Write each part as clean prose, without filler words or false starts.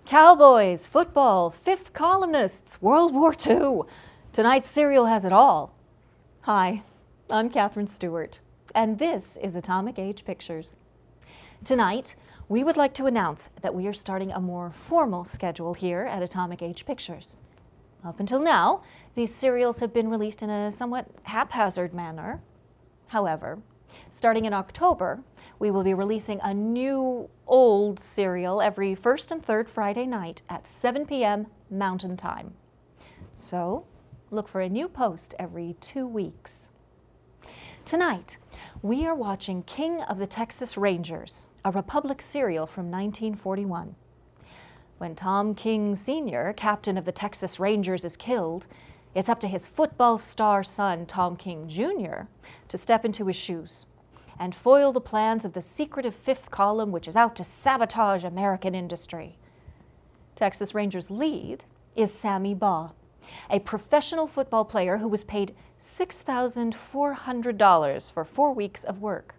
Cowboys, football, fifth columnists, World War II. Tonight's serial has it all. Hi, I'm Catherine Stewart, and this is Atomic Age Pictures. Tonight, we would like to announce that we are starting a more formal schedule here at Atomic Age Pictures. Up until now, these serials have been released in a somewhat haphazard manner. However, starting in October, we will be releasing a new old serial every first and third Friday night at 7 p.m. Mountain Time. So, look for a new post every 2 weeks. Tonight, we are watching King of the Texas Rangers, a Republic serial from 1941. When Tom King Sr., captain of the Texas Rangers, is killed, it's up to his football star son, Tom King Jr., to step into his shoes and foil the plans of the secretive fifth column which is out to sabotage American industry. Texas Rangers' lead is Sammy Baugh, a professional football player who was paid $6,400 for 4 weeks of work.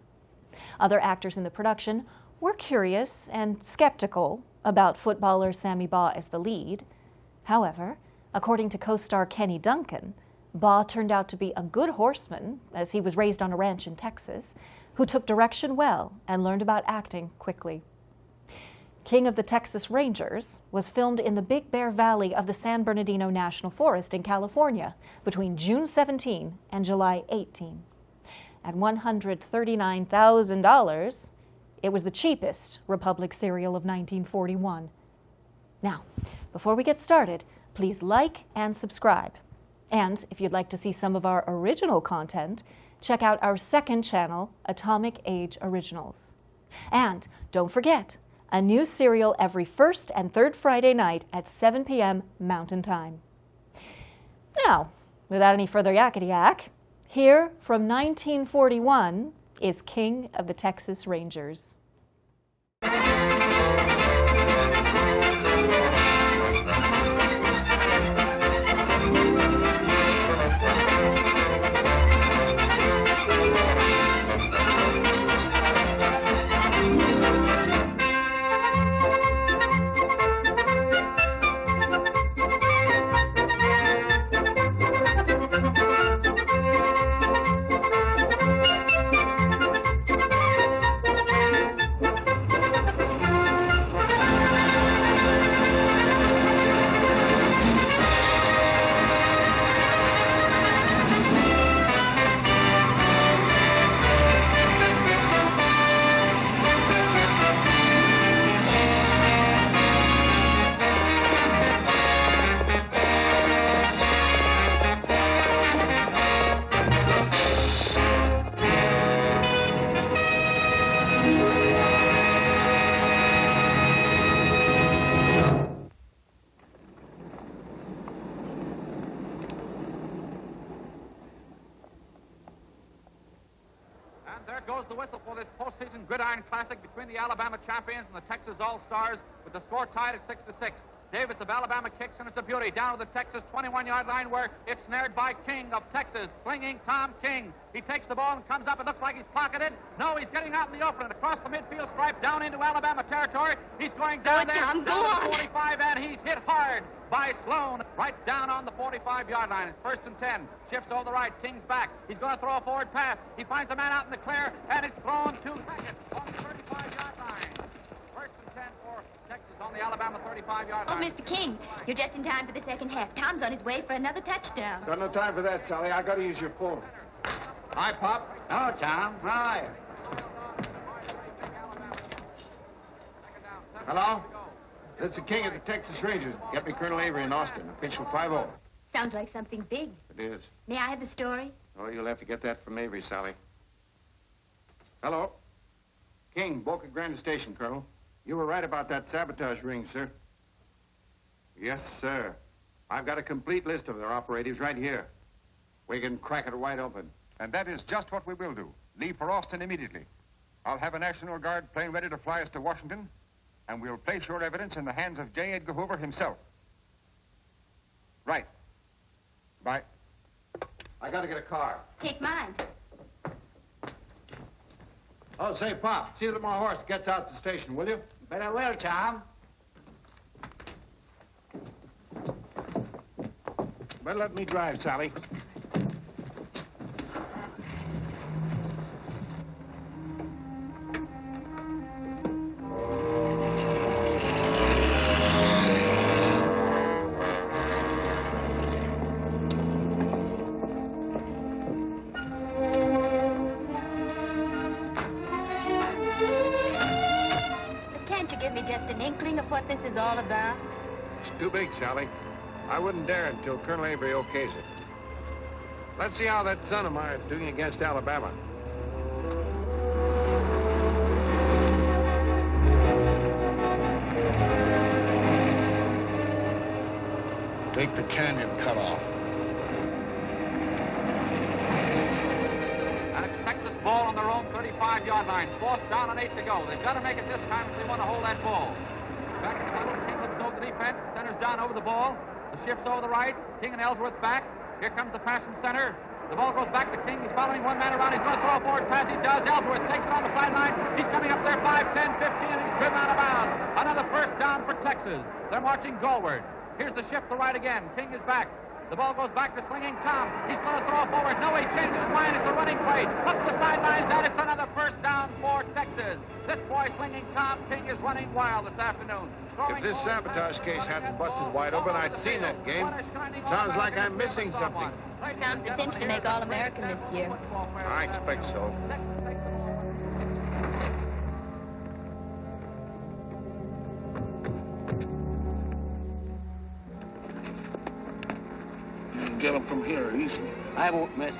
Other actors in the production were curious and skeptical about footballer Sammy Baugh as the lead. However, according to co-star Kenny Duncan, Baugh turned out to be a good horseman, as he was raised on a ranch in Texas, who took direction well and learned about acting quickly. King of the Texas Rangers was filmed in the Big Bear Valley of the San Bernardino National Forest in California between June 17 and July 18. At $139,000, it was the cheapest Republic serial of 1941. Now, before we get started, please like and subscribe. And if you'd like to see some of our original content, check out our second channel, Atomic Age Originals. And don't forget, a new serial every first and third Friday night at 7 p.m. Mountain Time. Now, without any further yakety-yak, here from 1941 is King of the Texas Rangers. There goes the whistle for this postseason gridiron classic between the Alabama champions and the Texas All-Stars, with the score tied at 6-6. Davis of Alabama kicks, and it's a beauty down to the Texas 21-yard line, where it's snared by King of Texas, Slingin Tom King. He takes the ball and comes up. It looks like he's pocketed. No, he's getting out in the open, across the midfield stripe, down into Alabama territory. He's going down there, down to the 45, and he's hit hard by Sloan, right down on the 45-yard line. It's first and 10. Shifts over the right. King's back. He's going to throw a forward pass. He finds a man out in the clear, and it's thrown to Hackett on the 35-yard line. First and 10 for Texas on the Alabama 35-yard line. Oh, Mr. King, you're just in time for the second half. Tom's on his way for another touchdown. Got no time for that, Sally. I got to use your phone. Hi, Pop. Hello, Tom. Hi. Hello? It's the King of the Texas Rangers. Get me Colonel Avery in Austin. Official 5-0. Sounds like something big. It is. May I have the story? Oh, you'll have to get that from Avery, Sally. Hello? King, Boca Grande Station, Colonel. You were right about that sabotage ring, sir. Yes, sir. I've got a complete list of their operatives right here. We can crack it wide open. And that is just what we will do. Leave for Austin immediately. I'll have a National Guard plane ready to fly us to Washington, and we'll place your evidence in the hands of J. Edgar Hoover himself. Right. Bye. I got to get a car. Take mine. Oh, say, Pop, see that my horse gets out to the station, will you? Bet I will, Tom. Better let me drive, Sally. Can't you give me just an inkling of what this is all about? It's too big, Sally. I wouldn't dare until Colonel Avery okays it. Let's see how that son of mine is doing against Alabama. Take the canyon cut off. And it's Texas ball on their own 35-yard line. 4th down and 8 to go. They've got to make it this time if they want to hold that ball. Back in the middle, King looks over the defense. Centers down over the ball. The shifts over the right. King and Ellsworth back. Here comes the pass from center. The ball goes back to King. He's following one man around. He's going to throw a forward pass. He does. Ellsworth takes it on the sideline. He's coming up there 5, 10, 15, and he's driven out of bounds. Another first down for Texas. They're marching goalward. Here's the shift to right again. King is back. The ball goes back to Slinging Tom. He's going to throw forward. No, he changes his mind. It's a running play. Up the sidelines, and it's another first down for Texas. This boy, Slinging Tom King, is running wild this afternoon. If this sabotage case hadn't busted wide open, I'd seen that game. Sounds like I'm missing something. Tom's a cinch to make All-American this year. I expect so. You can get him from here easily. I won't miss.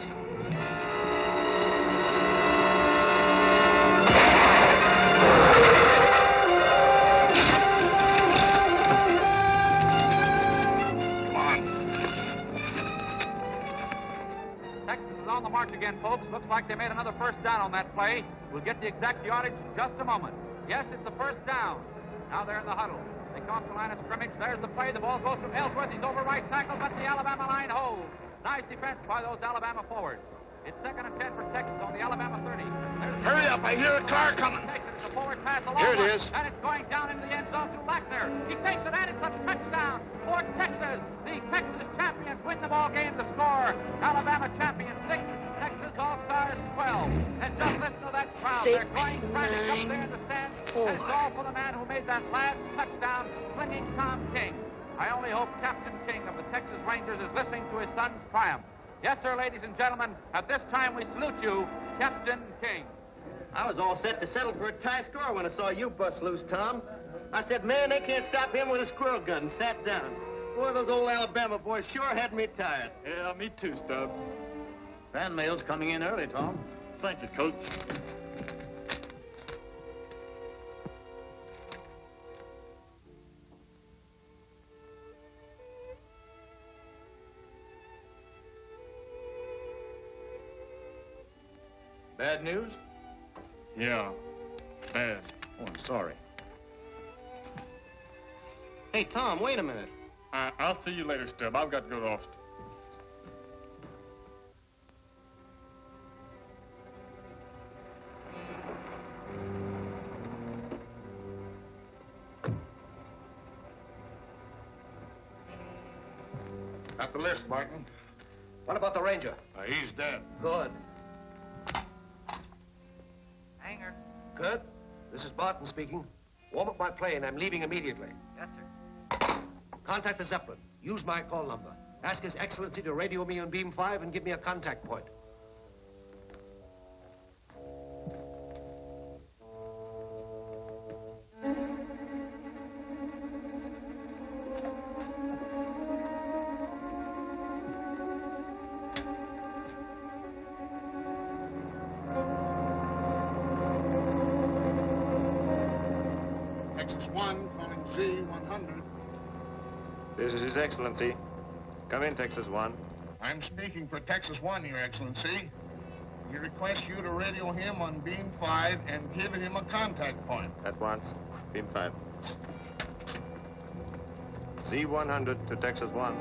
On the march again, folks. Looks like they made another first down on that play. We'll get the exact yardage in just a moment. Yes, it's the first down. Now they're in the huddle. They cross the line of scrimmage. There's the play. The ball goes from Ellsworth. He's over right tackle, but the Alabama line holds. Nice defense by those Alabama forwards. It's 2nd and 10 for Texas on the Alabama 30. Hurry up, I hear a car coming. It's a forward pass, a long Here it one, is. and it's going down into the end zone to Lackner. He takes it, and it's a touchdown for Texas. The Texas champions win the ball game to score. Alabama champions 6, Texas All-Stars 12. And just listen to that crowd. They're going frantic up there in the stands. And it's all for the man who made that last touchdown, Slinging Tom King. I only hope Captain King of the Texas Rangers is listening to his son's triumph. Yes, sir, ladies and gentlemen, at this time we salute you, Captain King. I was all set to settle for a tie score when I saw you bust loose, Tom. I said, man, they can't stop him with a squirrel gun, and sat down. Boy, those old Alabama boys sure had me tired. Yeah, me too, Stubb. Fan mail's coming in early, Tom. Thank you, Coach. Bad news? Yeah, bad. Oh, I'm sorry. Hey, Tom, wait a minute. I'll see you later, Stubb. I've got to go to Austin. Got the list, Martin. What about the Ranger? He's dead. Good. Hanger. Kurt, this is Barton speaking. Warm up my plane. I'm leaving immediately. Yes, sir. Contact the Zeppelin. Use my call number. Ask His Excellency to radio me on beam 5 and give me a contact point. Texas 1, calling Z100. This is His Excellency. Come in, Texas 1. I'm speaking for Texas 1, Your Excellency. He requests you to radio him on beam 5 and give him a contact point. At once. Beam 5. Z100 to Texas 1.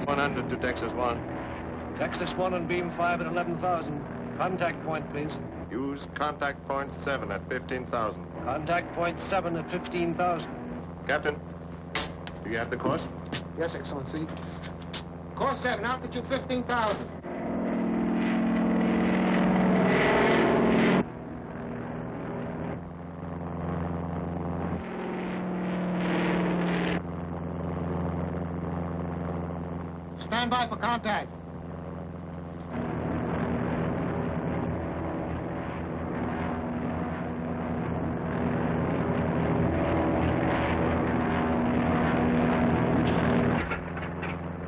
Z100 to Texas 1. Texas 1 on beam 5 at 11,000. Contact point, please. Use contact point 7 at 15,000. Contact point 7 at 15,000. Captain, do you have the course? Yes, Excellency. Course 7, altitude 15,000. Stand by for contact.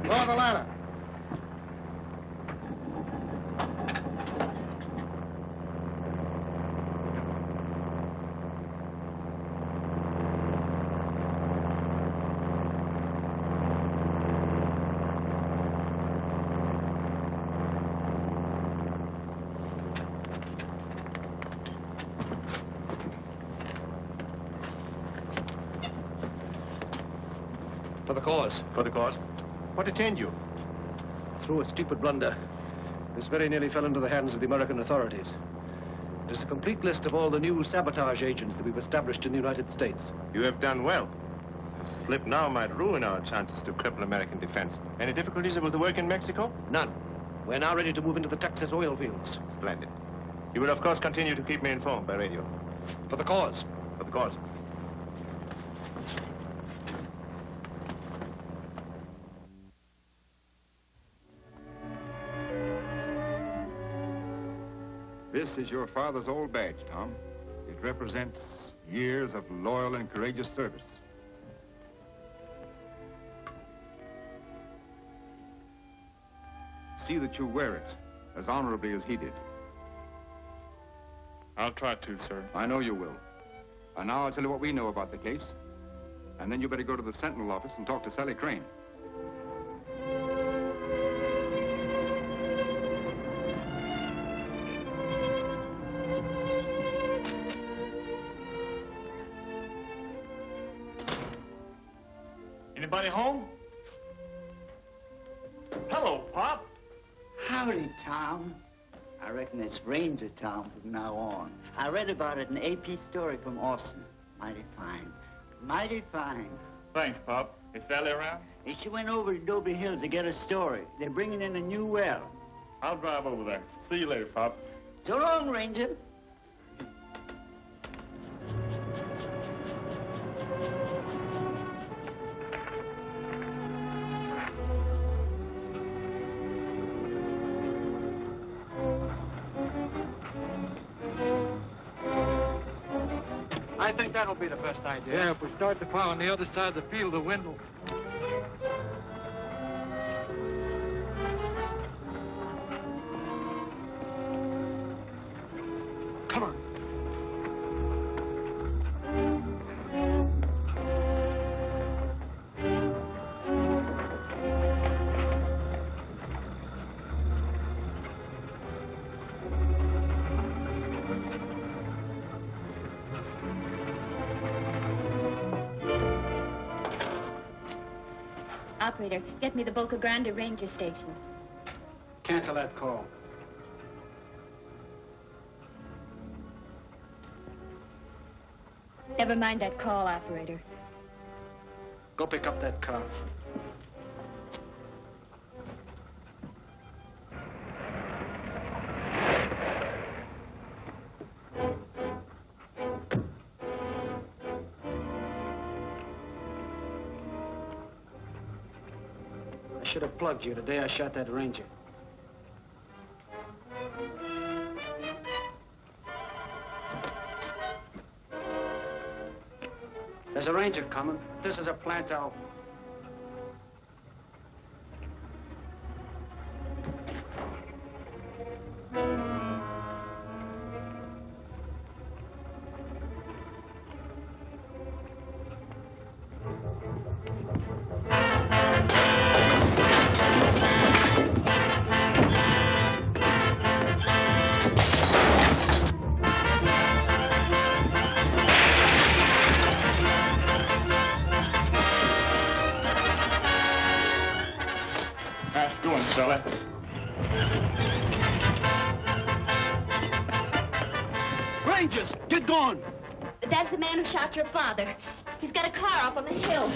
Lower the ladder. For the cause. For the cause. What detained you? Through a stupid blunder, this very nearly fell into the hands of the American authorities. It is a complete list of all the new sabotage agents that we've established in the United States. You have done well. A slip now might ruin our chances to cripple American defense. Any difficulties with the work in Mexico? None. We're now ready to move into the Texas oil fields. Splendid. You will, of course, continue to keep me informed by radio. For the cause. For the cause. This is your father's old badge, Tom. It represents years of loyal and courageous service. See that you wear it as honorably as he did. I'll try to, sir. I know you will. And now I'll tell you what we know about the case. And then you better go to the Sentinel office and talk to Sally Crane. Anybody home? Hello, Pop. Howdy, Tom. I reckon it's Ranger Tom from now on. I read about it in an AP story from Austin. Mighty fine. Mighty fine. Thanks, Pop. Is Sally around? She went over to Dobie Hills to get a story. They're bringing in a new well. I'll drive over there. See you later, Pop. So long, Ranger. I think that'll be the best idea. Yeah, if we start the fire on the other side of the field, the wind will... Come on. Operator, get me the Boca Grande Ranger Station. Cancel that call. Never mind that call, operator. Go pick up that car. I should have plugged you the day I shot that Ranger. There's a Ranger coming. This is a plant out. Stella. Rangers, get going! That's the man who shot your father. He's got a car up on the hill.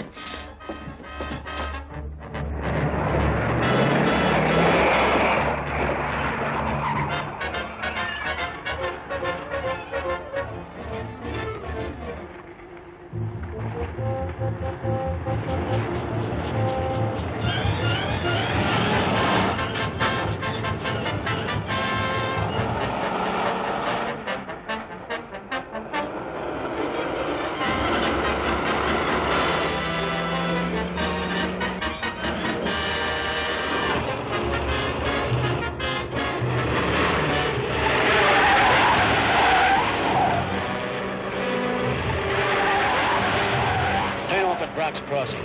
Crossing.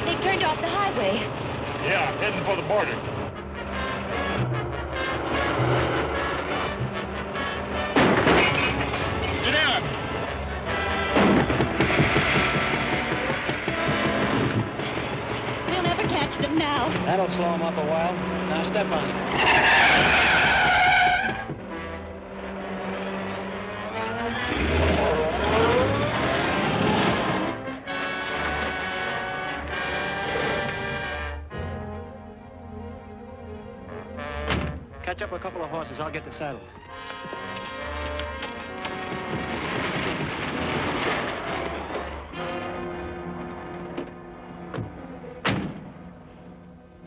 They turned off the highway. Yeah, heading for the border. Get down! We'll never catch them now. That'll slow them up a while. Now step on it. Catch up a couple of horses. I'll get the saddle.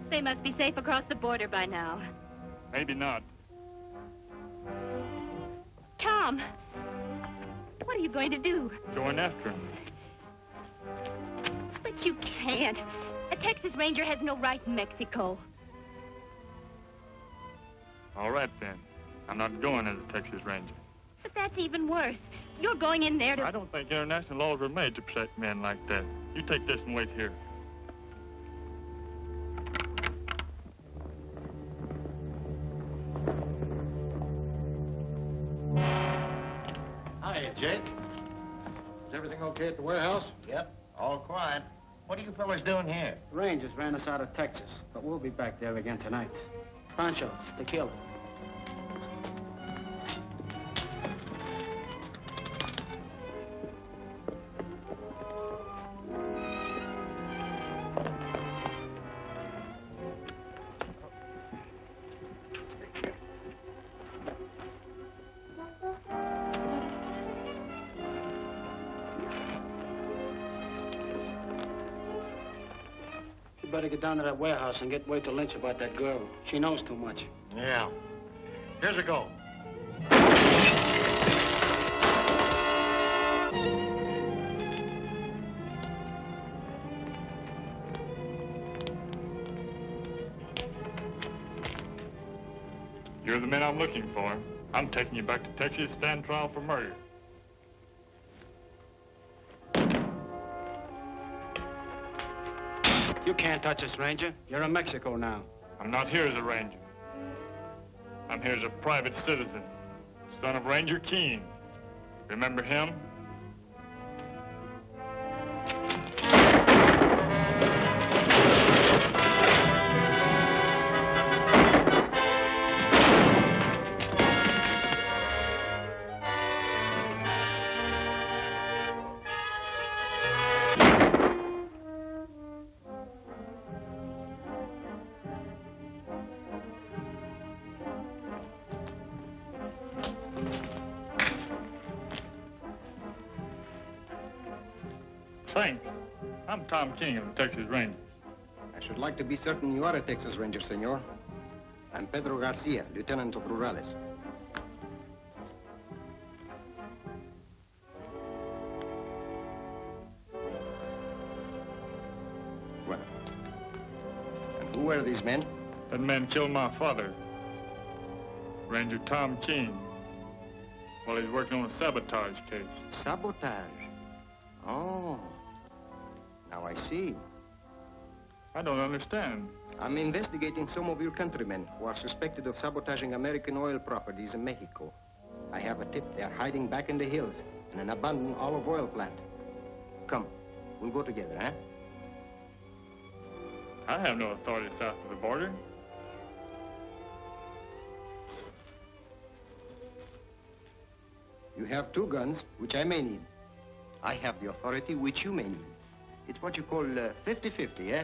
They must be safe across the border by now. Maybe not. Tom, what are you going to do? Going after him. But you can't. A Texas Ranger has no right in Mexico. All right, then. I'm not going as a Texas Ranger. But that's even worse. You're going in there to... I don't think international laws were made to protect men like that. You take this and wait here. Hiya, Jake. Is everything okay at the warehouse? Yep, all quiet. What are you fellas doing here? Rangers ran us out of Texas, but we'll be back there again tonight. Pancho, tequila. You better get down to that warehouse and get word to Lynch about that girl. She knows too much. Yeah. Here's a go. You're the men I'm looking for. I'm taking you back to Texas to stand trial for murder. You can't touch us, Ranger. You're in Mexico now. I'm not here as a ranger. I'm here as a private citizen, son of Ranger Keene. Remember him? Thanks. I'm Tom King of the Texas Rangers. I should like to be certain you are a Texas Ranger, senor. I'm Pedro Garcia, Lieutenant of Rurales. Well, and who were these men? That man killed my father, Ranger Tom King, while he's working on a sabotage case. Sabotage? Oh. Now I see. I don't understand. I'm investigating some of your countrymen who are suspected of sabotaging American oil properties in Mexico. I have a tip they're hiding back in the hills in an abandoned olive oil plant. Come, we'll go together, huh? I have no authority south of the border. You have 2 guns, which I may need. I have the authority, which you may need. It's what you call 50-50, eh?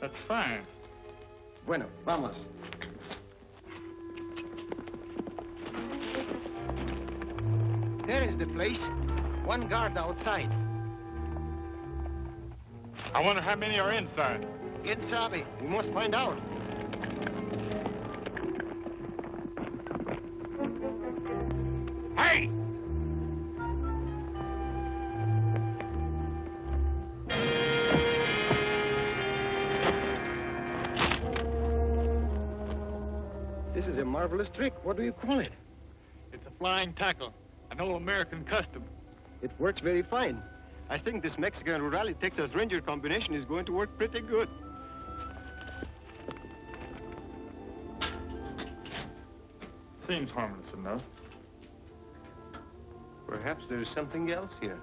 That's fine. Bueno, vamos. There is the place. 1 guard outside. I wonder how many are inside. Quien sabe? We must find out. Hey! This is a marvelous trick. What do you call it? It's a flying tackle, an old American custom. It works very fine. I think this Mexican Rurale Texas Ranger combination is going to work pretty good. Seems harmless enough. Perhaps there's something else here.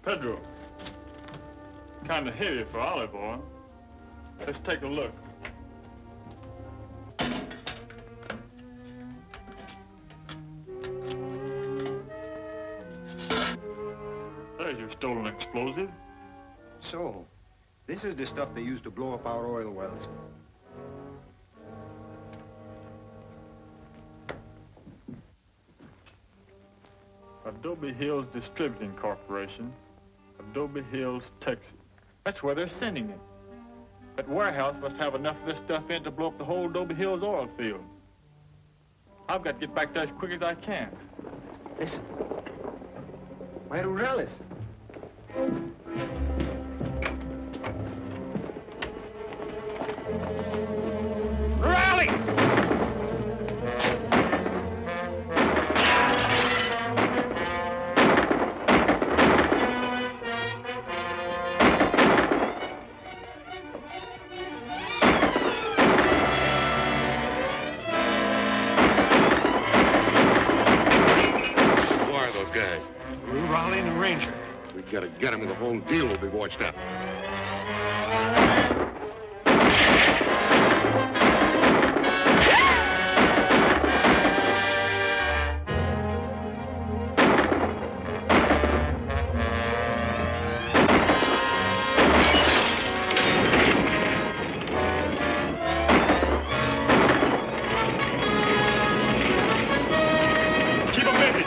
Pedro. Kind of heavy for olive oil. Let's take a look. There's your stolen explosive. So, this is the stuff they use to blow up our oil wells. Adobe Hills Distributing Corporation, Adobe Hills, Texas. That's where they're sending it. That warehouse must have enough of this stuff in to blow up the whole Adobe Hills oil field. I've got to get back there as quick as I can. Listen. My Rurales. Gotta get him or the whole deal will be watched up. Keep them busy.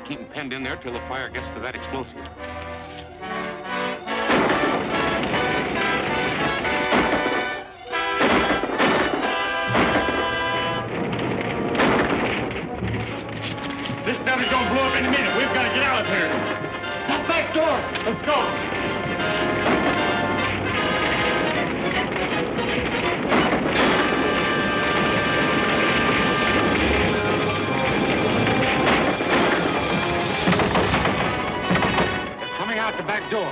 Keep them penned in there till the fire gets to that explosive. This stuff is gonna blow up in a minute. We've got to get out of here. That back door! Let's go. Out the back door.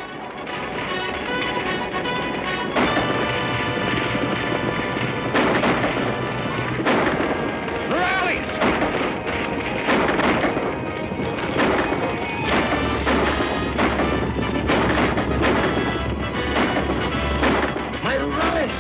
Rally! My Rurales!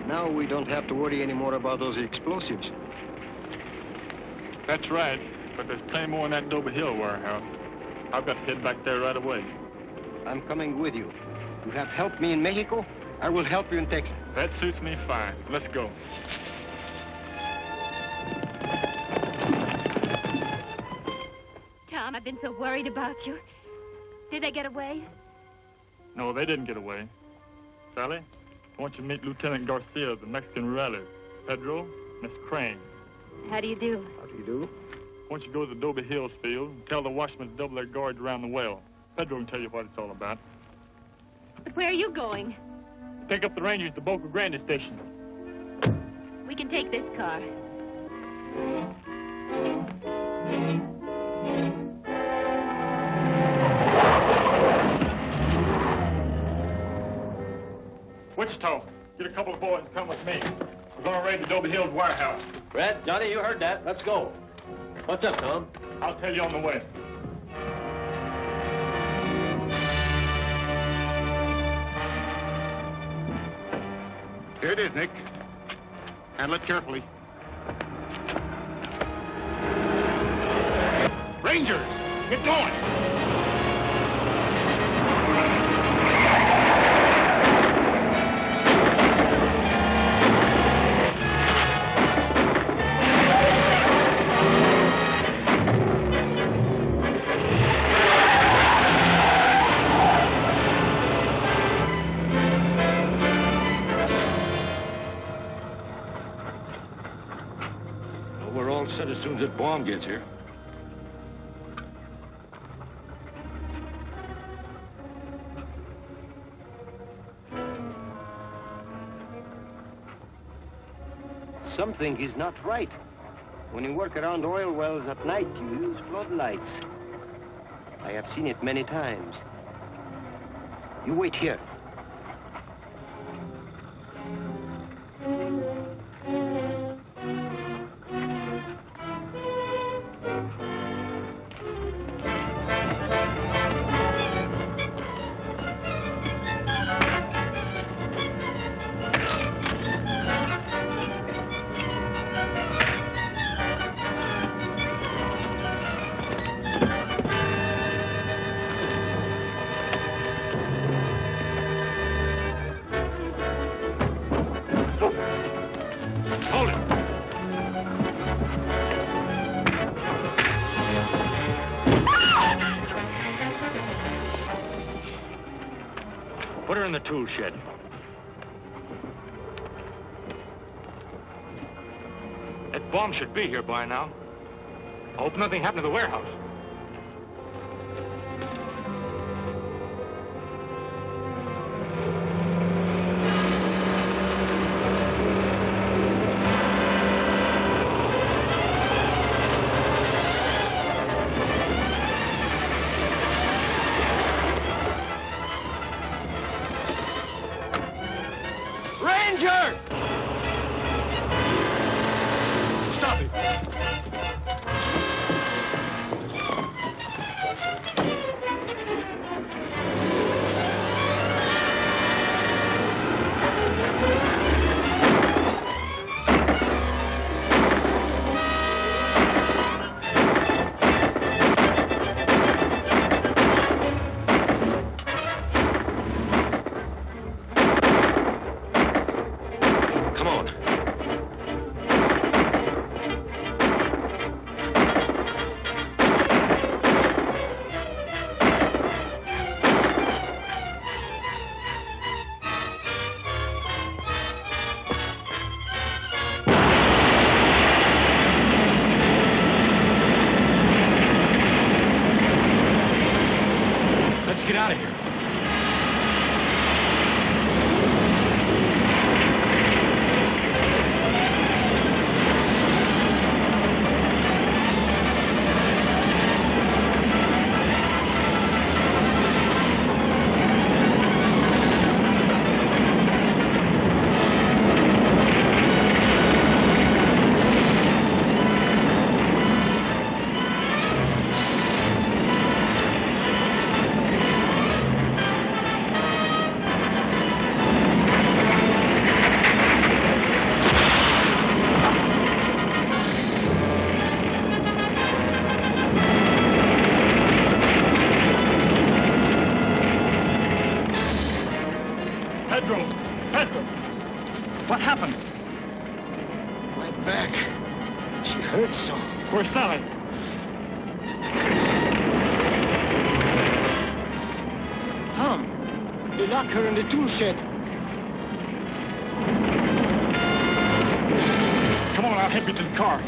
Now we don't have to worry anymore about those explosives. That's right, but there's plenty more in that Adobe Hill warehouse. I've got to head back there right away. I'm coming with you. You have helped me in Mexico, I will help you in Texas. That suits me fine. Let's go. Tom, I've been so worried about you. Did they get away? No, they didn't get away. Sally, I want you to meet Lieutenant Garcia of the Mexican Rurales. Pedro, Miss Crane. How do you do? How do you do? I want you to go to the Adobe Hills field and tell the watchmen to double their guards around the well. Pedro can tell you what it's all about. But where are you going? Pick up the Rangers at the Boca Grande station. We can take this car. Wichita, get a couple of boys and come with me. We're going to raid the Adobe Hills warehouse. Red, Johnny, you heard that. Let's go. What's up, Tom? I'll tell you on the way. Here it is, Nick. Handle it carefully. Rangers, get going! We're all set as soon as that bomb gets here. Something is not right. When you work around oil wells at night, you use floodlights. I have seen it many times. You wait here. Hold it! Put her in the tool shed. That bomb should be here by now. I hope nothing happened to the warehouse. Ranger! Stop it! Come on. Let's get out of here. Pedro! Pedro! What happened? My back. She hurts so. Where's Sally? Tom, they lock her in the tool shed. Come on, I'll help you to the car.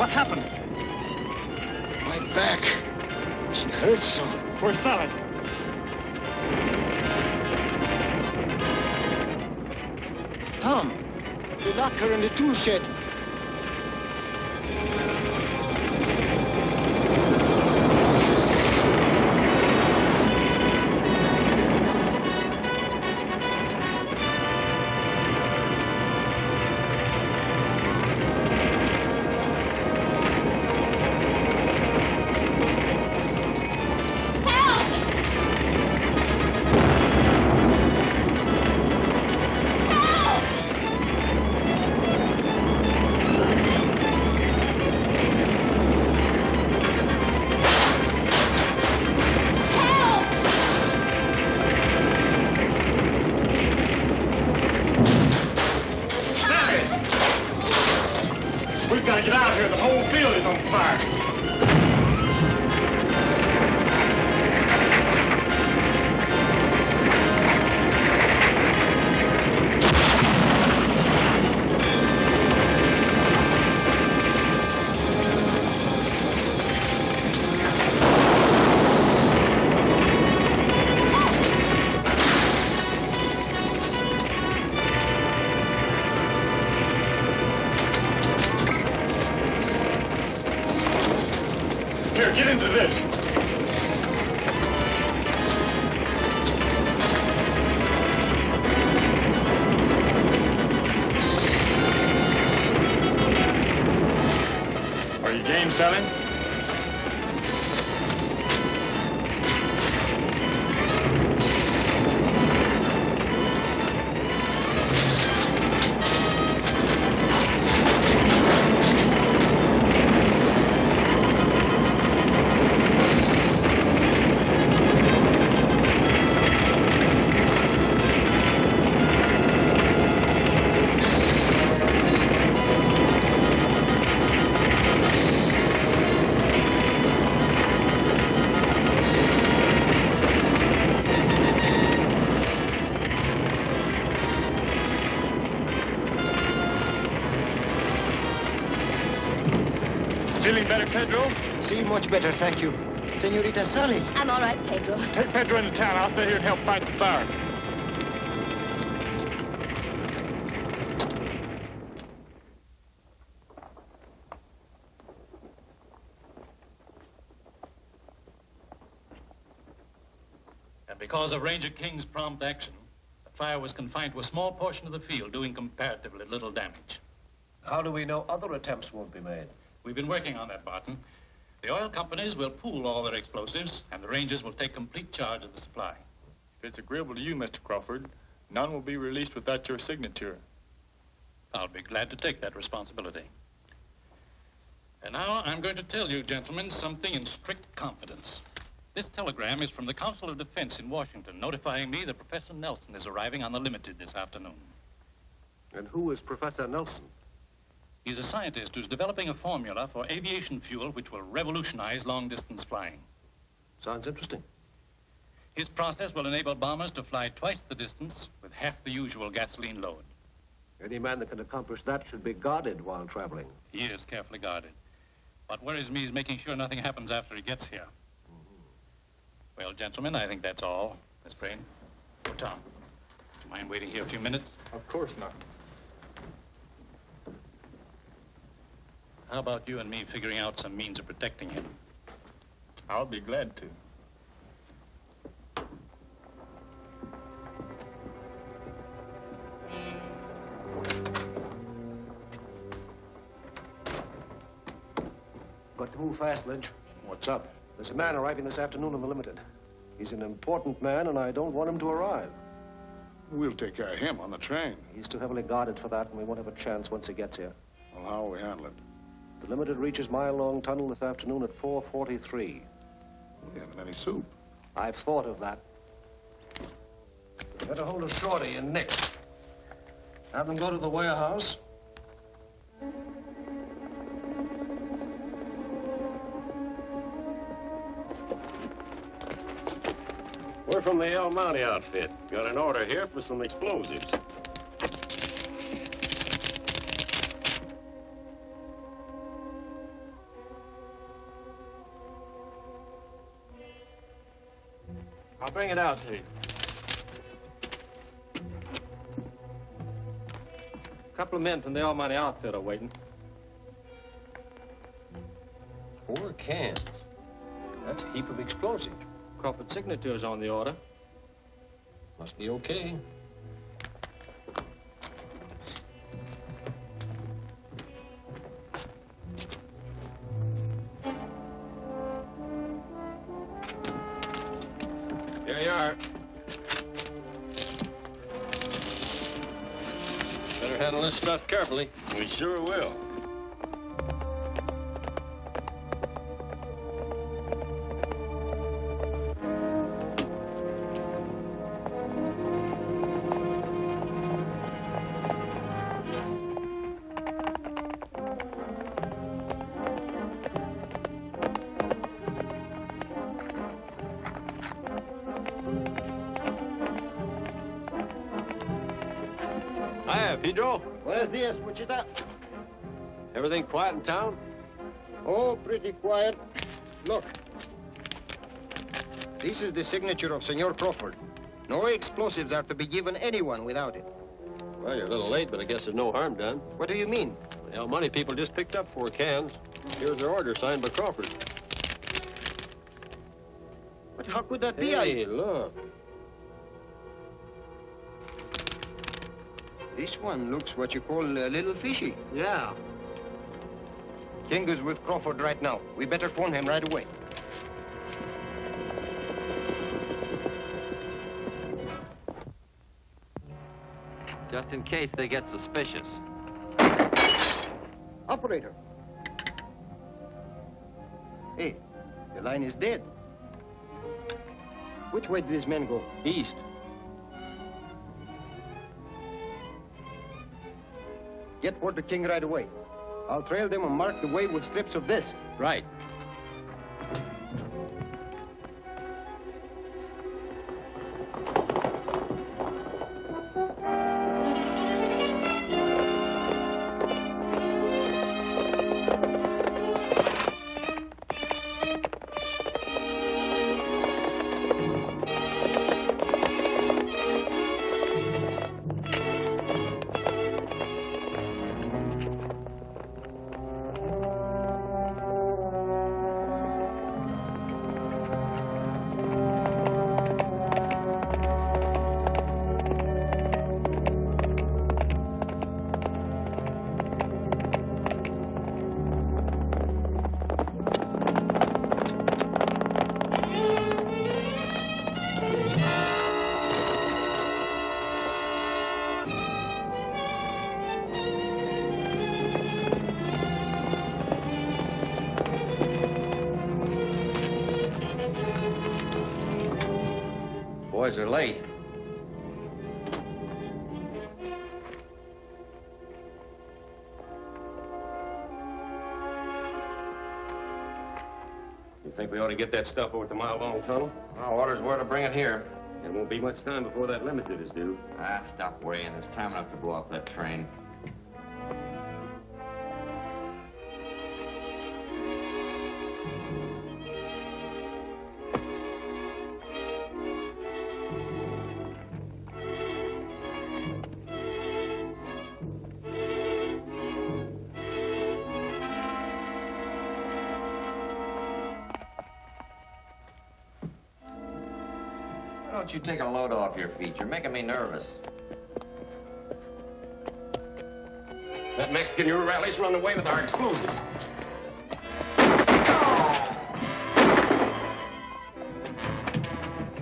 What happened? My back. She hurts so. Where's Sally? Tom, you locked her in the tool shed. We've got to get out of here. The whole field is on fire. Here, get into this. Are you game, Sally? Feeling better, Pedro? See, much better, thank you. Senorita Sally. I'm all right, Pedro. Take Pedro into town. I'll stay here and help fight the fire. And because of Ranger King's prompt action, the fire was confined to a small portion of the field, doing comparatively little damage. How do we know other attempts won't be made? We've been working on that, Barton. The oil companies will pool all their explosives, and the Rangers will take complete charge of the supply. If it's agreeable to you, Mr. Crawford, none will be released without your signature. I'll be glad to take that responsibility. And now I'm going to tell you, gentlemen, something in strict confidence. This telegram is from the Council of Defense in Washington, notifying me that Professor Nelson is arriving on the Limited this afternoon. And who is Professor Nelson? He's a scientist who's developing a formula for aviation fuel which will revolutionize long-distance flying. Sounds interesting. His process will enable bombers to fly twice the distance with half the usual gasoline load. Any man that can accomplish that should be guarded while traveling. He is carefully guarded. What worries me is making sure nothing happens after he gets here. Well, gentlemen, I think that's all. Miss Crane. Oh, Tom, do you mind waiting here a few minutes? Of course not. How about you and me figuring out some means of protecting him? I'll be glad to. Got to move fast, Lynch. What's up? There's a man arriving this afternoon on the Limited. He's an important man, and I don't want him to arrive. We'll take care of him on the train. He's too heavily guarded for that, and we won't have a chance once he gets here. Well, how will we handle it? The Limited reaches mile-long tunnel this afternoon at 4:43. We haven't any soup. I've thought of that. Better hold a Shorty and Nick. Have them go to the warehouse. We're from the El Monte outfit. Got an order here for some explosives. I'll bring it out to you. A couple of men from the Almighty outfit are waiting. 4 cans. That's a heap of explosive. Crawford signatures on the order. Must be okay. Here you are. Better handle this stuff carefully. We sure will. Hiya, Pedro. Buenos dias, Wichita. Everything quiet in town? Oh, pretty quiet. Look. This is the signature of Senor Crawford. No explosives are to be given anyone without it. Well, you're a little late, but I guess there's no harm done. What do you mean? The El Money people just picked up 4 cans. Here's their order signed by Crawford. But how could that be? Hey, look. This one looks what you call a little fishy. Yeah. King is with Crawford right now. We better phone him right away. Just in case they get suspicious. Operator. Hey, the line is dead. Which way did these men go? East. Get word to King right away. I'll trail them and mark the way with strips of this. Right. Boys are late. You think we ought to get that stuff over the mile-long tunnel? Our orders were to bring it here. There won't be much time before that limited is due. Ah, stop worrying. There's time enough to blow up that train. Why don't you take a load off your feet? You're making me nervous. That Mexican you rallies run away with our explosives.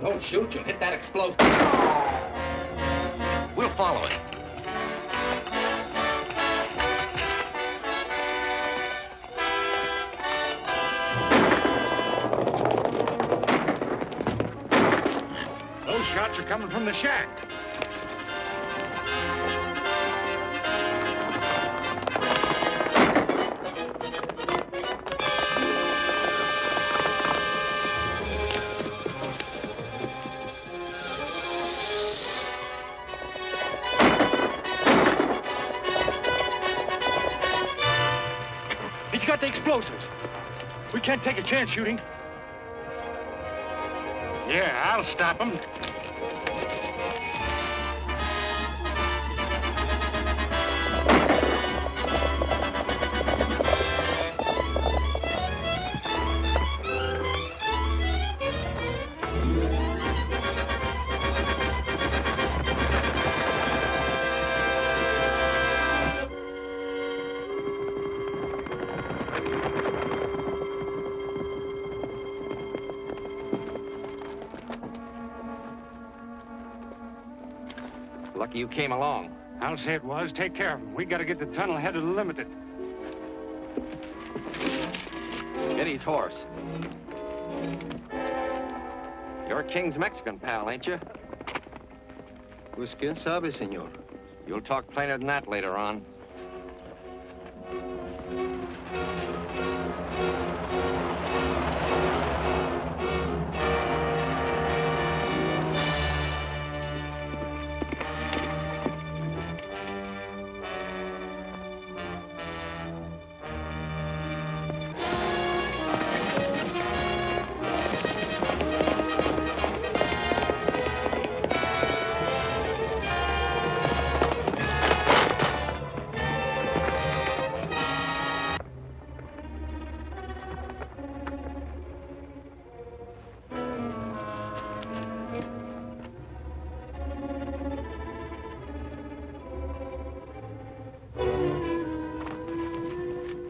Don't shoot, you'll hit that explosive. We'll follow it. Those shots are coming from the shack. He's got the explosives. We can't take a chance shooting. Yeah, I'll stop him. Lucky you came along. I'll say it was. Take care of him. We gotta get the tunnel head of the Limited. Get his horse. You're King's Mexican pal, ain't you? Pues quién sabe, señor. You'll talk plainer than that later on.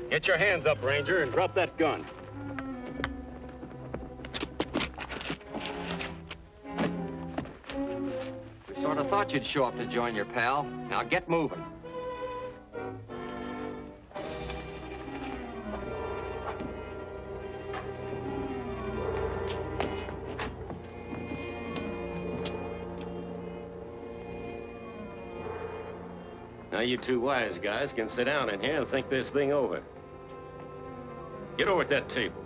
Get your hands up, Ranger, and drop that gun. We sort of thought you'd show up to join your pal. Now get moving. Now you two wise guys can sit down in here and think this thing over. Get over at that table.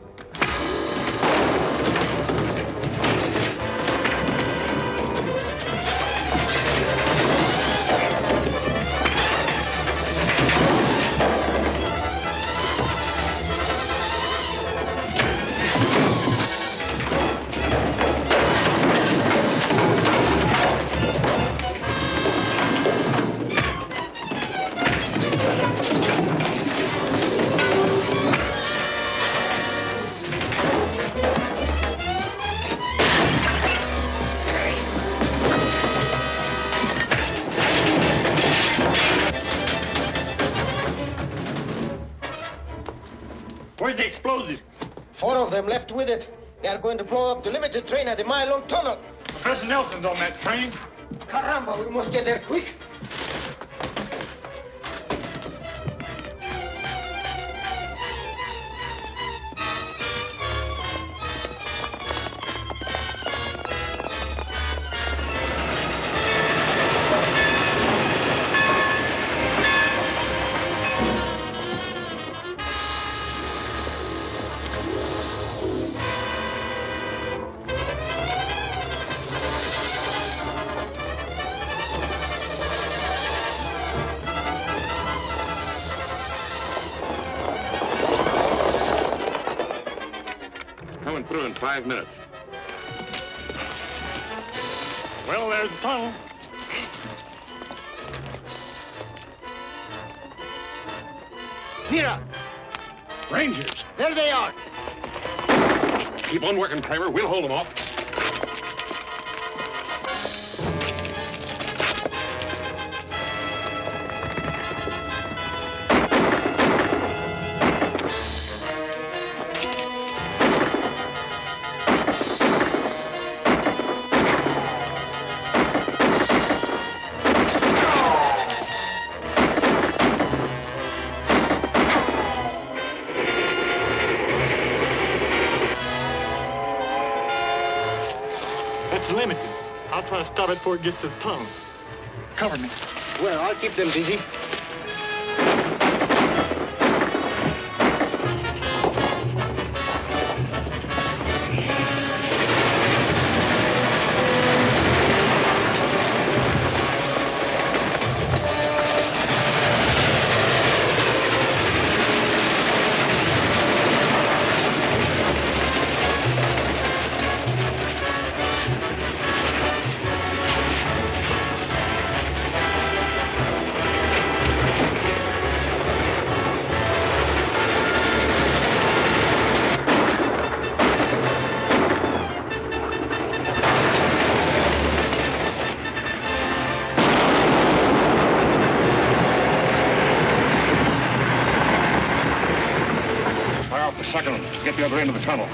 Where's the explosives? 4 of them left with it. They are going to blow up the Limited train at the mile-long tunnel. Professor Nelson's on that train. Caramba, we must get there quick. Coming through in 5 minutes. Well, there's the tunnel. Mira! Rangers. There they are. Keep on working, Kramer. We'll hold them off. That's the limit. I'll try to stop it before it gets to the tunnel. Cover me. Well, I'll keep them busy. the other end of the tunnel.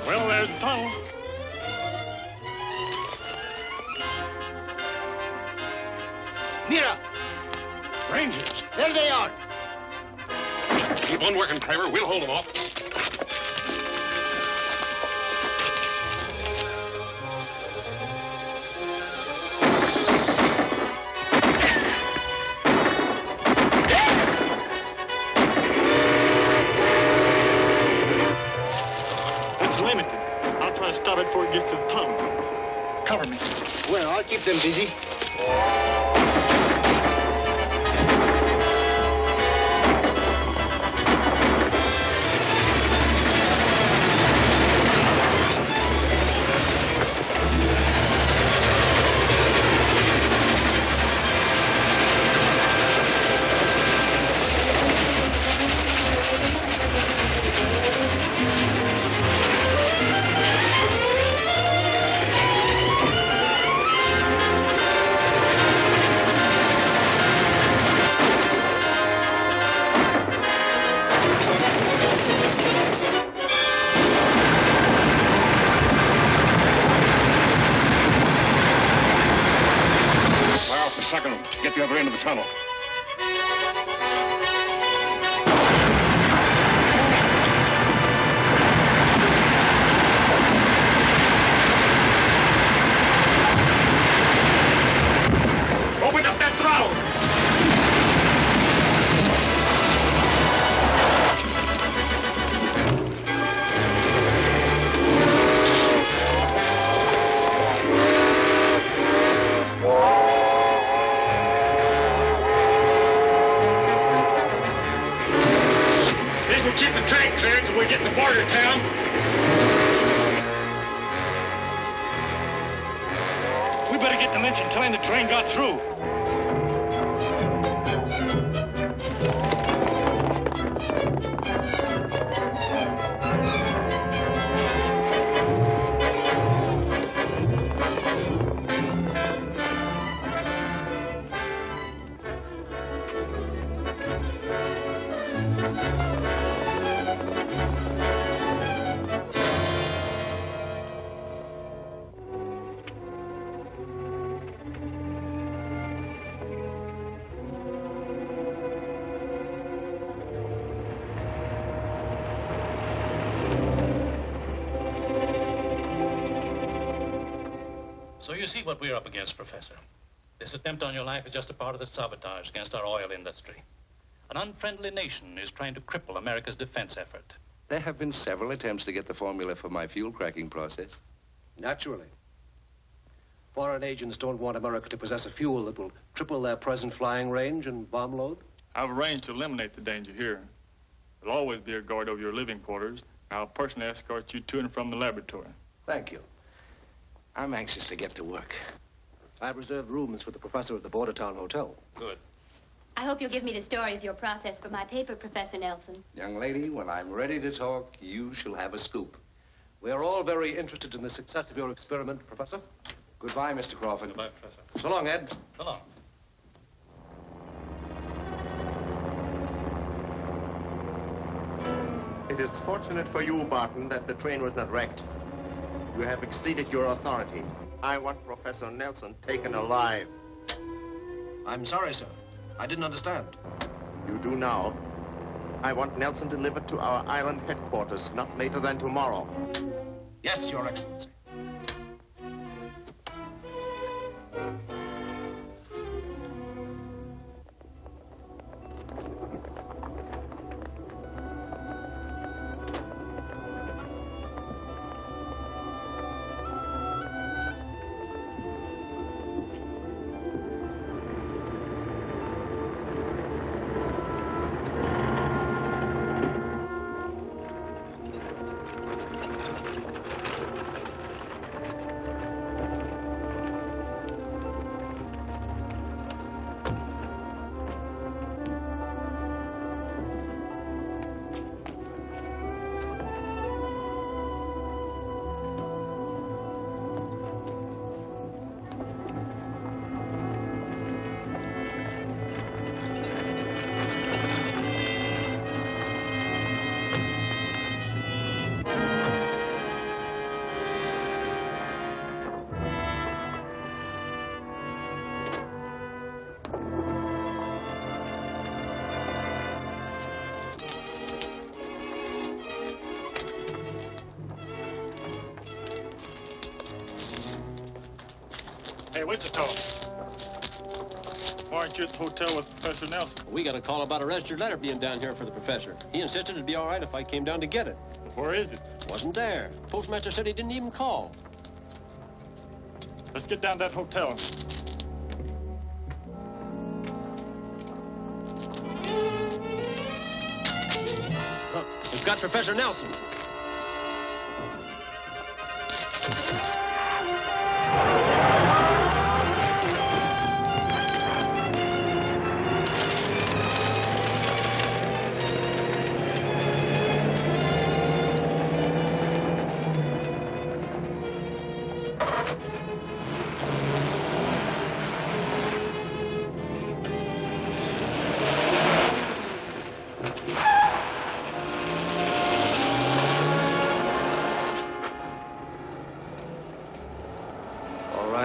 Well, there's the tunnel. Mira! Rangers. There they are. Keep on working, Kramer. We'll hold them off. It's limited. I'll try to stop it before it gets to the tunnel. Cover me. Well, I'll keep them busy. Second, get the other end of the tunnel. Open up that throttle! We'll keep the track clear until we get to border town. We better get to Lynch and tell him the train got through. So you see what we're up against, Professor. This attempt on your life is just a part of the sabotage against our oil industry. An unfriendly nation is trying to cripple America's defense effort. There have been several attempts to get the formula for my fuel cracking process. Naturally. Foreign agents don't want America to possess a fuel that will triple their present flying range and bomb load. I've arranged to eliminate the danger here. There'll always be a guard over your living quarters. I'll personally escort you to and from the laboratory. Thank you. I'm anxious to get to work. I've reserved rooms for the professor at the Bordertown Hotel. Good. I hope you'll give me the story of your process for my paper, Professor Nelson. Young lady, when I'm ready to talk, you shall have a scoop. We're all very interested in the success of your experiment, Professor. Goodbye, Mr. Crawford. Goodbye, Professor. So long, Ed. So long. It is fortunate for you, Barton, that the train was not wrecked. You have exceeded your authority. I want Professor Nelson taken alive. I'm sorry, sir. I didn't understand. You do now. I want Nelson delivered to our island headquarters not later than tomorrow. Yes, Your Excellency. Hey, Wichita. Why aren't you at the hotel with Professor Nelson? We got a call about a registered letter being down here for the professor. He insisted it'd be all right if I came down to get it. Where is it? Wasn't there. Postmaster said he didn't even call. Let's get down to that hotel. Look, we've got Professor Nelson.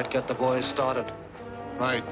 Get the boys started. Right.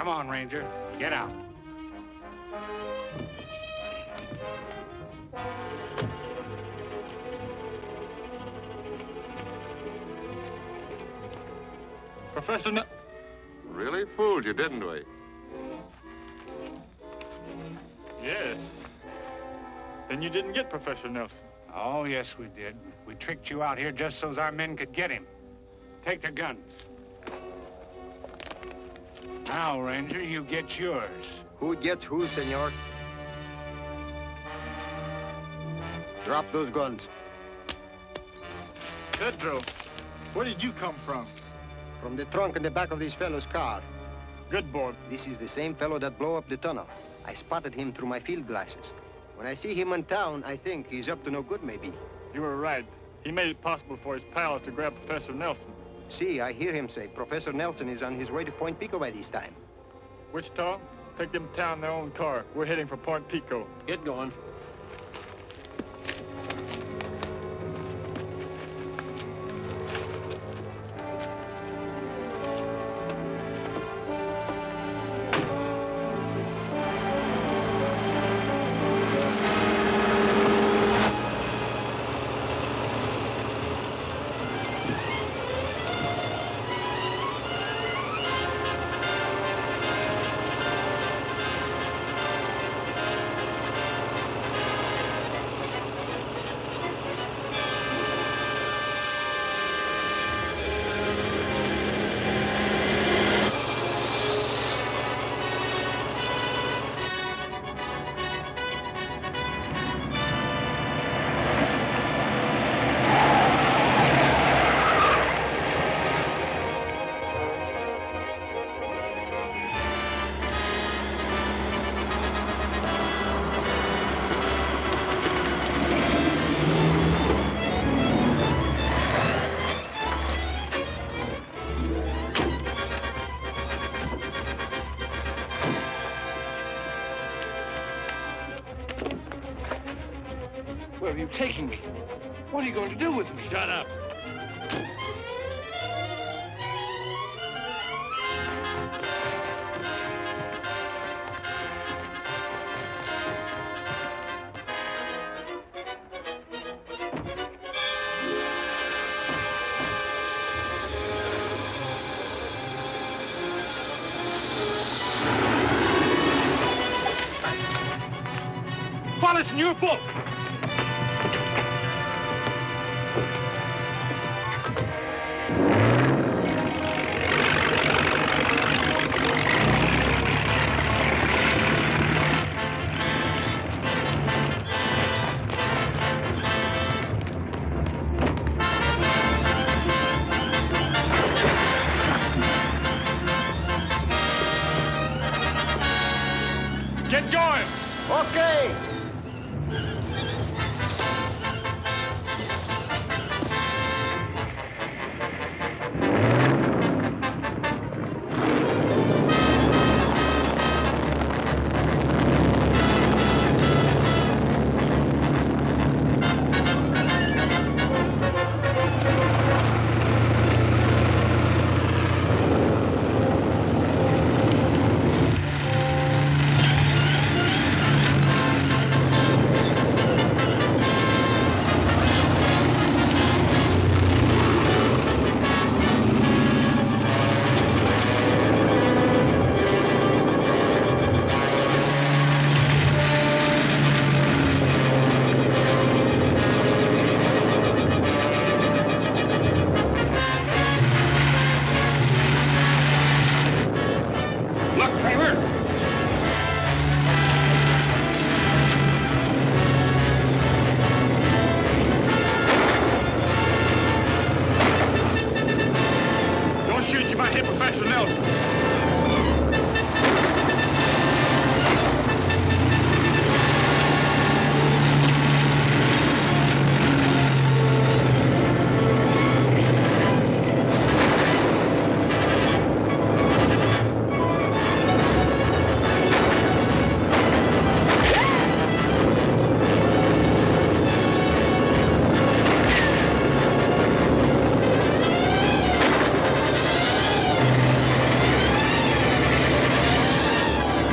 Come on, Ranger. Get out. Professor Nelson. Really fooled you, didn't we? Yes. Then you didn't get Professor Nelson. Oh, yes, we did. We tricked you out here just so our men could get him. Take the guns. Now, Ranger, you get yours. Who gets who, senor? Drop those guns. Pedro, where did you come from? From the trunk in the back of this fellow's car. Good boy. This is the same fellow that blew up the tunnel. I spotted him through my field glasses. When I see him in town, I think he's up to no good, maybe. You were right. He made it possible for his pals to grab Professor Nelson. See, I hear him say Professor Nelson is on his way to Point Pico by this time. Wichita, take them to town in their own car. We're heading for Point Pico. Get going. Where are you taking me? What are you going to do with me? Shut up. Wallace, in your book! Get going! Okay! Don't shoot, you might hit Professor Nelson.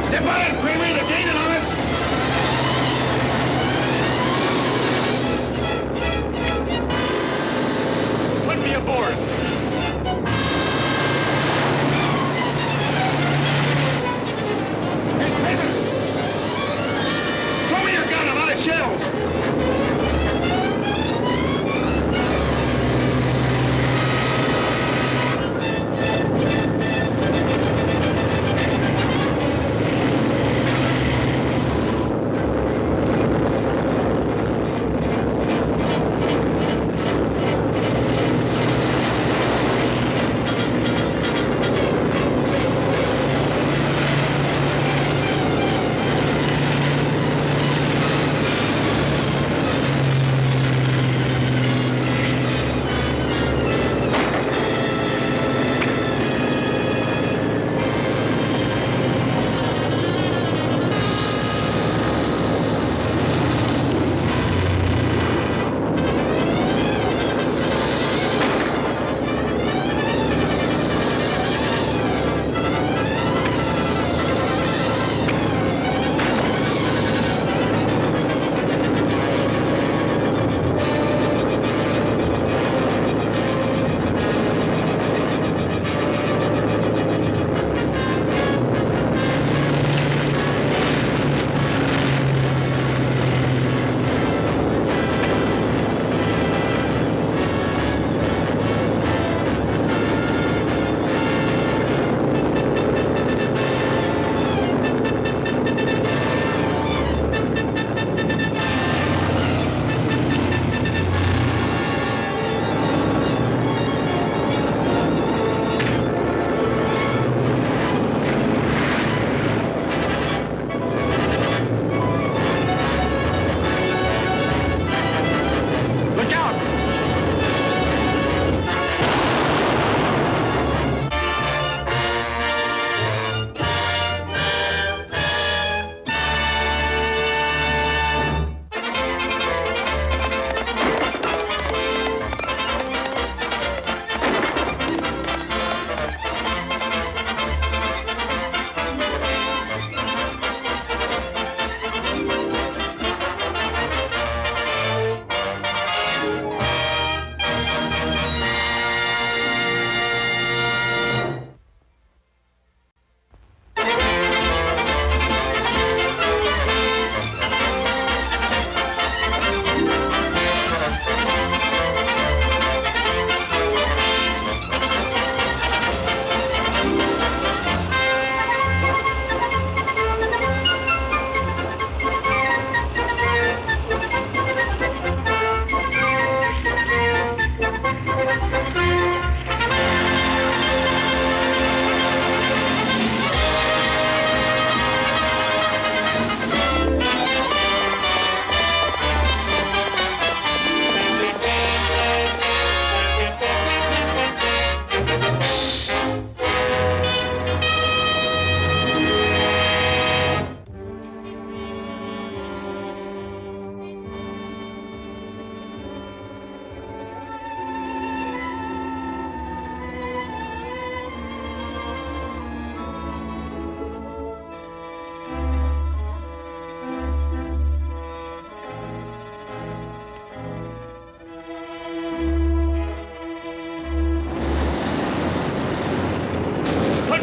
Step on it, Kramer! They're gaining on us! Put me aboard! shells!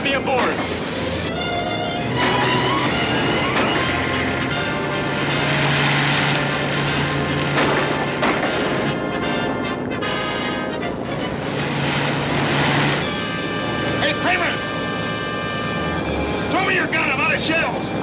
me aboard! Hey, Kramer! Throw me your gun, I'm out of shells!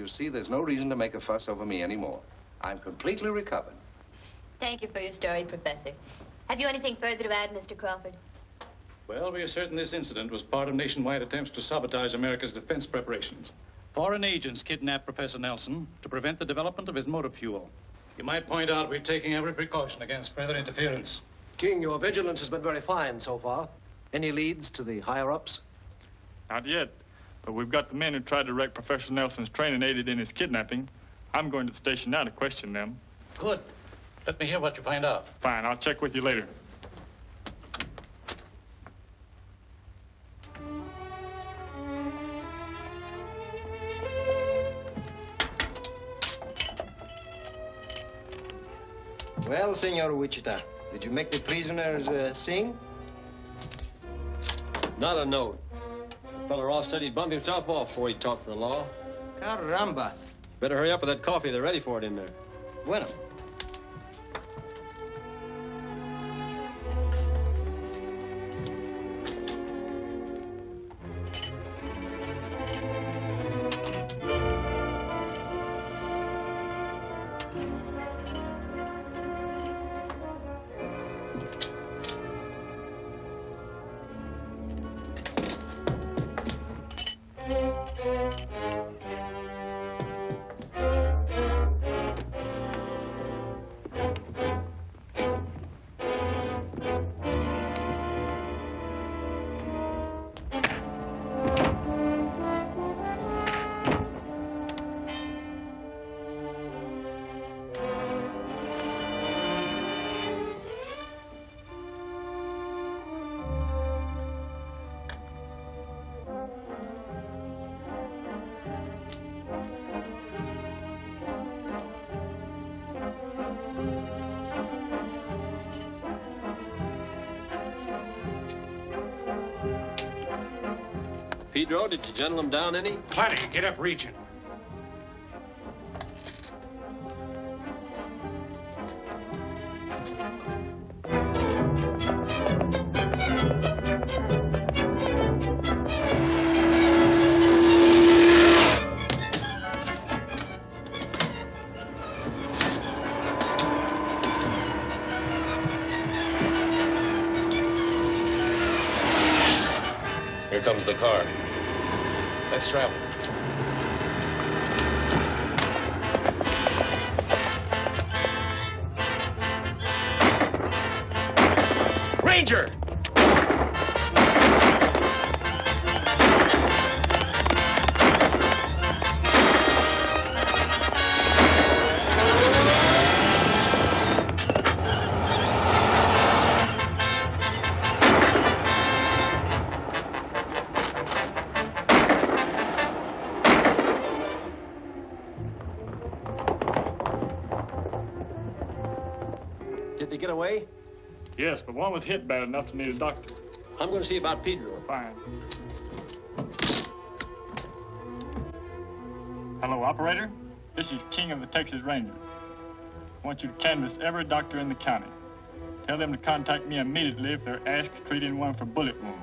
you see, there's no reason to make a fuss over me anymore. I'm completely recovered. Thank you for your story, Professor. Have you anything further to add, Mr. Crawford? Well, we are certain this incident was part of nationwide attempts to sabotage America's defense preparations. Foreign agents kidnapped Professor Nelson to prevent the development of his motor fuel. You might point out we're taking every precaution against further interference. King, your vigilance has been very fine so far. Any leads to the higher-ups? Not yet, but we've got the men who tried to wreck Professor Nelson's train and aided in his kidnapping. I'm going to the station now to question them. Good. Let me hear what you find out. Fine, I'll check with you later. Well, Senor Wichita, did you make the prisoners sing? Not a note. The fella Ross said he'd bump himself off before he'd talk to the law. Caramba. Better hurry up with that coffee. They're ready for it in there. Bueno. Pedro, did you gentle him down any? Plenty. Get up reaching. Here comes the car. Let's travel. Ranger! Did they get away? Yes, but one was hit bad enough to need a doctor. I'm going to see about Pedro. Fine. Hello, operator. This is King of the Texas Rangers. I want you to canvass every doctor in the county. Tell them to contact me immediately if they're asked to treat anyone for bullet wounds.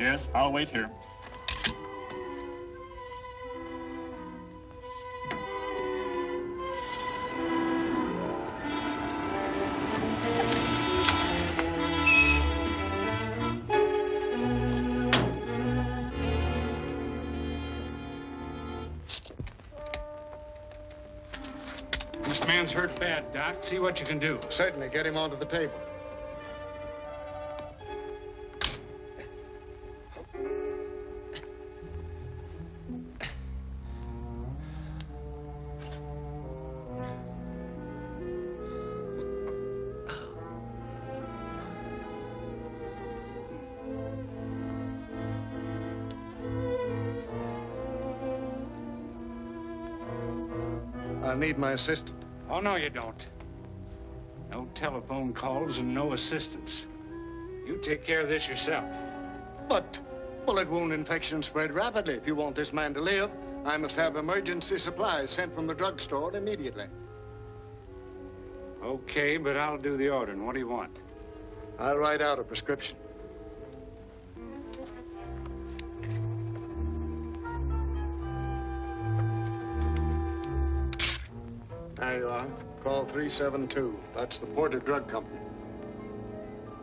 Yes, I'll wait here. This man's hurt bad, Doc. See what you can do. Certainly. Get him onto the table. I need my assistant. Oh, no, you don't. No telephone calls and no assistance. You take care of this yourself. But bullet wound infections spread rapidly. If you want this man to live, I must have emergency supplies sent from the drugstore immediately. Okay, but I'll do the ordering. What do you want? I'll write out a prescription. Call 372. That's the Porter Drug Company.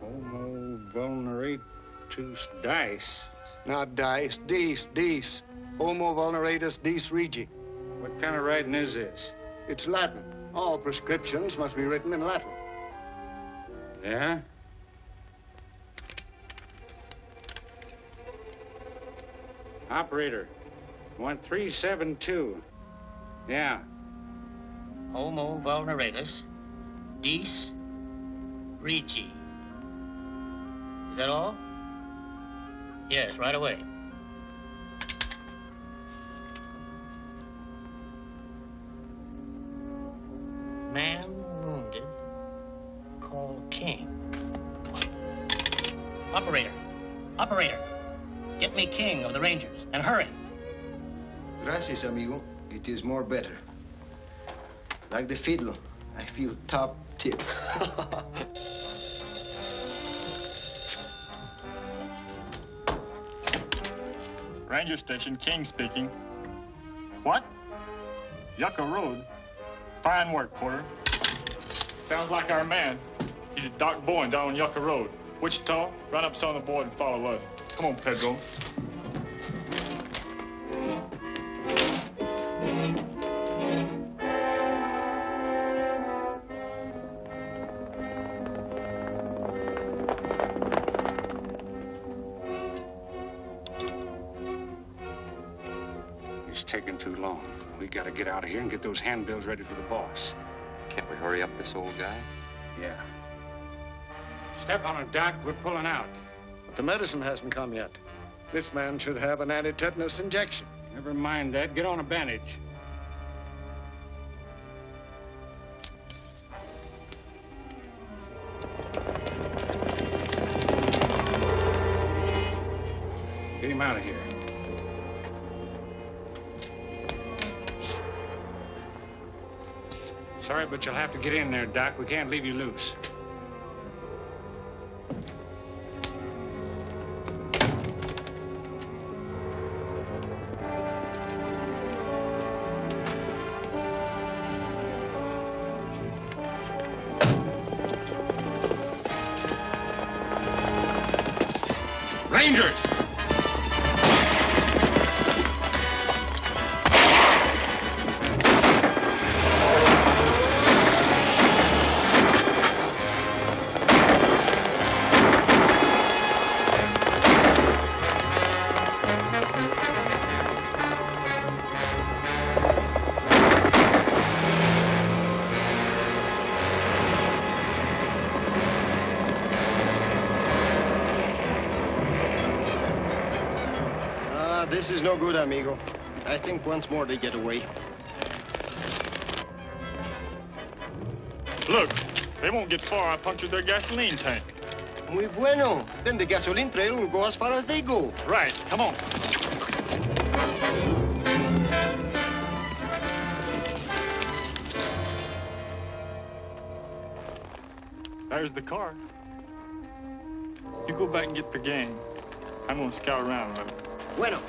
Homo vulneratus dice. Not dice, dice. Homo vulneratus dice regi. What kind of writing is this? It's Latin. All prescriptions must be written in Latin. Yeah? Operator, 1372. Yeah. Homo vulneratus dice regi. Is that all? Yes, right away. Man wounded, called King. Operator, get me King of the Rangers, and hurry. Gracias, amigo. It is more better. Like the fiddle, I feel top tip. Ranger Station, King speaking. What? Yucca Road? Fine work, Porter. Sounds like our man. He's at Doc Bowen's out on Yucca Road. Wichita, run up on the board and follow us. Come on, Pedro. It's taking too long. We gotta get out of here and get those handbills ready for the boss. Can't we hurry up this old guy? Yeah. Step on it, Doc. We're pulling out. But the medicine hasn't come yet. This man should have an anti-tetanus injection. Never mind that. Get on a bandage. Get him out of here. Sorry, but you'll have to get in there, Doc. We can't leave you loose. Rangers! This is no good, amigo. I think once more they get away. Look, they won't get far. I punctured their gasoline tank. Muy bueno. Then the gasoline trail will go as far as they go. Right. Come on. There's the car. You go back and get the gang. I'm gonna scout around a little. Bueno.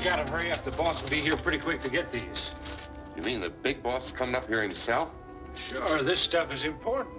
gotta hurry up. The boss will be here pretty quick to get these. You mean the big boss is coming up here himself? Sure, this stuff is important.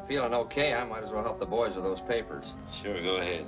Feeling okay, I might as well help the boys with those papers. Sure, go ahead.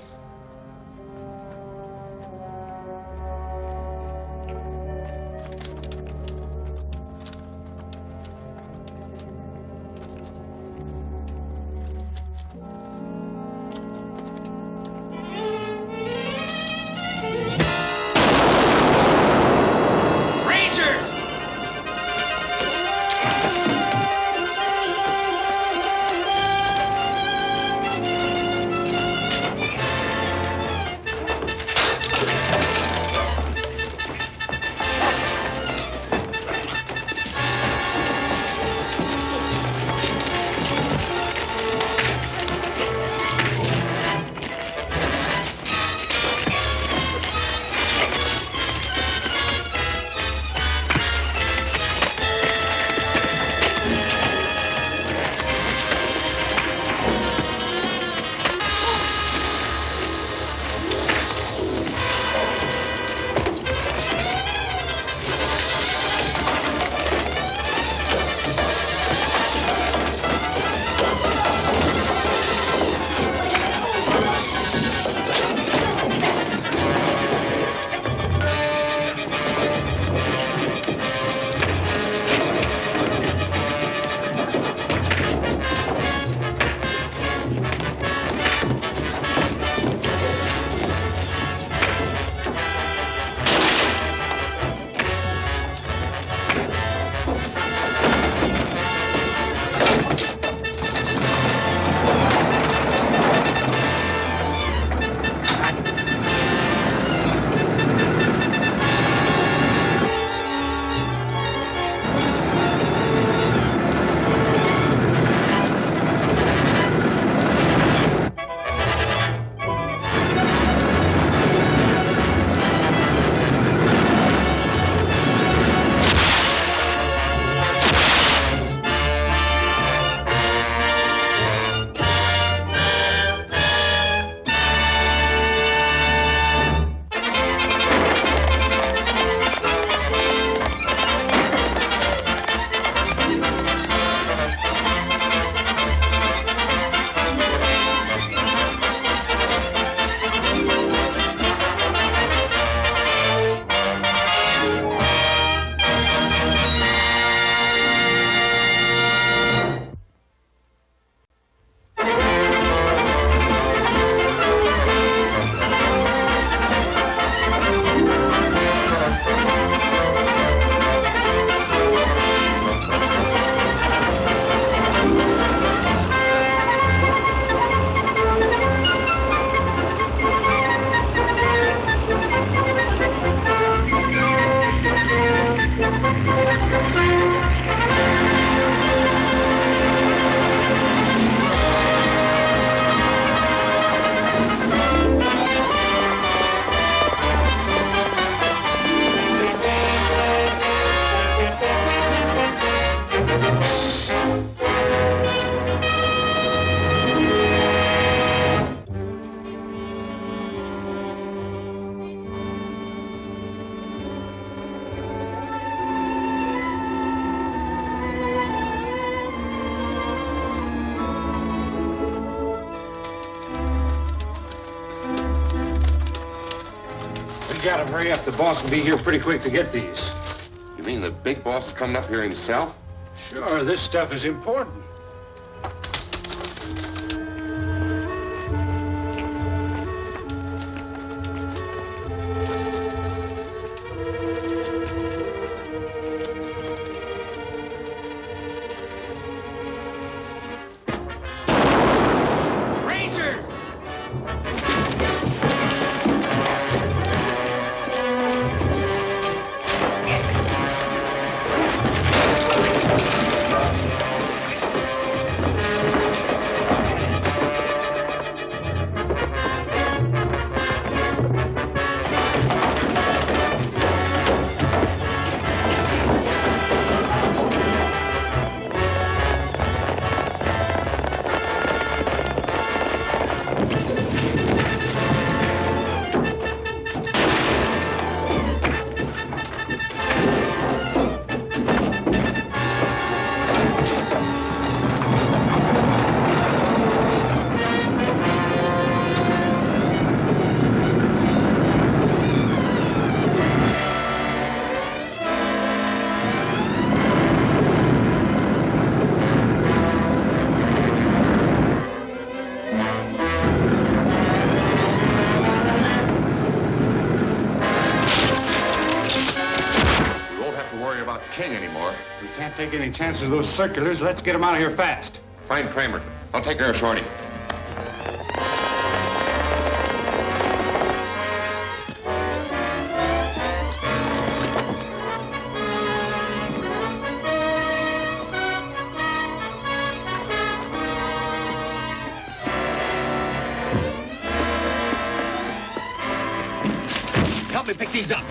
We gotta hurry up. The boss will be here pretty quick to get these. You mean the big boss is coming up here himself? Sure, this stuff is important. about King anymore. We can't take any chances with those circulars. Let's get them out of here fast. Find Kramer. I'll take care of Shorty. Help me pick these up.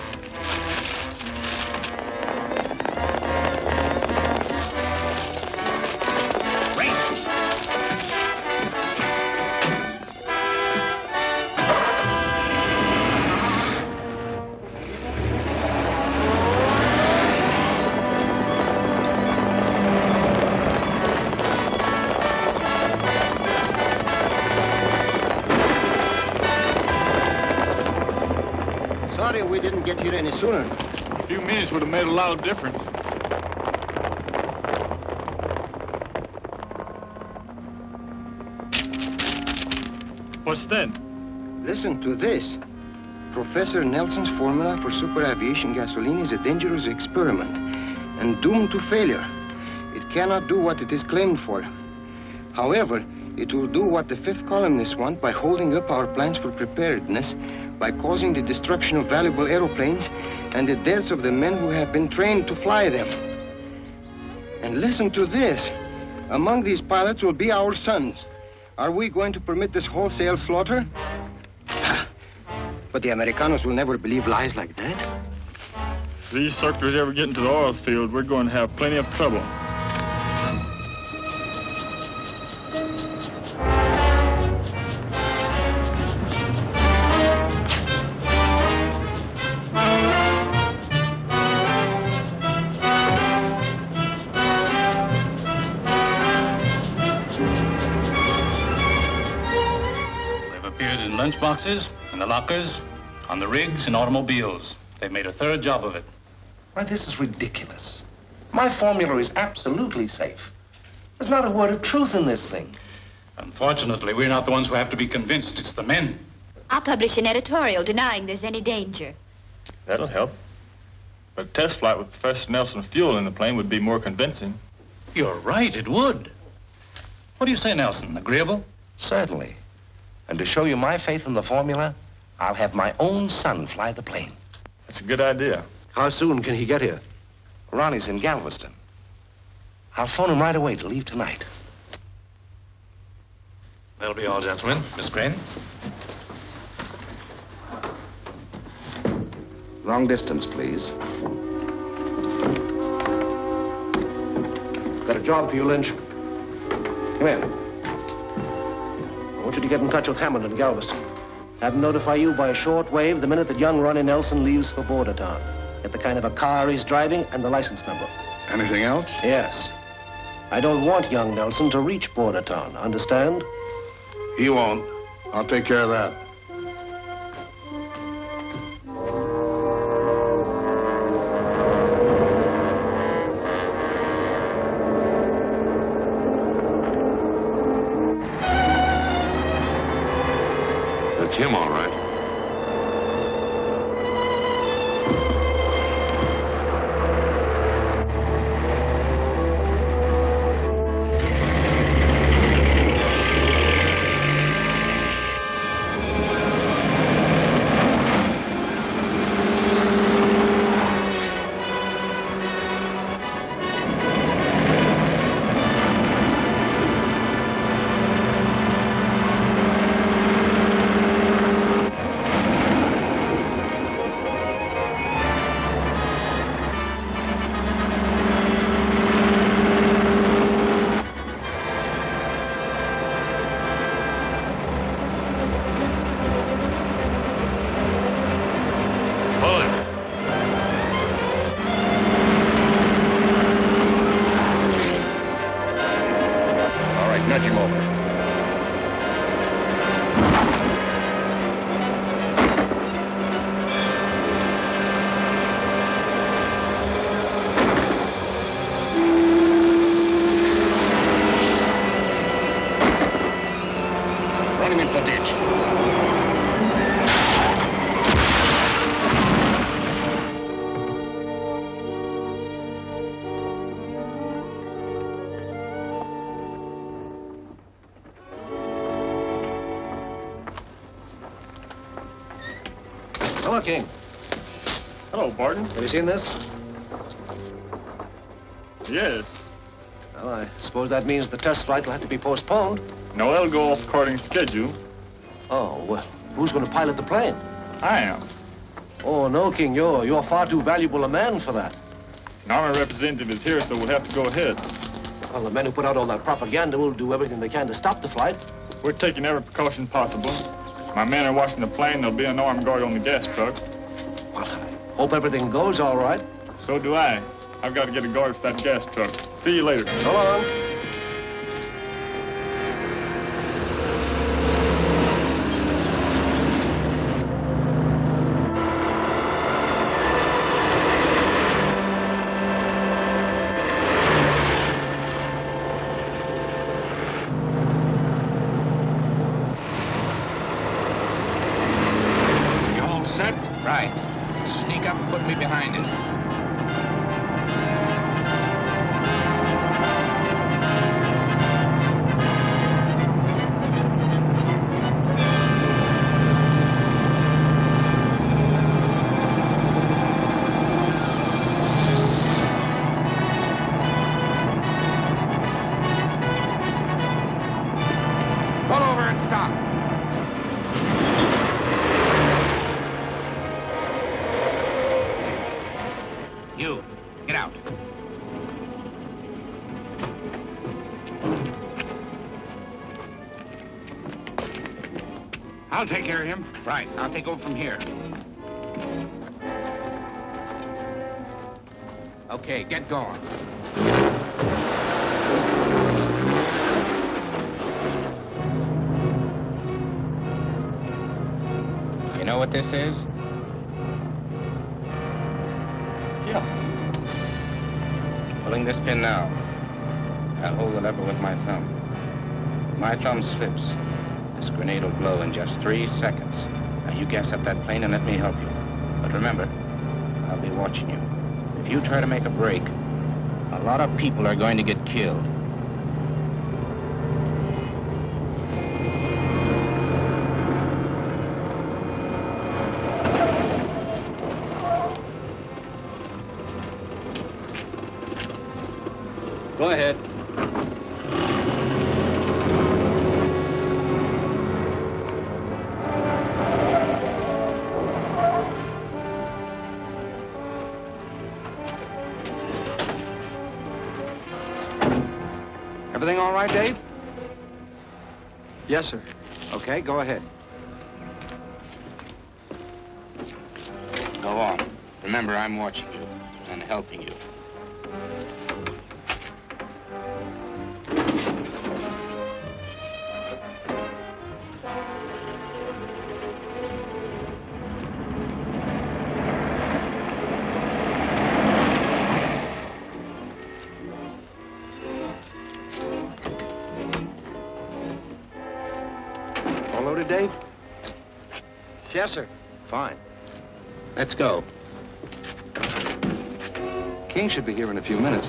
Sorry we didn't get here any sooner. A few minutes would have made a lot of difference. What's that? Listen to this. Professor Nelson's formula for super aviation gasoline is a dangerous experiment and doomed to failure. It cannot do what it is claimed for. However, it will do what the fifth columnists want by holding up our plans for preparedness, by causing the destruction of valuable aeroplanes and the deaths of the men who have been trained to fly them. And listen to this. Among these pilots will be our sons. Are we going to permit this wholesale slaughter? But the Americanos will never believe lies like that. If these circulars ever get into the oil field, we're going to have plenty of trouble. Lunchboxes, in the lockers, on the rigs and automobiles. They've made a thorough job of it. Why, this is ridiculous. My formula is absolutely safe. There's not a word of truth in this thing. Unfortunately, we're not the ones who have to be convinced. It's the men. I'll publish an editorial denying there's any danger. That'll help. But a test flight with Professor Nelson's fuel in the plane would be more convincing. You're right, it would. What do you say, Nelson? Agreeable? Certainly. And to show you my faith in the formula, I'll have my own son fly the plane. That's a good idea. How soon can he get here? Ronnie's in Galveston. I'll phone him right away to leave tonight. That'll be all, gentlemen. Miss Crane? Long distance, please. Got a job for you, Lynch. Come here. I want you to get in touch with Hammond in Galveston. Have him notify you by a short wave the minute that young Ronnie Nelson leaves for Bordertown. Get the kind of a car he's driving and the license number. Anything else? Yes. I don't want young Nelson to reach Bordertown, understand? He won't. I'll take care of that. That's him, all right. Hello, King. Hello, Barton. Have you seen this? Yes. Well, I suppose that means the test flight will have to be postponed. No, it'll go off according to schedule. Oh, well, who's going to pilot the plane? I am. Oh, no, King. You're far too valuable a man for that. An Army representative is here, so we'll have to go ahead. Well, the men who put out all that propaganda will do everything they can to stop the flight. We're taking every precaution possible. My men are watching the plane. There'll be an armed guard on the gas truck. Well, I hope everything goes all right. So do I. I've got to get a guard for that gas truck. See you later. So long. You all set? Right. Sneak up and put me behind it. Pull over and stop. You, get out. I'll take care of him. Right, I'll take over from here. Okay, get going. You know what this is? Yeah. Pulling this pin now. I'll hold the lever with my thumb. If my thumb slips, this grenade will blow in just 3 seconds. Now you gas up that plane and let me help you. But remember, I'll be watching you. If you try to make a break, a lot of people are going to get killed. Go ahead. Everything all right, Dave? Yes, sir. Okay, go ahead. Go on. Remember, I'm watching you and helping you. All loaded, Dave? Yes, sir. Fine. Let's go. King should be here in a few minutes.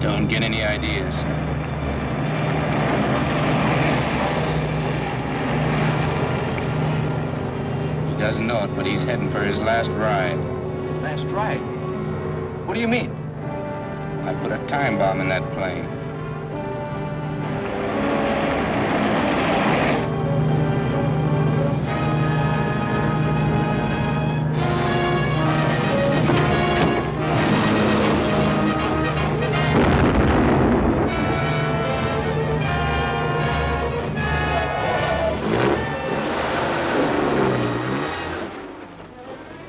Don't get any ideas. He doesn't know it, but he's heading for his last ride. Last ride? What do you mean? I put a time bomb in that plane.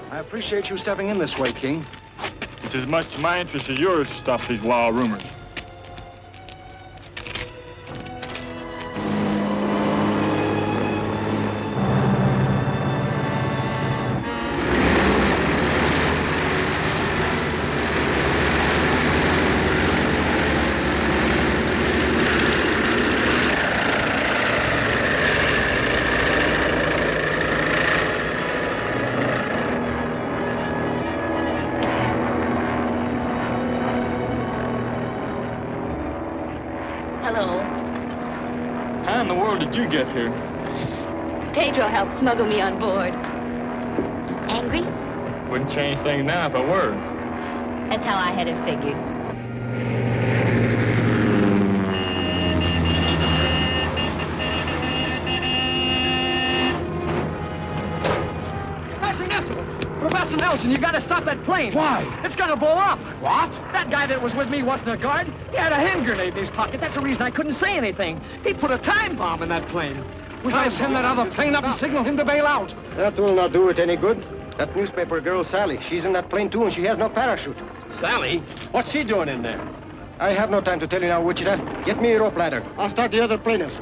I appreciate you stepping in this way, King. It's as much my interest as yours to stop these wild rumors. world did you get here? Pedro helped smuggle me on board. Angry? Wouldn't change things now if I were. That's how I had it figured. Professor Nelson, you gotta stop that plane. Why? It's gonna blow up. What? That guy that was with me wasn't a guard. He had a hand grenade in his pocket. That's the reason I couldn't say anything. He put a time bomb in that plane. We gotta send that other plane up and signal him to bail out. That will not do it any good. That newspaper girl, Sally, she's in that plane too, and she has no parachute. Sally? What's she doing in there? I have no time to tell you now, Wichita. Get me a rope ladder. I'll start the other planers.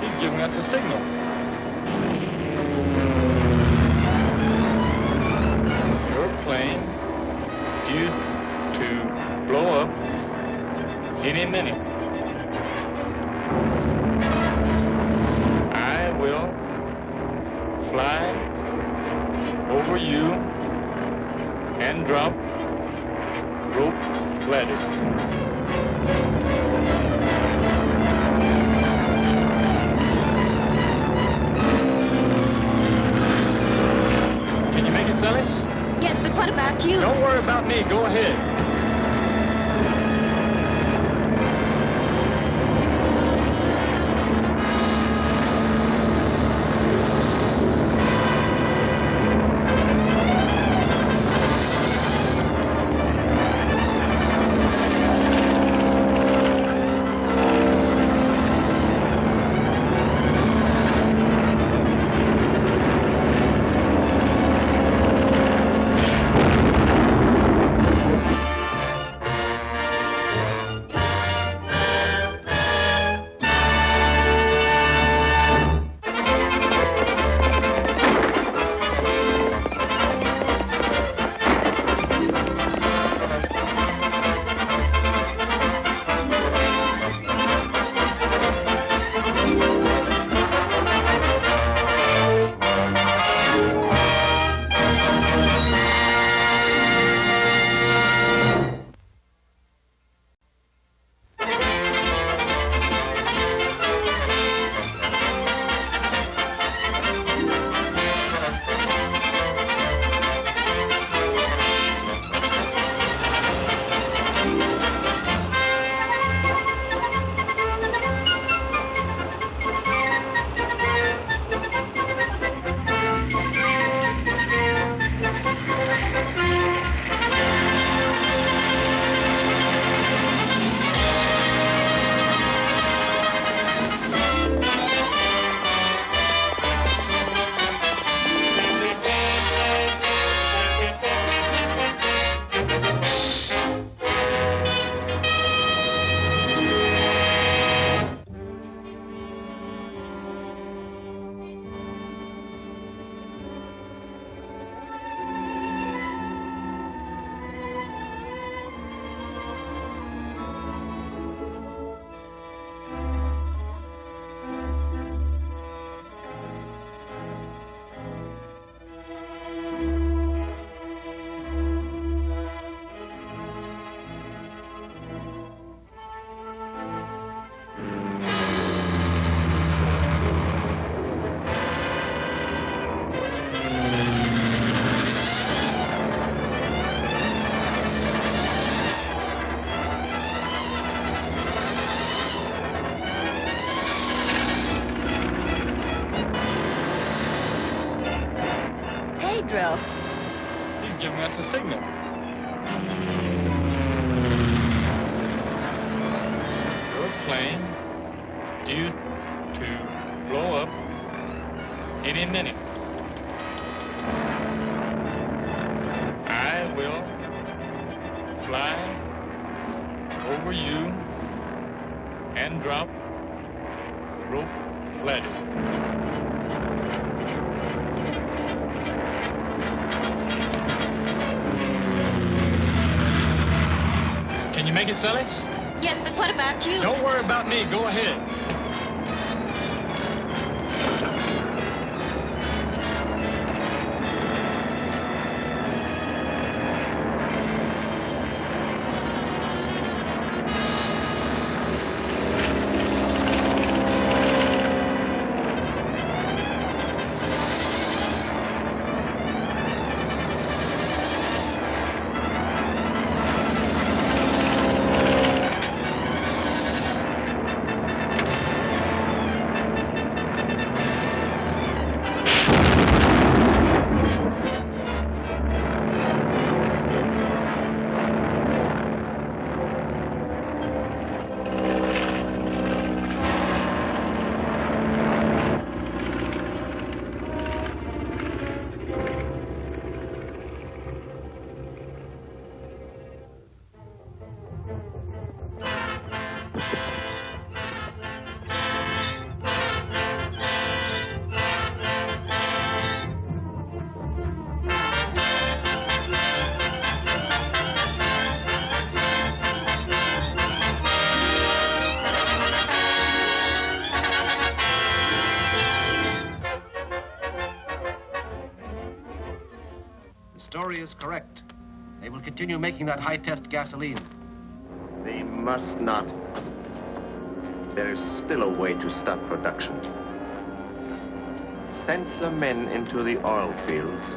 He's giving us a signal. Your plane due to blow up any minute. I will fly over you and drop rope ladder. Sally? Yes, but what about you? Don't worry about me. Go ahead. speed drill. He's giving us a signal. Your plane due to blow up any minute. I will fly over you and drop rope ladder. Can you make it, Sally? Yes, but what about you? Don't worry about me. Go ahead. Is correct. They will continue making that high-test gasoline. They must not. There is still a way to stop production. Send some men into the oil fields.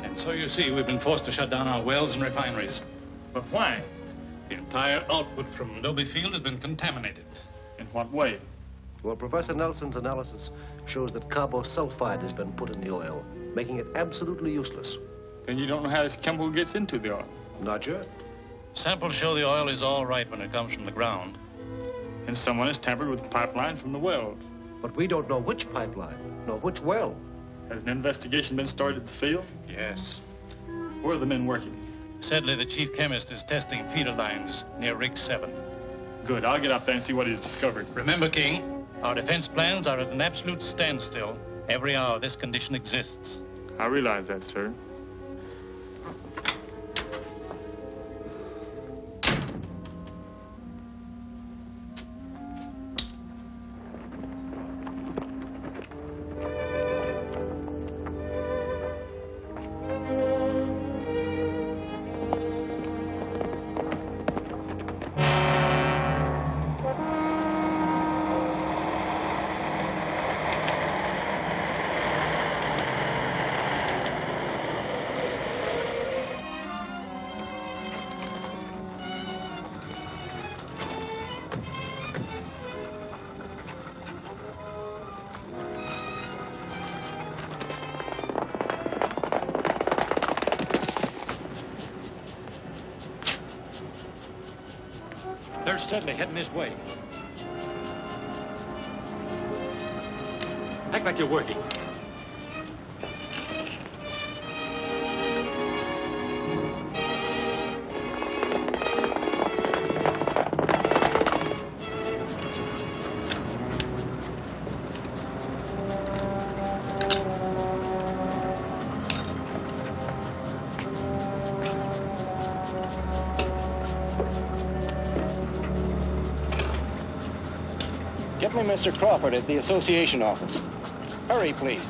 And so you see, we've been forced to shut down our wells and refineries. But why? The entire output from Adobe Field has been contaminated. In what way? Well, Professor Nelson's analysis shows that carbosulfide has been put in the oil, making it absolutely useless. Then you don't know how this chemical gets into the oil? Not yet. Samples show the oil is all right when it comes from the ground. And someone has tampered with the pipeline from the wells. But we don't know which pipeline, nor which well. Has an investigation been started at the field? Yes. Where are the men working? Sedley, the chief chemist, is testing feeder lines near Rig 7. Good. I'll get up there and see what he's discovered. Remember, King, our defense plans are at an absolute standstill. Every hour this condition exists. I realize that, sir. There's Sedley heading this way. Act like you're working. Get me Mr. Crawford at the association office. Hurry, please.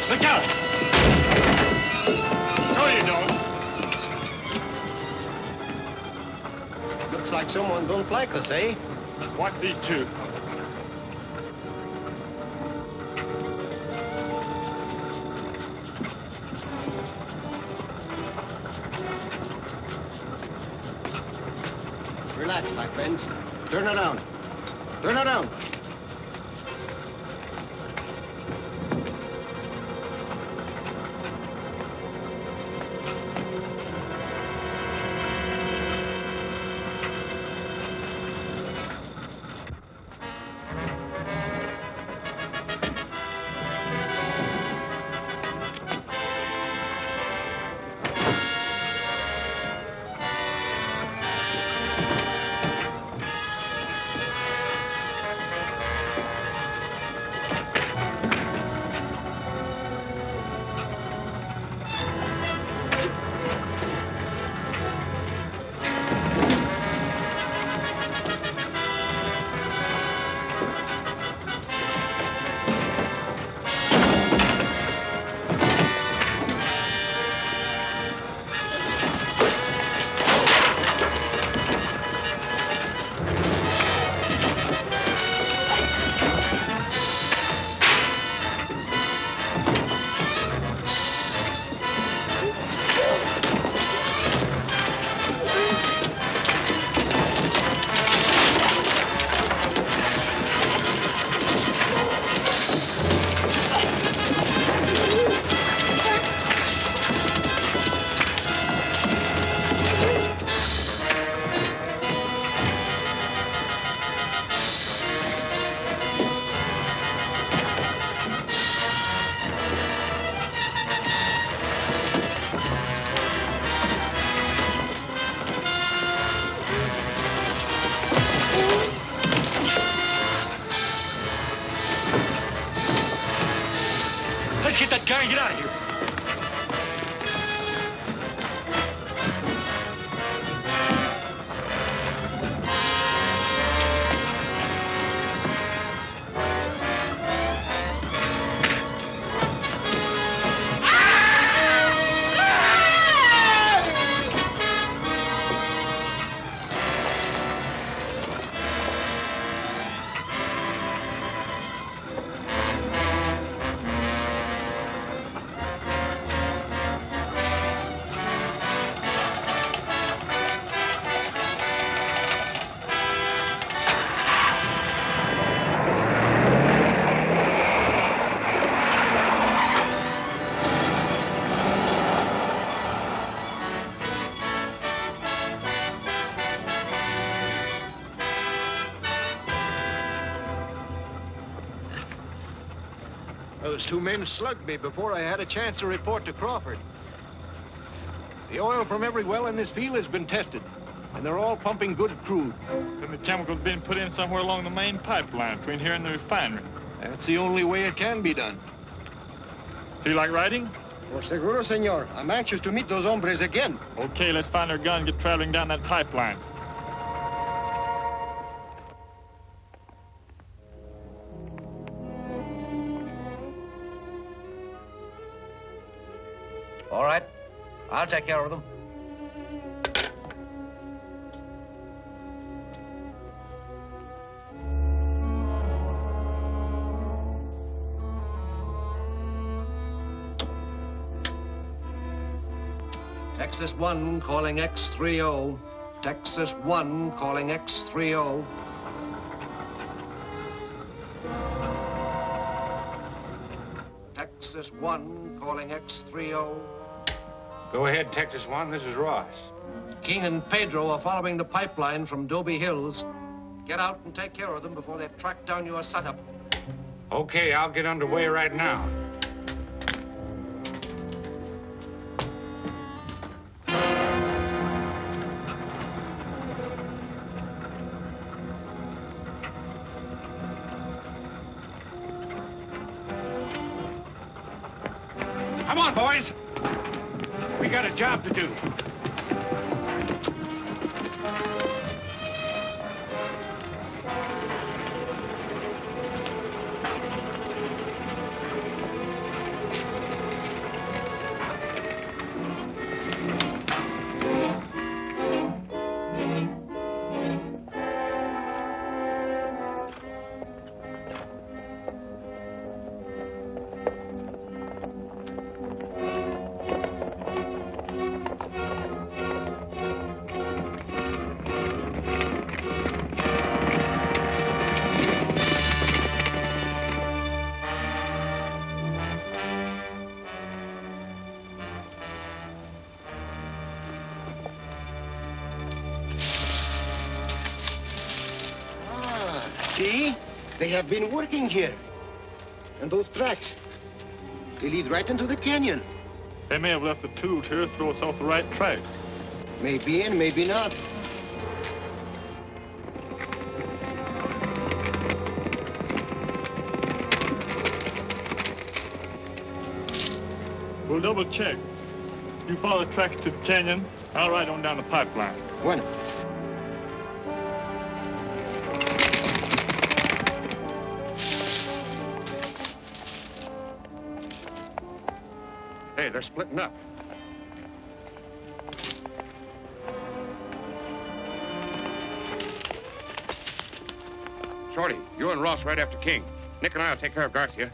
Look out! No, you don't. Looks like someone don't like us, eh? Watch these two. Relax, my friends. Turn around. Turn around. Get that guy and get out of here. Those two men slugged me before I had a chance to report to Crawford. The oil from every well in this field has been tested, and they're all pumping good crude. Then the chemical's been put in somewhere along the main pipeline between here and the refinery. That's the only way it can be done. Feel like riding? Por seguro, senor. I'm anxious to meet those hombres again. Okay, let's find our gun and get traveling down that pipeline. All right. I'll take care of them. Texas 1 calling X30. Texas 1 calling X30. Texas 1 calling X30. Go ahead, Texas 1. This is Ross. King and Pedro are following the pipeline from Dobie Hills. Get out and take care of them before they track down your setup. Okay, I'll get underway right now. Come on, boys. We got a job to do. See? They have been working here. And those tracks, they lead right into the canyon. They may have left the tools here to throw us off the right track. Maybe and maybe not. We'll double check. You follow the tracks to the canyon, I'll ride on down the pipeline. Bueno. Hey, they're splitting up. Shorty, you and Ross right after King. Nick and I will take care of Garcia.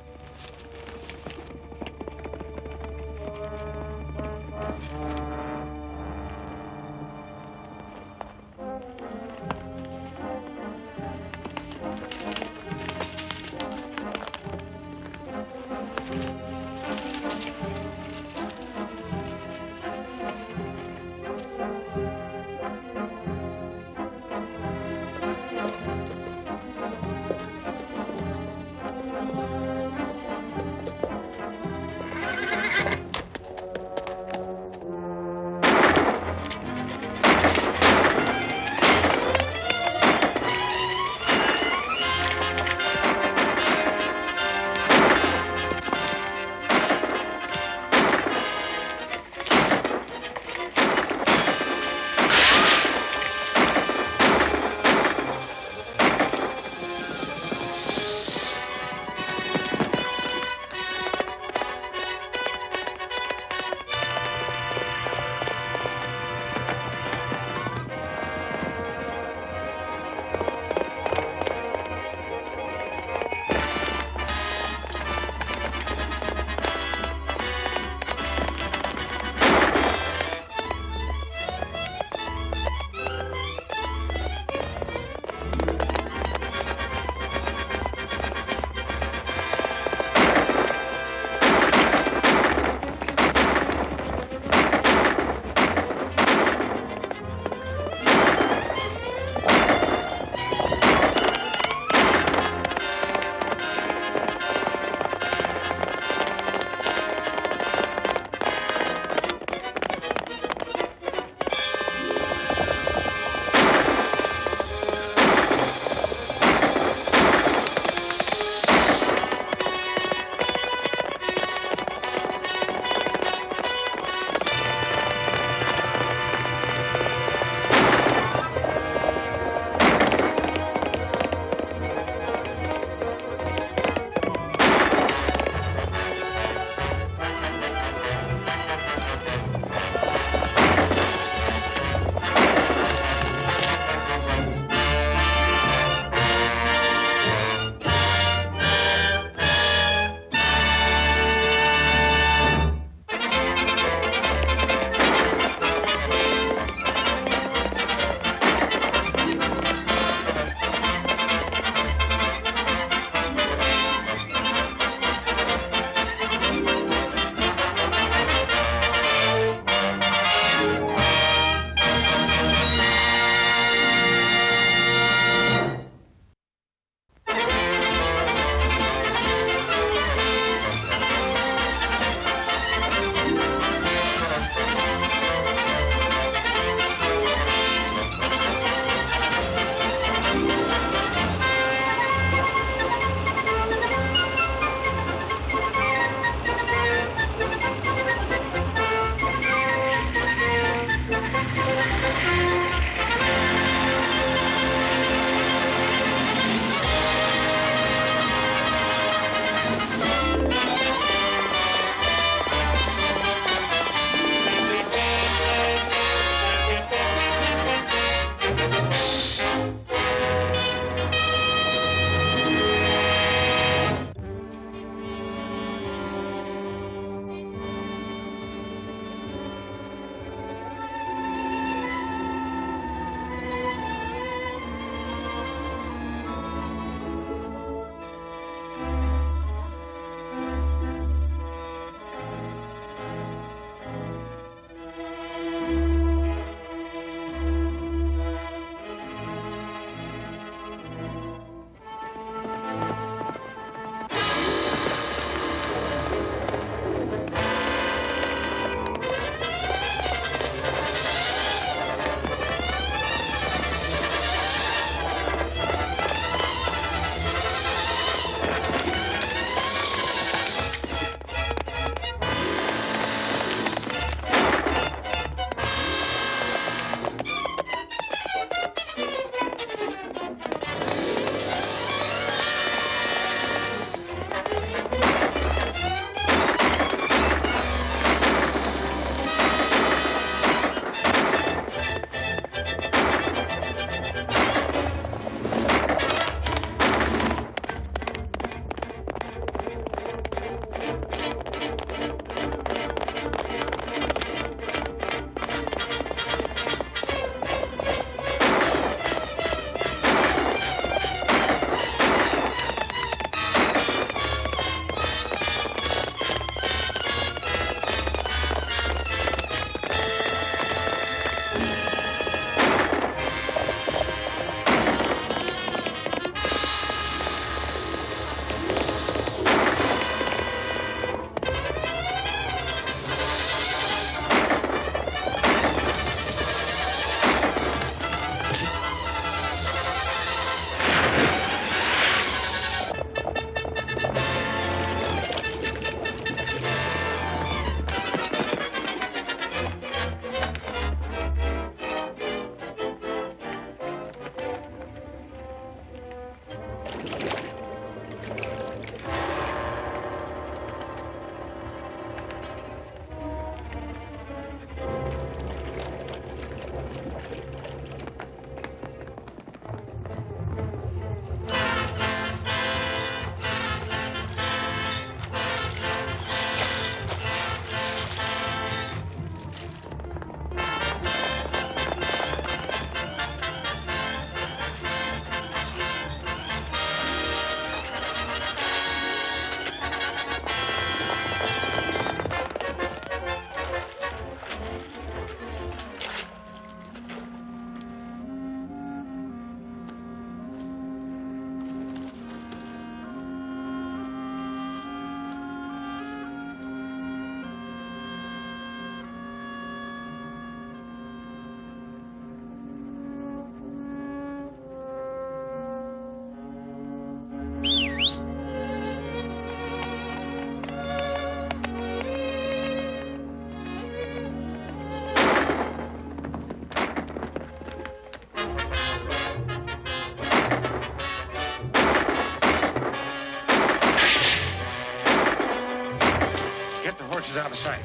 torches out of sight.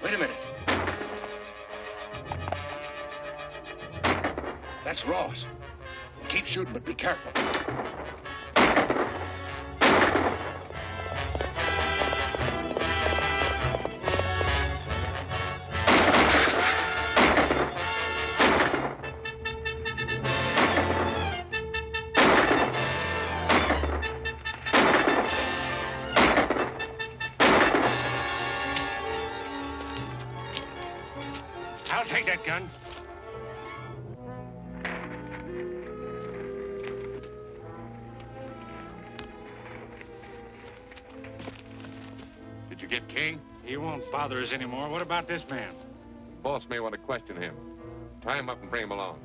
Wait a minute. That's Ross. Keep shooting, but be careful. I'll take that gun. Did you get King? He won't bother us anymore. What about this man? Boss may want to question him. Tie him up and bring him along.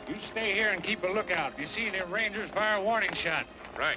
You stay here and keep a lookout. If you see any Rangers, fire a warning shot. Right.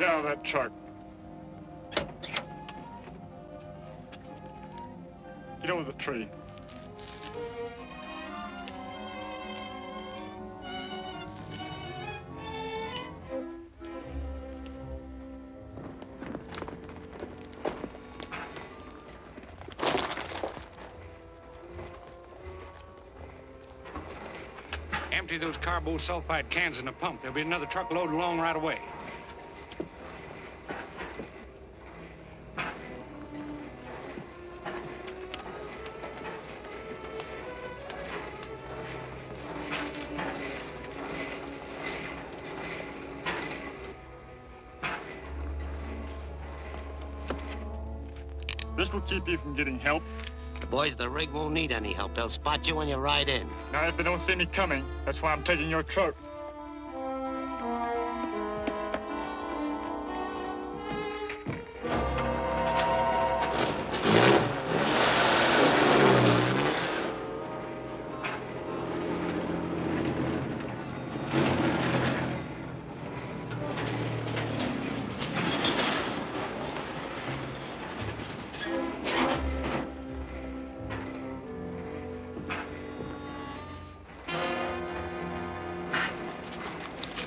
Get out of that truck. Get over the tree. Empty those carbosulfide cans in the pump. There'll be another truckload along right away. This will keep you from getting help. The boys at the rig won't need any help. They'll spot you when you ride in. Now, if they don't see me coming, that's why I'm taking your truck.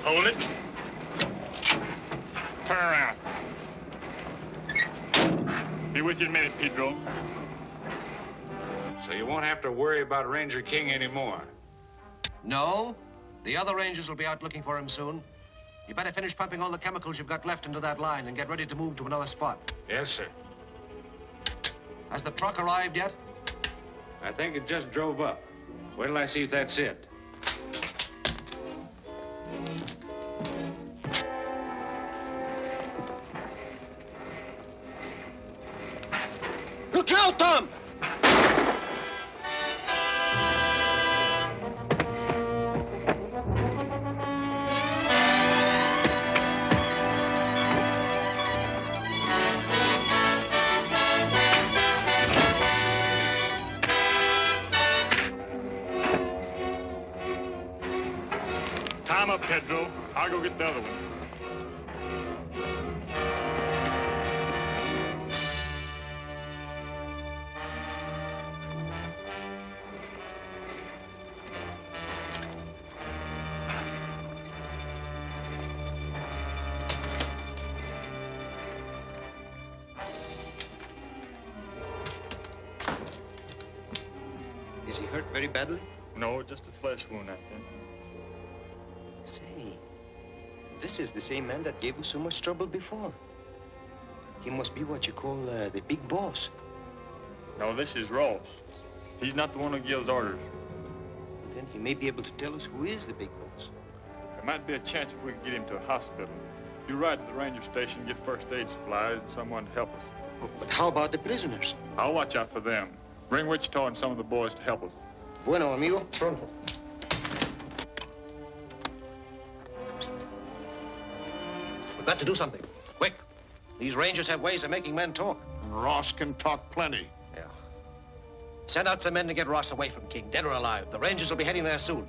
Hold it. Turn around. Be with you in a minute, Pedro. So you won't have to worry about Ranger King anymore. No. The other Rangers will be out looking for him soon. You better finish pumping all the chemicals you've got left into that line and get ready to move to another spot. Yes, sir. Has the truck arrived yet? I think it just drove up. Wait till I see if that's it. Look out, Tom! Time up, Pedro. I'll go get the other one. Is he hurt very badly? No, just a flesh wound, I think. Say, this is the same man that gave us so much trouble before. He must be what you call the big boss. No, this is Ross. He's not the one who gives orders. Then he may be able to tell us who is the big boss. There might be a chance if we can get him to a hospital. You ride to the ranger station, get first aid supplies, and someone to help us. Oh, but how about the prisoners? I'll watch out for them. Bring Wichita and some of the boys to help us. Bueno, amigo. Pronto. We've got to do something. Quick. These Rangers have ways of making men talk. Ross can talk plenty. Yeah. Send out some men to get Ross away from King, dead or alive. The Rangers will be heading there soon.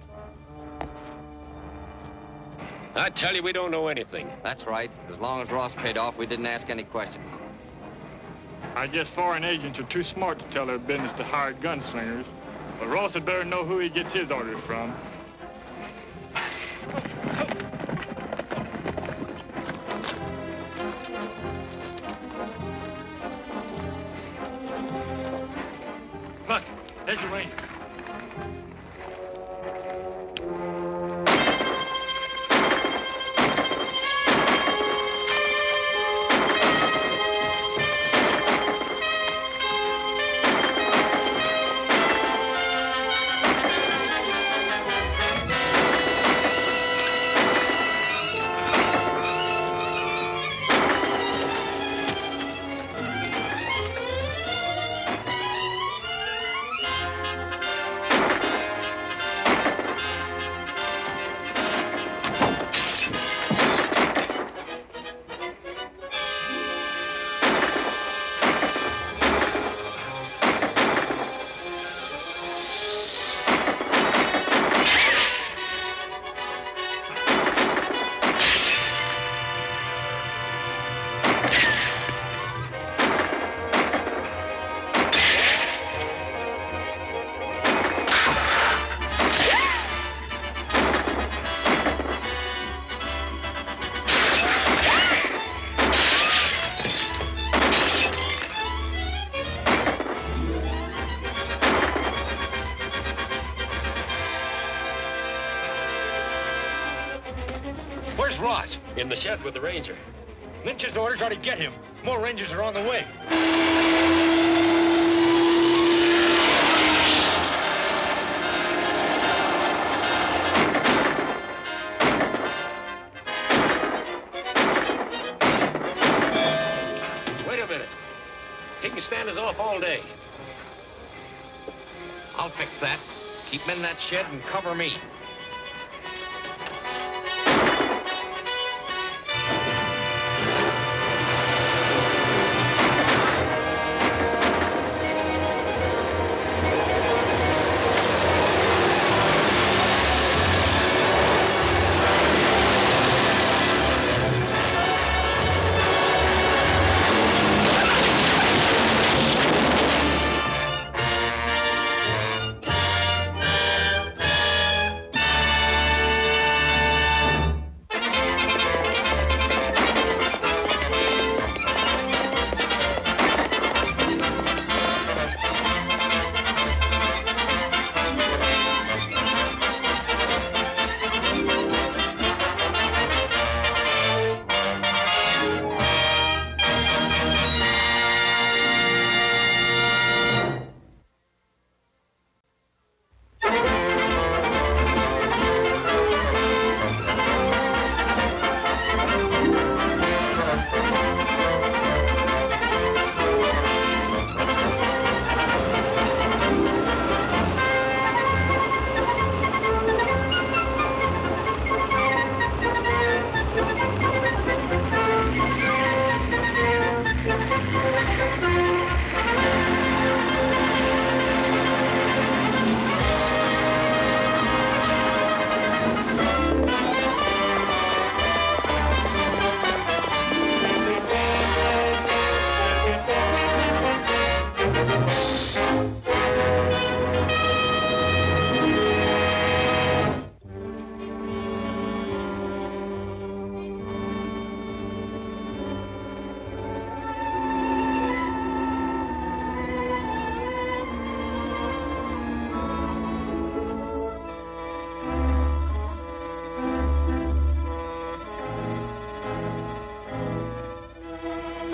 I tell you, we don't know anything. That's right. As long as Ross paid off, we didn't ask any questions. I guess foreign agents are too smart to tell their business to hired gunslingers. But Ross had better know who he gets his orders from. Look, there's your ranger. Where's Ross? In the shed with the ranger. Lynch's orders are to get him. More rangers are on the way. Wait a minute. He can stand us off all day. I'll fix that. Keep him in that shed and cover me.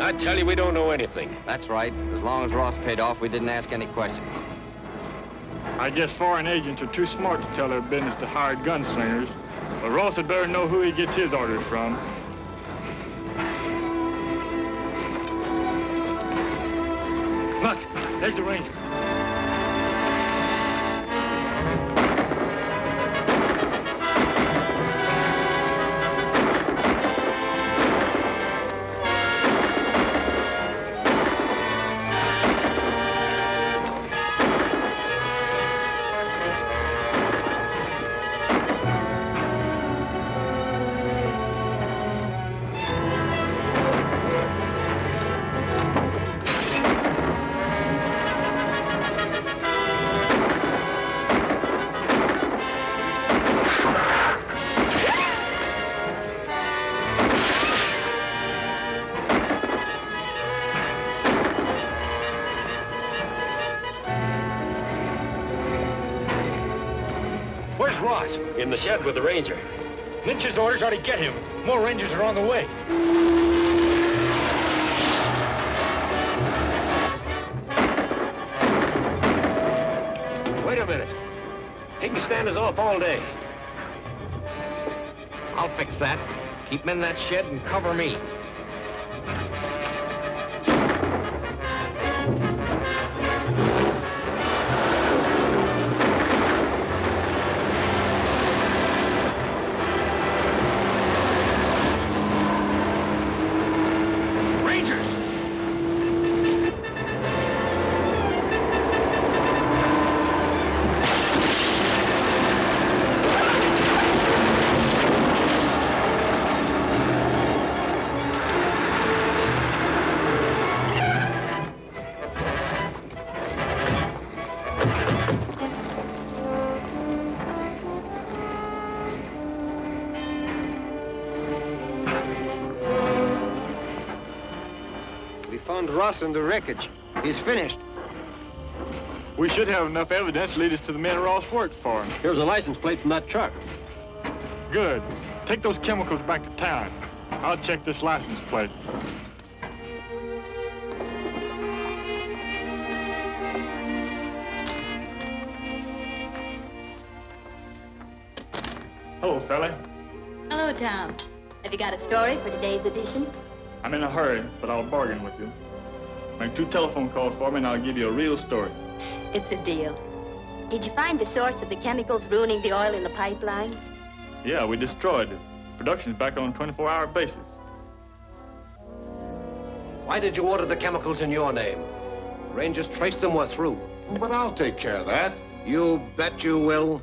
I tell you, we don't know anything. That's right. As long as Ross paid off, we didn't ask any questions. I guess foreign agents are too smart to tell their business to hired gunslingers. But Ross had better know who he gets his orders from. Look, there's the ranger. Where's Ross? In the shed with the ranger. Lynch's orders are to get him. More rangers are on the way. Wait a minute. He can stand us off all day. I'll fix that. Keep him in that shed and cover me. Found Ross in the wreckage. He's finished. We should have enough evidence to lead us to the men Ross worked for. Here's a license plate from that truck. Good. Take those chemicals back to town. I'll check this license plate. Hello, Sally. Hello, Tom. Have you got a story for today's edition? I'm in a hurry, but I'll bargain with you. Make 2 telephone calls for me, and I'll give you a real story. It's a deal. Did you find the source of the chemicals ruining the oil in the pipelines? Yeah, we destroyed it. Production's back on a 24-hour basis. Why did you order the chemicals in your name? The Rangers traced them, we're through. But I'll take care of that. You bet you will.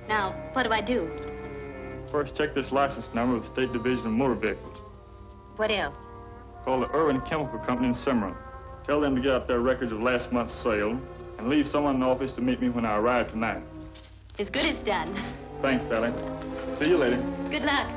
Now, what do I do? First, check this license number with the State Division of Motor Vehicles. What else? Call the Irvin Chemical Company in Cimarron. Tell them to get out their records of last month's sale and leave someone in the office to meet me when I arrive tonight. As good as done. Thanks, Sally. See you later. Good luck.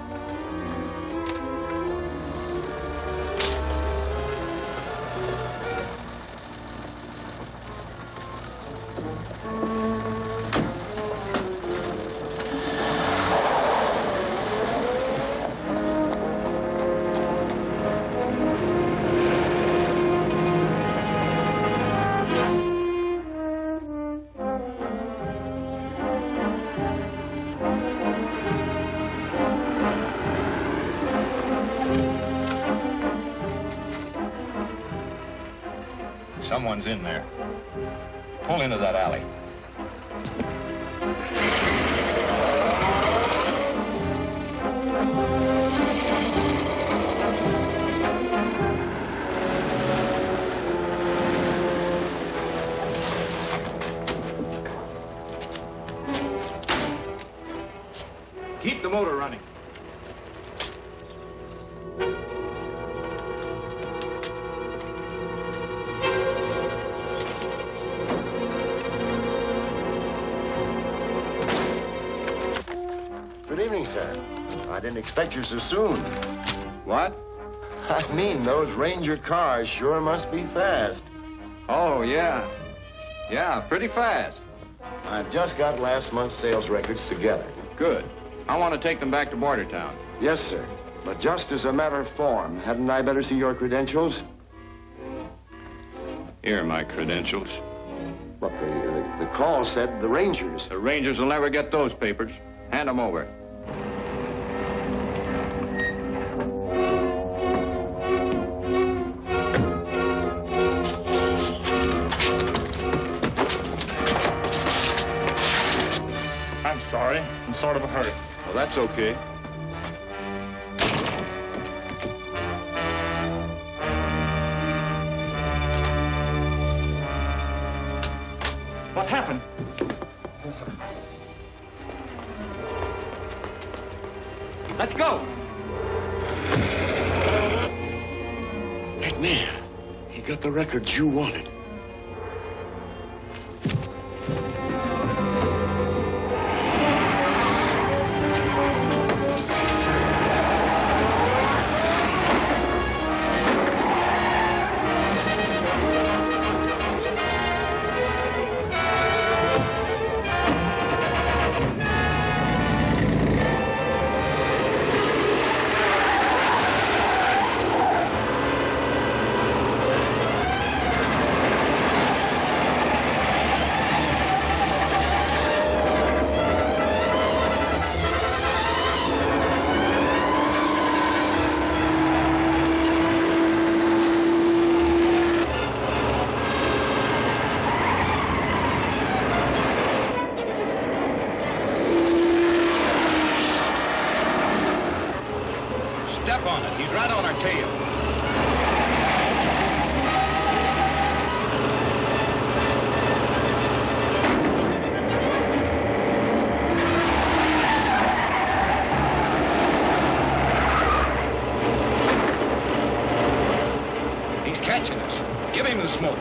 Someone's in there. Pull into that alley. Keep the motor running. Good evening, sir. I didn't expect you so soon. What? I mean, those Ranger cars sure must be fast. Oh, yeah. Yeah, pretty fast. I've just got last month's sales records together. Good. I want to take them back to Bordertown. Yes, sir. But just as a matter of form, hadn't I better see your credentials? Here are my credentials. Look, the call said the Rangers. The Rangers will never get those papers. Hand them over. I'm sorry. In sort of a hurry. Well, that's okay. What happened? Let's go. That man, he got the records you wanted. Step on it. He's right on our tail. He's catching us. Give him the smoke.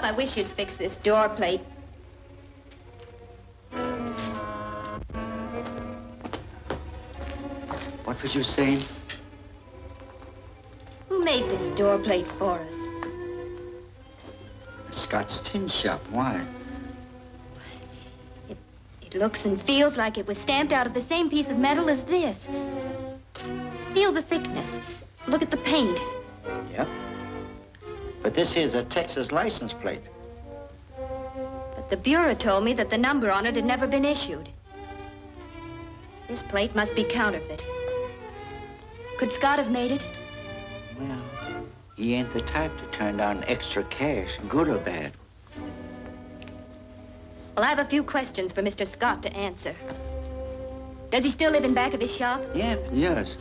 I wish you'd fix this door plate. What was you saying? Who made this door plate for us? Scott's Tin Shop. Why? It looks and feels like it was stamped out of the same piece of metal as this. Feel the thickness. Look at the paint. Yep. But this here's a Texas license plate. But the Bureau told me that the number on it had never been issued. This plate must be counterfeit. Could Scott have made it? Well, he ain't the type to turn down extra cash, good or bad. Well, I have a few questions for Mr. Scott to answer. Does he still live in back of his shop? Yeah, yes.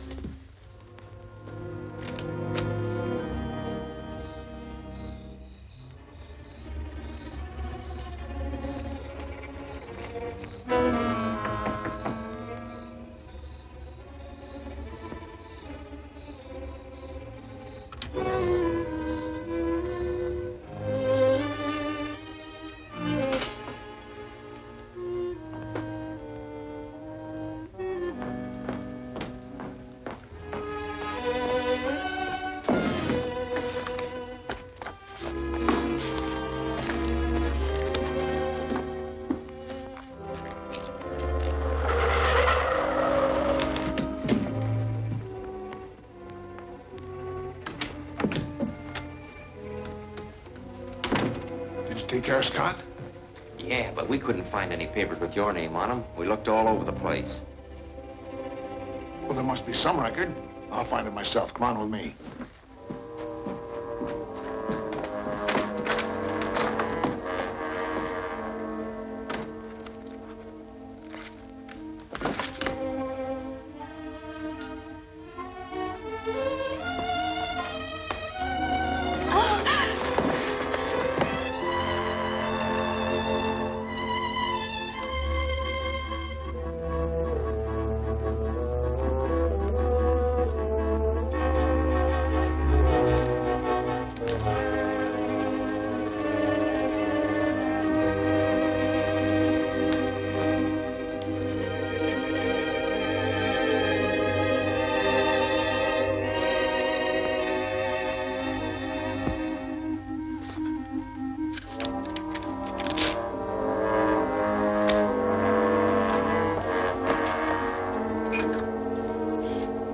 Take care, Scott? Yeah, but we couldn't find any papers with your name on them. We looked all over the place. Well, there must be some record. I'll find it myself. Come on with me.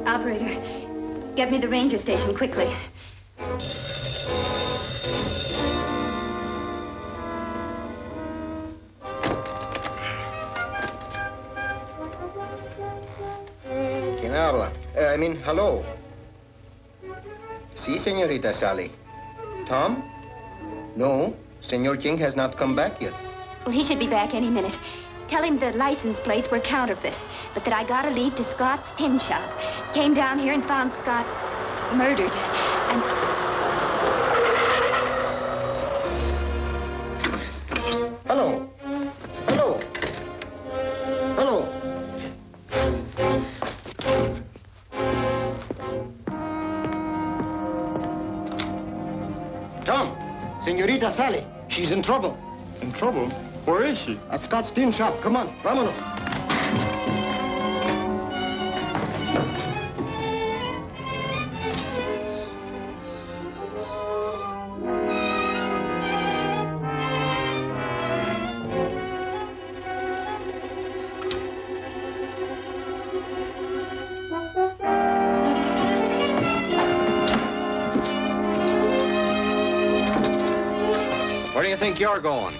Operator, get me the ranger station quickly. ¿Quién habla? Hello. Sí, señorita Sally. Tom? No, Senor King has not come back yet. Well, he should be back any minute. Tell him the license plates were counterfeit, but that I gotta leave to Scott's Tin Shop. Came down here and found Scott murdered, and... Hello. Hello. Hello. Tom, Senorita Sally, she's in trouble. In trouble? Where is she? At Scott's Tin Shop. Come on, vámonos. Where do you think you're going?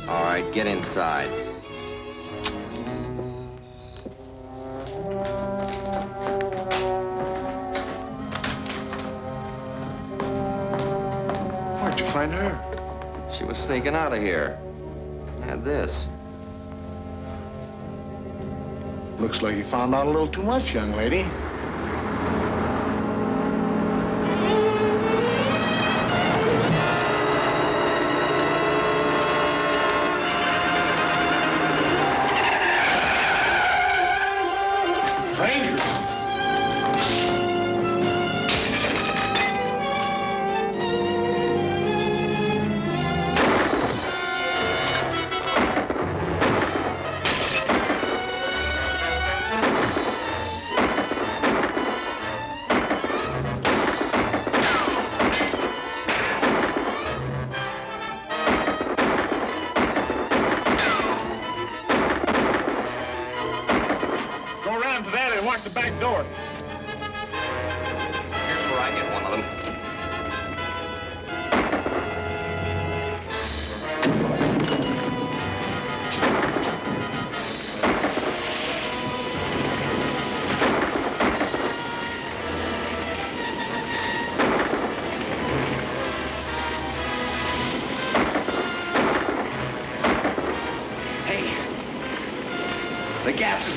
All right, get inside. Where'd you find her? She was sneaking out of here. Had this. Looks like you found out a little too much, young lady. Rangers!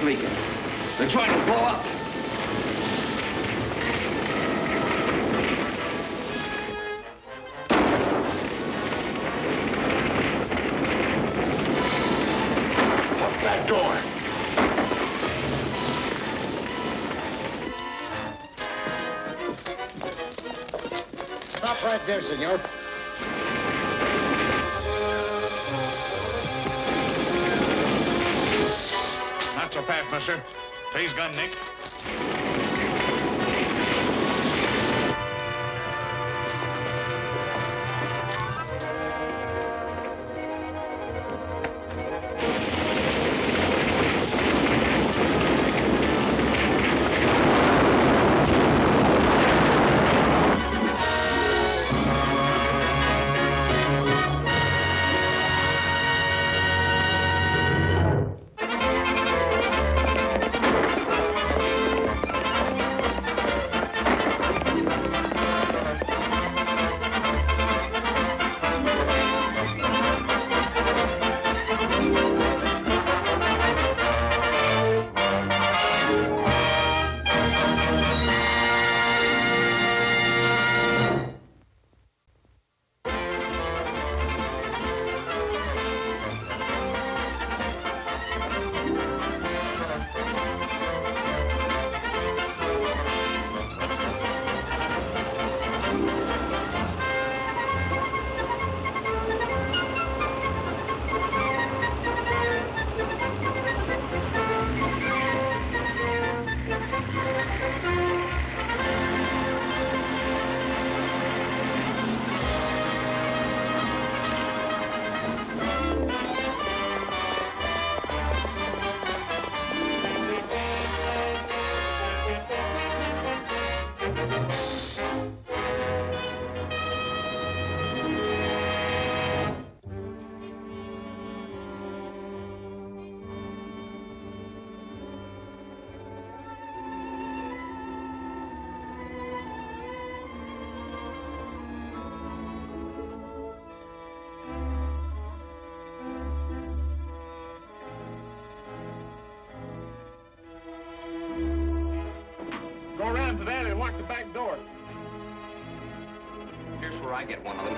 is leaking. The joint will blow up. Lock that door. Stop right there, senor. Not so fast, mister. Please, gun, Nick. Go around to that and watch the back door. Here's where I get one of them.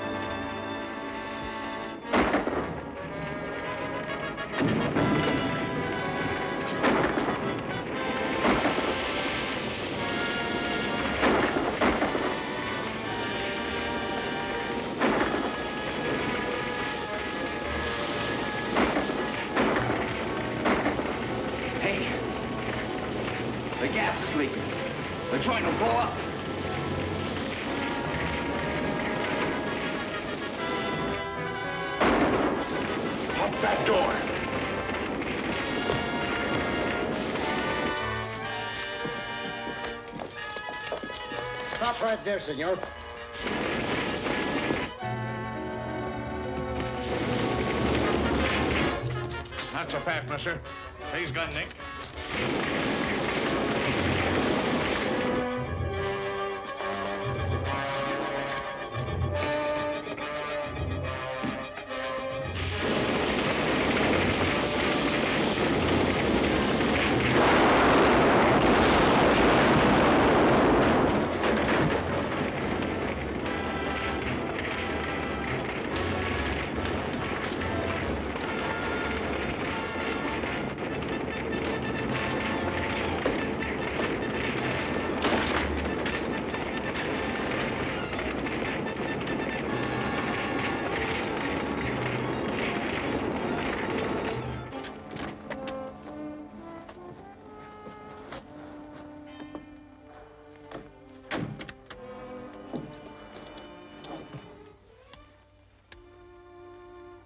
Hey, the gas is leaking. The joint will blow up. Lock that door. Stop right there, senor. Not so fast, mister. Please, gun, Nick.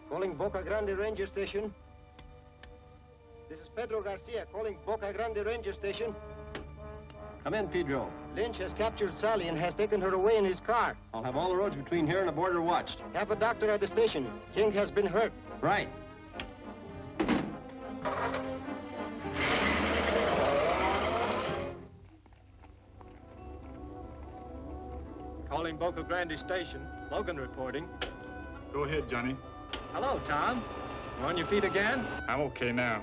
Calling Boca Grande Ranger Station. This is Pedro Garcia calling Boca Grande Ranger Station. Come in, Pedro. Lynch has captured Sally and has taken her away in his car. I'll have all the roads between here and the border watched. Have a doctor at the station. King has been hurt. Right. Calling Boca Grande Station. Logan reporting. Go ahead, Johnny. Hello, Tom. You on your feet again? I'm okay now.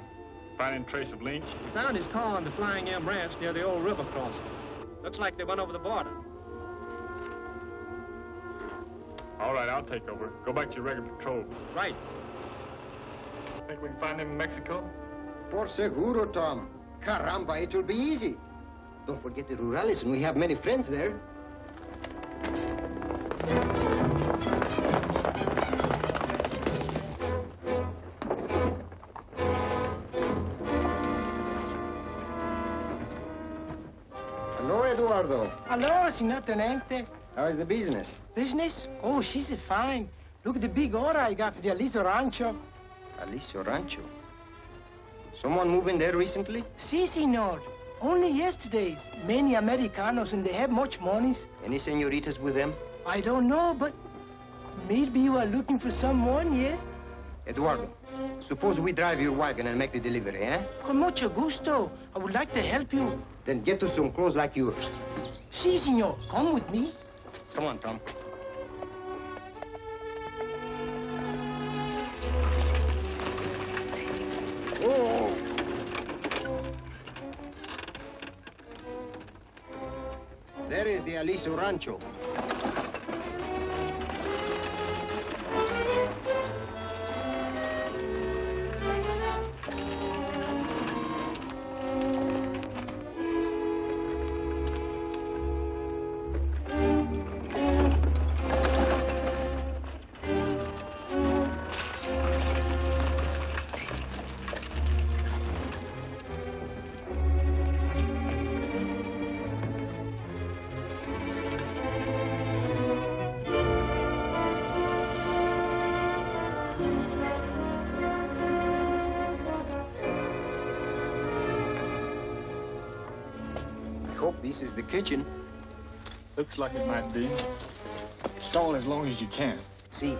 Find any trace of Lynch? We found his car on the Flying M Ranch near the old river crossing. Looks like they went over the border. All right, I'll take over. Go back to your regular patrol. Right. Think we can find him in Mexico? Por seguro, Tom. Caramba, it will be easy. Don't forget the Rurales, and we have many friends there. Hello, Eduardo. Hello, Senor Tenente. How is the business? Business? Oh, she's fine. Look at the big order I got for the Aliso Rancho. Aliso Rancho? Someone moving there recently? Si, senor. Only yesterday. Many Americanos, and they have much monies. Any senoritas with them? I don't know, but maybe you are looking for someone, yeah? Eduardo, suppose we drive your wagon and make the delivery, eh? Con mucho gusto. I would like to help you. Then get us some clothes like yours. Si, senor. Come with me. Come on, Tom. Oh! There is the Aliso Rancho. This is the kitchen. Looks like it might be. Stall as long as you can. See.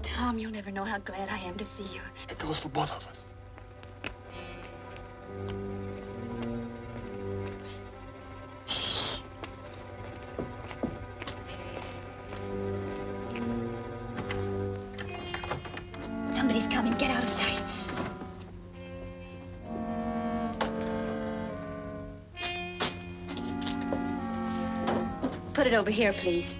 Tom, you'll never know how glad I am to see you. It goes for both of us. Somebody's coming. Get out of sight. Put it over here, please.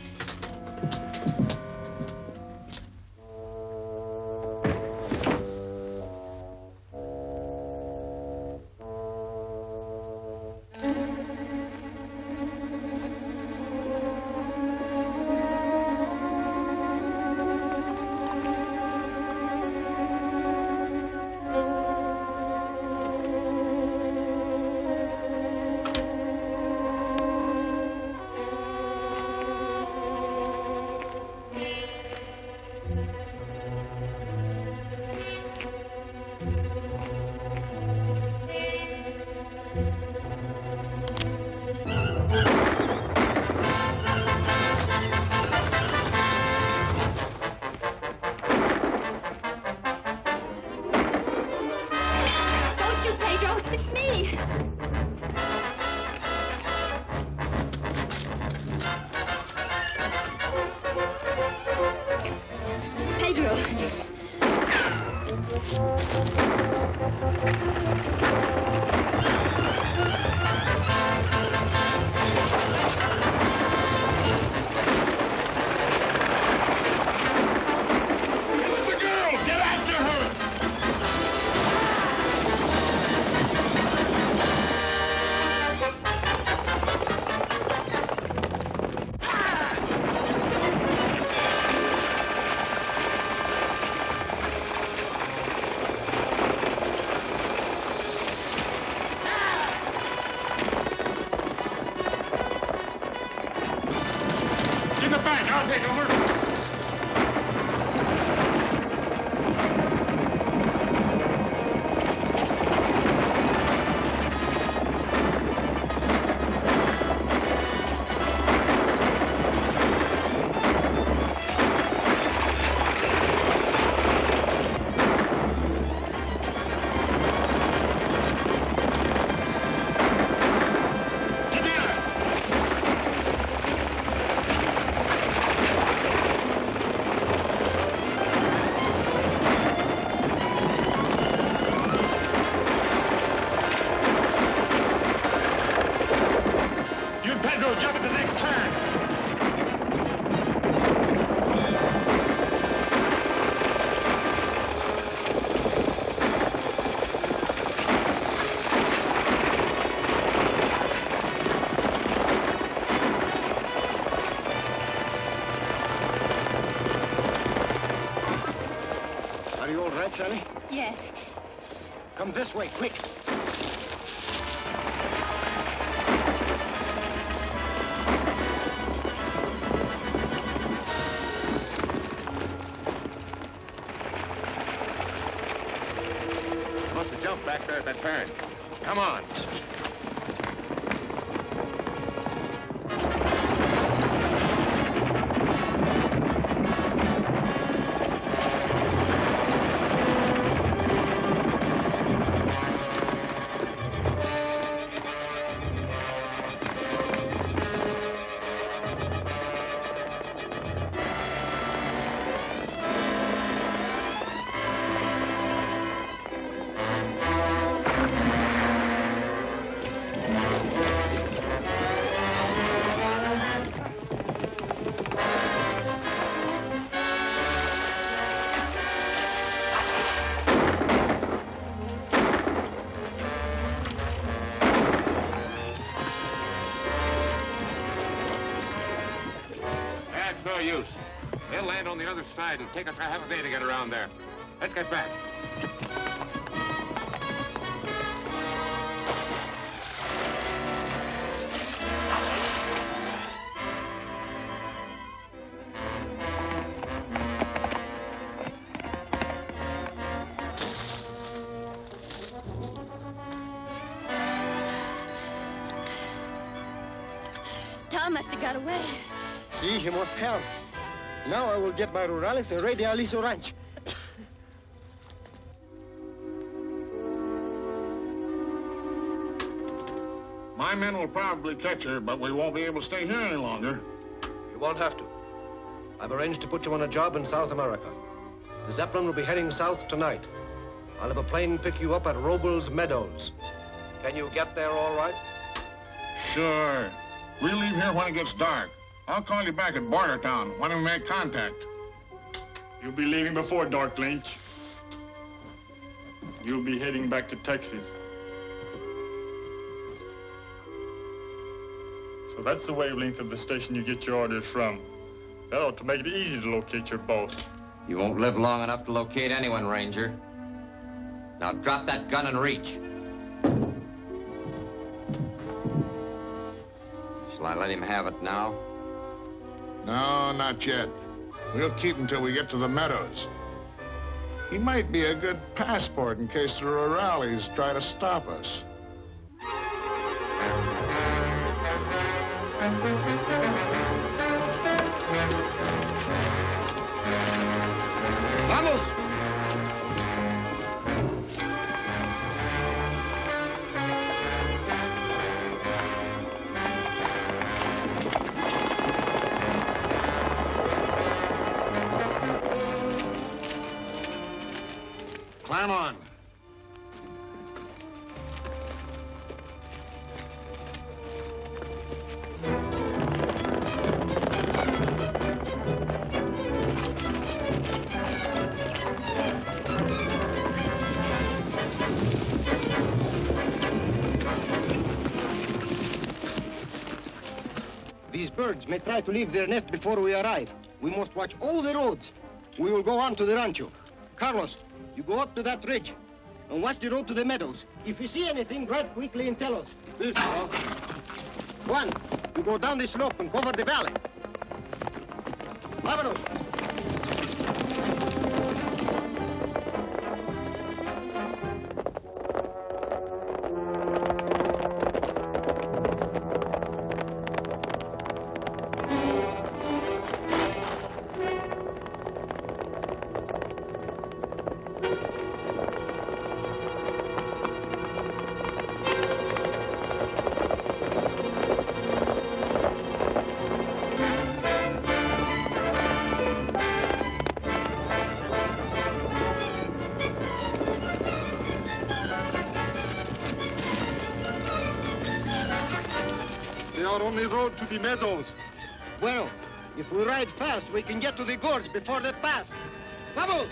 I'll take over. Pedro, jump at the next turn. Are you all right, Sally? Yes. Come this way, quick. Must have jumped back there at that turn. Come on. That's no use. They'll land on the other side and take us a half a day to get around there. Let's get back. Tom must have got away. See, he must have. Now I will get my rurales and raid the Aliso Ranch. My men will probably catch her, but we won't be able to stay here any longer. You won't have to. I've arranged to put you on a job in South America. The Zeppelin will be heading south tonight. I'll have a plane pick you up at Robles Meadows. Can you get there all right? Sure. We'll leave here when it gets dark. I'll call you back at Border Town when we make contact. You'll be leaving before dark, Lynch. You'll be heading back to Texas. So that's the wavelength of the station you get your orders from. That ought to make it easy to locate your boss. You won't live long enough to locate anyone, Ranger. Now drop that gun and reach. Shall I let him have it now? No, not yet. We'll keep him till we get to the meadows. He might be a good passport in case the rurales try to stop us. Vamos! Climb on. These birds may try to leave their nest before we arrive. We must watch all the roads. We will go on to the rancho. Carlos, you go up to that ridge and watch the road to the meadows. If you see anything, write quickly and tell us. This now. Juan, you go down the slope and cover the valley. Vámonos. are on the road to the meadows. Bueno, if we ride fast, we can get to the gorge before they pass. Vamos!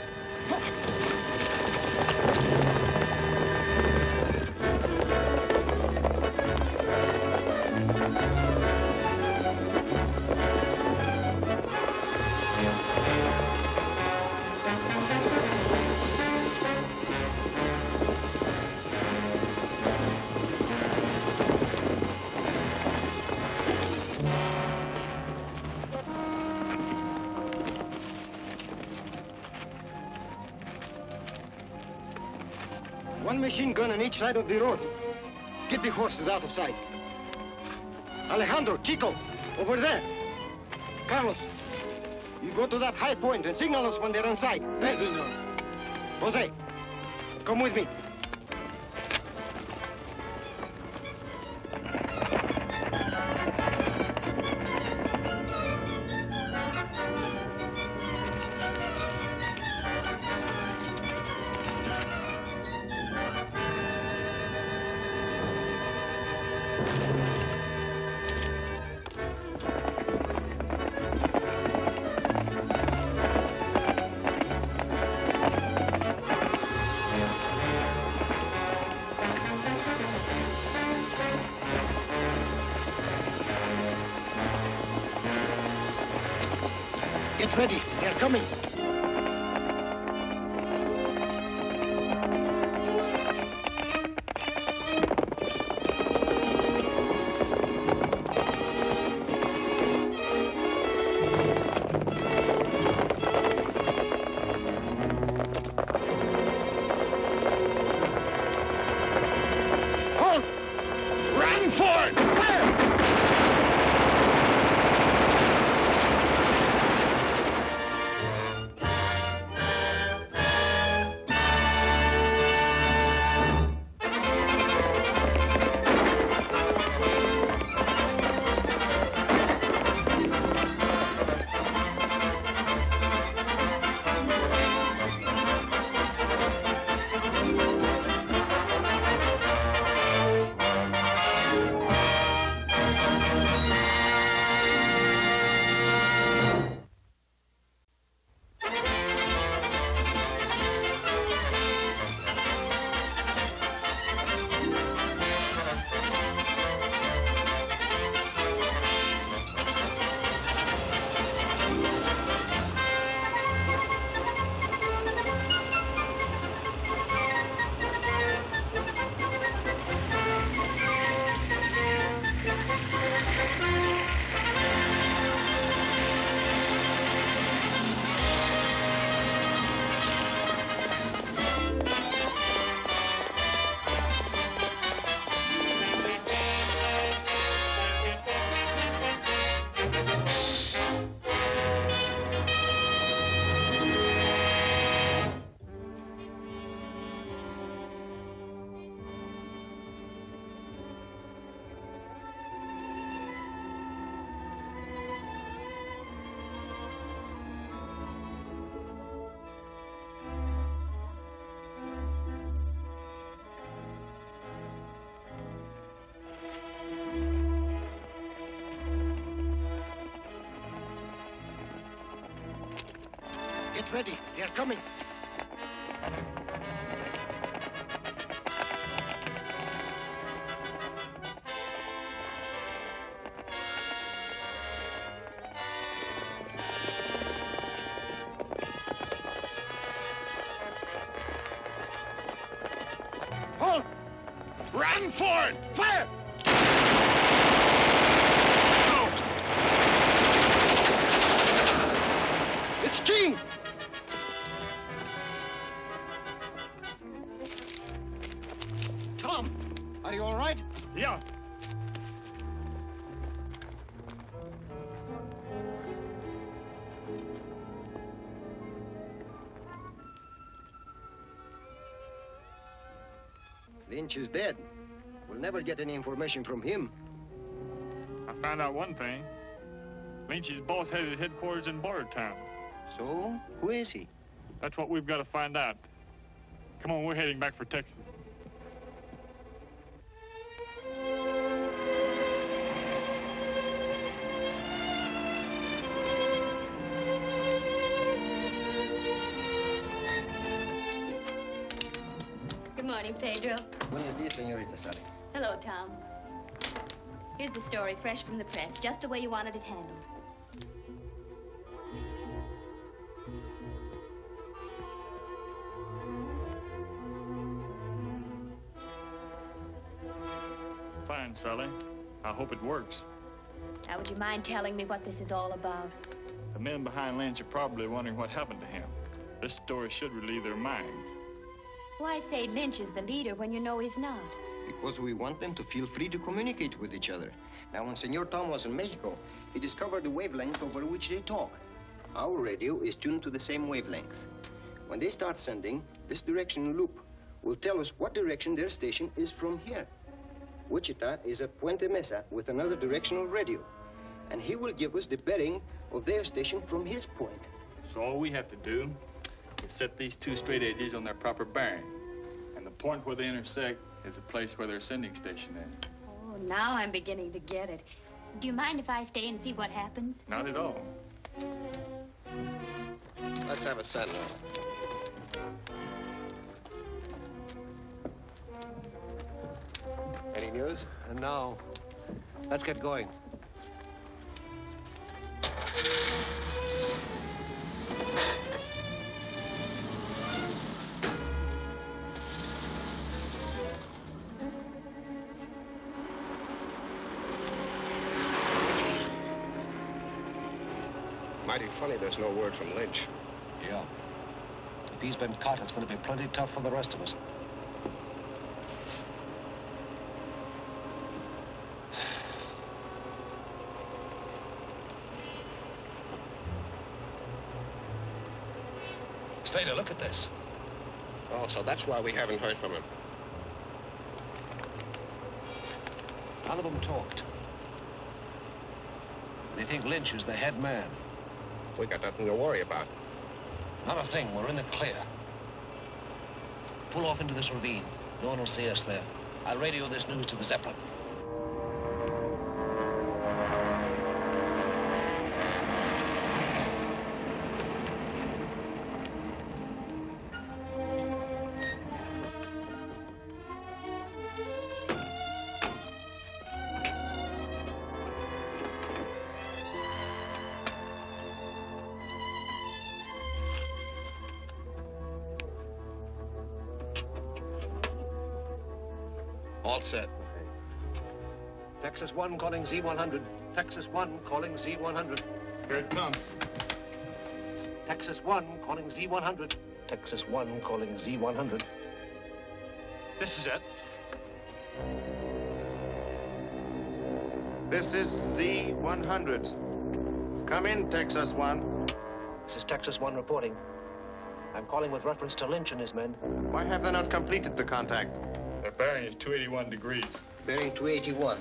One machine gun on each side of the road. Get the horses out of sight. Alejandro, Chico, over there. Carlos, you go to that high point and signal us when they're in sight. Yes, senor. Jose, come with me. Get ready. They're coming. Halt! Run for it! Fire! Get ready. They're coming. Halt! Run for it! Fire! It's King! Tom, are you all right? Yeah. Lynch is dead. We'll never get any information from him. I found out one thing. Lynch's boss has his headquarters in Bordertown. So, who is he? That's what we've got to find out. Come on, we're heading back for Texas. morning, Pedro. Buenos dias, señorita Sally. Hello, Tom. Here's the story, fresh from the press, just the way you wanted it handled. Fine, Sally. I hope it works. Now, would you mind telling me what this is all about? The men behind Lynch are probably wondering what happened to him. This story should relieve their minds. Why say Lynch is the leader when you know he's not? Because we want them to feel free to communicate with each other. Now, when Senor Tom was in Mexico, he discovered the wavelength over which they talk. Our radio is tuned to the same wavelength. When they start sending, this directional loop will tell us what direction their station is from here. Wichita is at Puente Mesa with another directional radio, and he will give us the bearing of their station from his point. So all we have to do is set these two straight edges on their proper bearing. And the point where they intersect is the place where their sending station is. Oh, now I'm beginning to get it. Do you mind if I stay and see what happens? Not at all. Let's have a sentinel. Any news? No. Let's get going. Mighty funny there's no word from Lynch. Yeah. If he's been caught, it's going to be plenty tough for the rest of us. Slater, look at this. Oh, so that's why we haven't heard from him. None of them talked. They think Lynch is the head man. We got nothing to worry about. Not a thing. We're in the clear. Pull off into this ravine. No one will see us there. I'll radio this news to the Zeppelin. All set. Texas 1 calling Z100. Texas 1 calling Z100. Here it comes. Texas 1 calling Z100. Texas 1 calling Z100. This is it. This is Z100. Come in, Texas 1. This is Texas 1 reporting. I'm calling with reference to Lynch and his men. Why have they not completed the contact? Their bearing is 281 degrees. Bearing 281.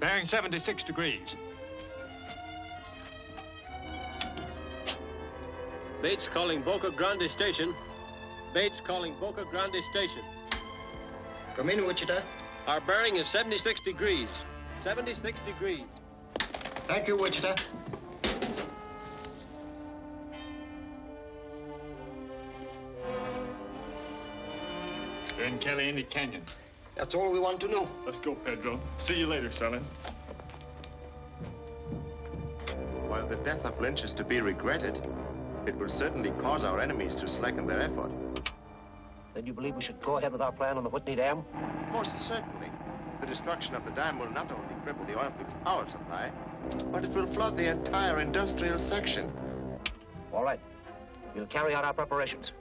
Bearing 76 degrees. Bates calling Boca Grande Station. Bates calling Boca Grande Station. Come in, Wichita. Our bearing is 76 degrees. 76 degrees. Thank you, Wichita. They're in Caliente Canyon. That's all we want to know. Let's go, Pedro. See you later, Sally. While the death of Lynch is to be regretted, it will certainly cause our enemies to slacken their effort. Then you believe we should go ahead with our plan on the Whitney Dam? Most certainly. The destruction of the dam will not only cripple the oil field's power supply, but it will flood the entire industrial section. All right. We'll carry out our preparations.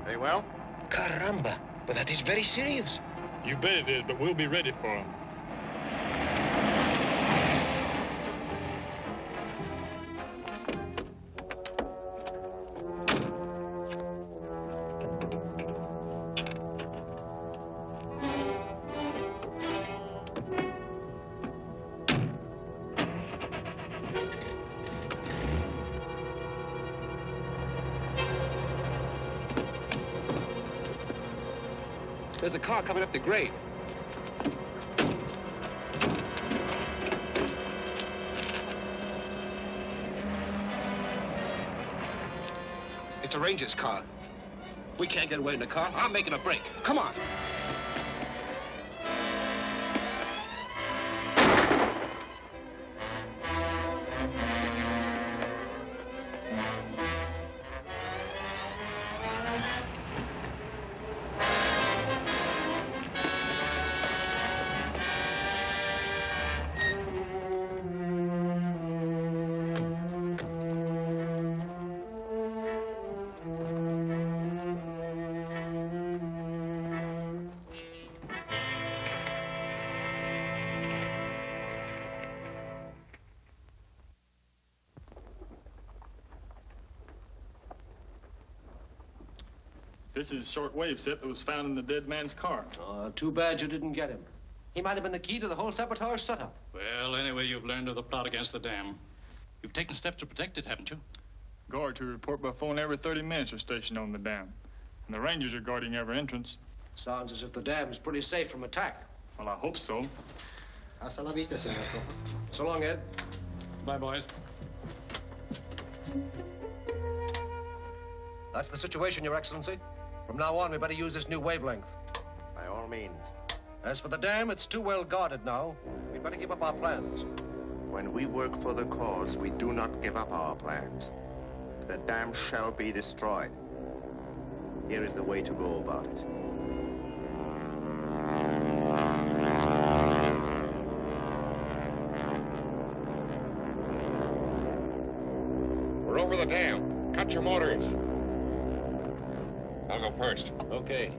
Very well. Caramba. But that is very serious. You bet it is, but we'll be ready for them. There's a car coming up the grade. It's a ranger's car. We can't get away in the car. I'm making a break. Come on. This is a shortwave set that was found in the dead man's car. Too bad you didn't get him. He might have been the key to the whole sabotage setup. Well, anyway, you've learned of the plot against the dam. You've taken steps to protect it, haven't you? Guards who report by phone every 30 minutes are stationed on the dam. And the Rangers are guarding every entrance. Sounds as if the dam's pretty safe from attack. Well, I hope so. Hasta la vista, Senor Crawford. So long, Ed. Bye, boys. That's the situation, Your Excellency. From now on, we better use this new wavelength. By all means. As for the dam, it's too well guarded now. We'd better give up our plans. When we work for the cause, we do not give up our plans. The dam shall be destroyed. Here is the way to go about it. We're over the dam. Cut your motors. I'll go first. Okay.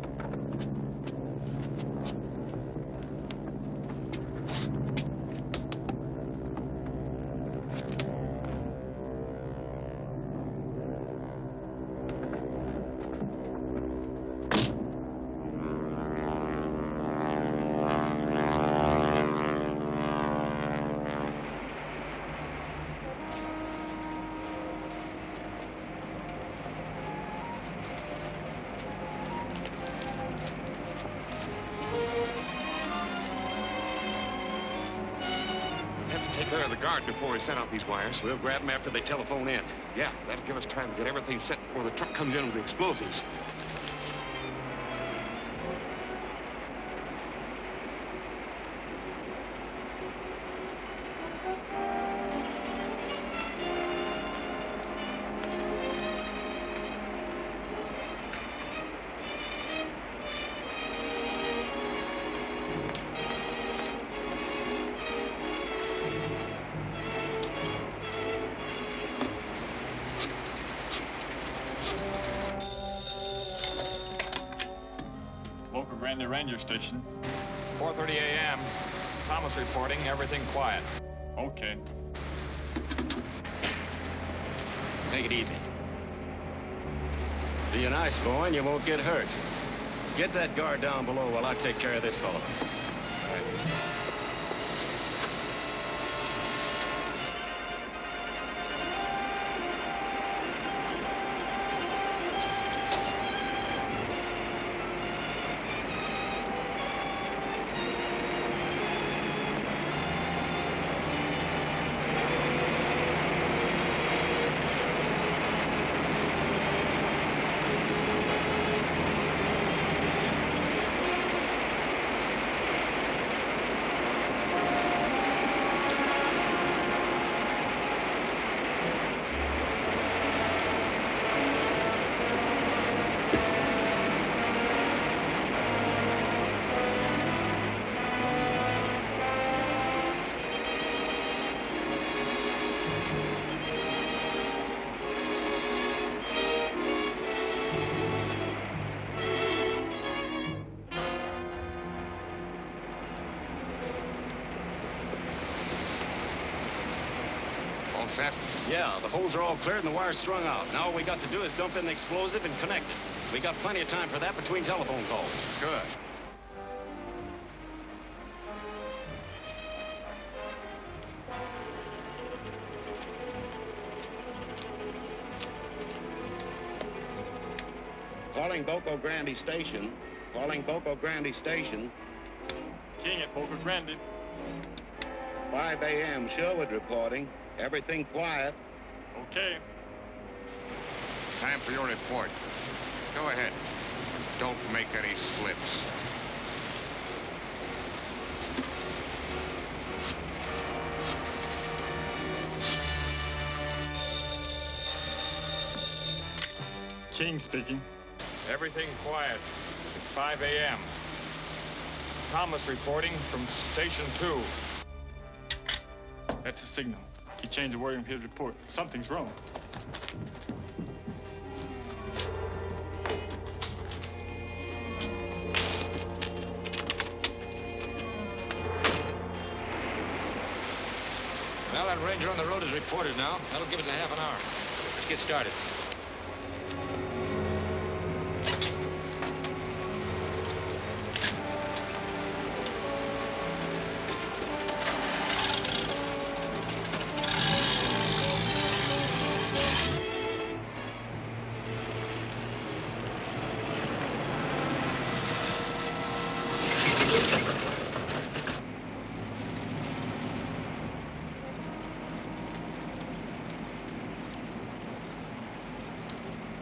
Before we send out these wires. We'll grab them after they telephone in. Yeah, that'll give us time to get everything set before the truck comes in with the explosives. Ranger station. 4:30 a.m. Thomas reporting, everything quiet. Okay. Take it easy. Be a nice boy and you won't get hurt. Get that guard down below while I take care of this fellow. Set? Yeah, the holes are all cleared and the wire's strung out. Now all we got to do is dump in the explosive and connect it. We got plenty of time for that between telephone calls. Good. Calling Boca Grande Station. Calling Boca Grande Station. King at Boca Grande. 5 a.m. Sherwood reporting. Everything quiet. Okay. Time for your report. Go ahead. Don't make any slips. King speaking. Everything quiet. 5 a.m. Thomas reporting from Station 2. That's the signal. He changed the wording of his report. Something's wrong. Well, that ranger on the road is reported now. That'll give us a half an hour. Let's get started.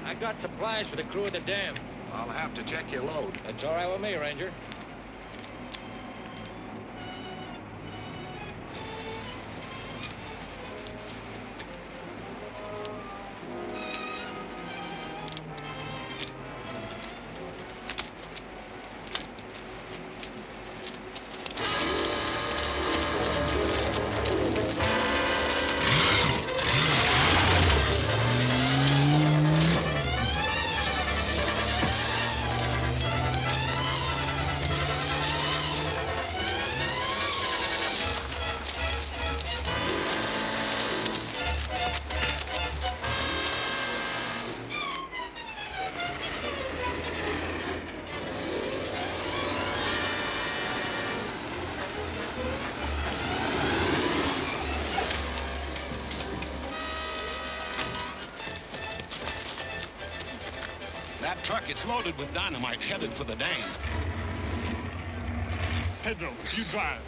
I got supplies for the crew at the dam. I'll have to check your load. That's all right with me, Ranger. That truck, it's loaded with dynamite, headed for the dam. Pedro, you drive.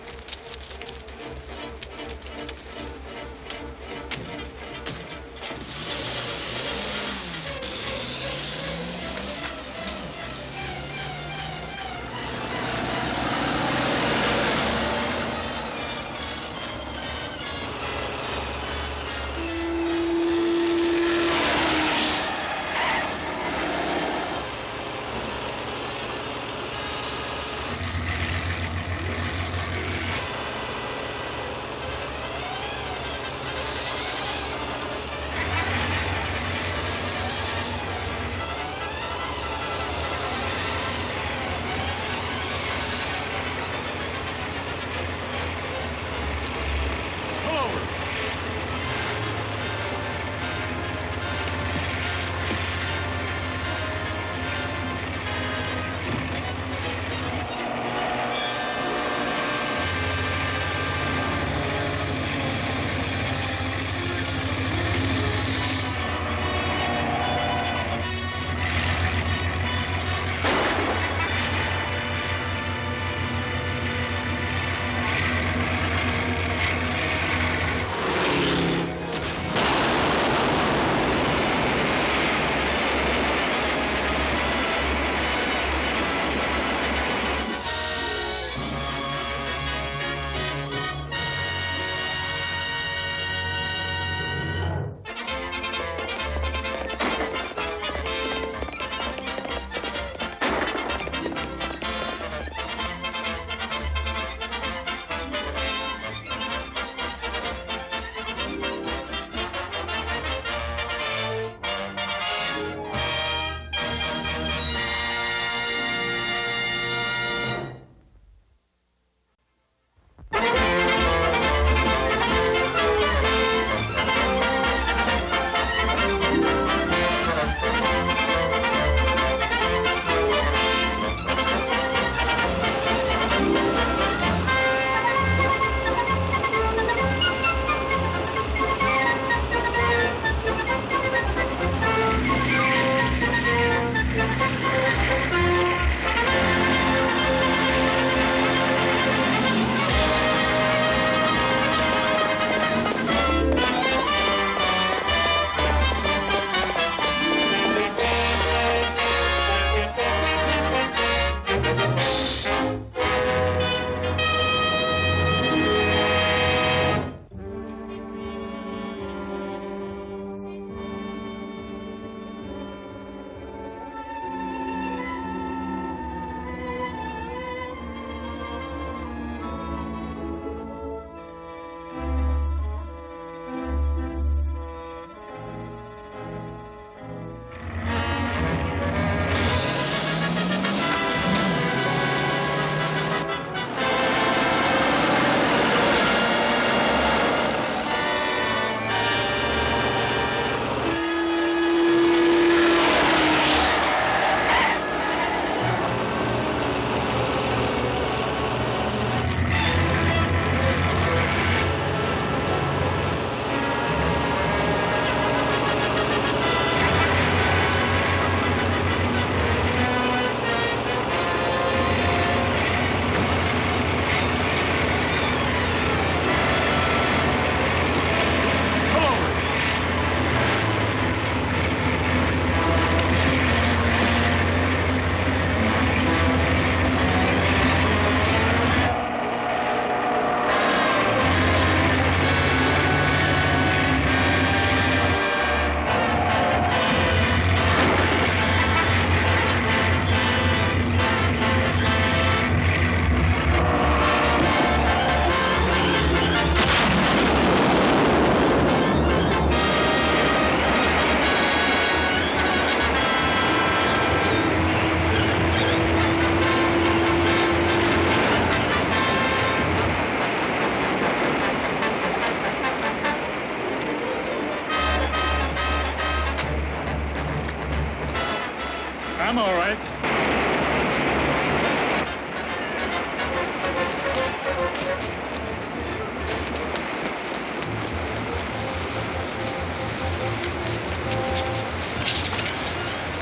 I'm all right.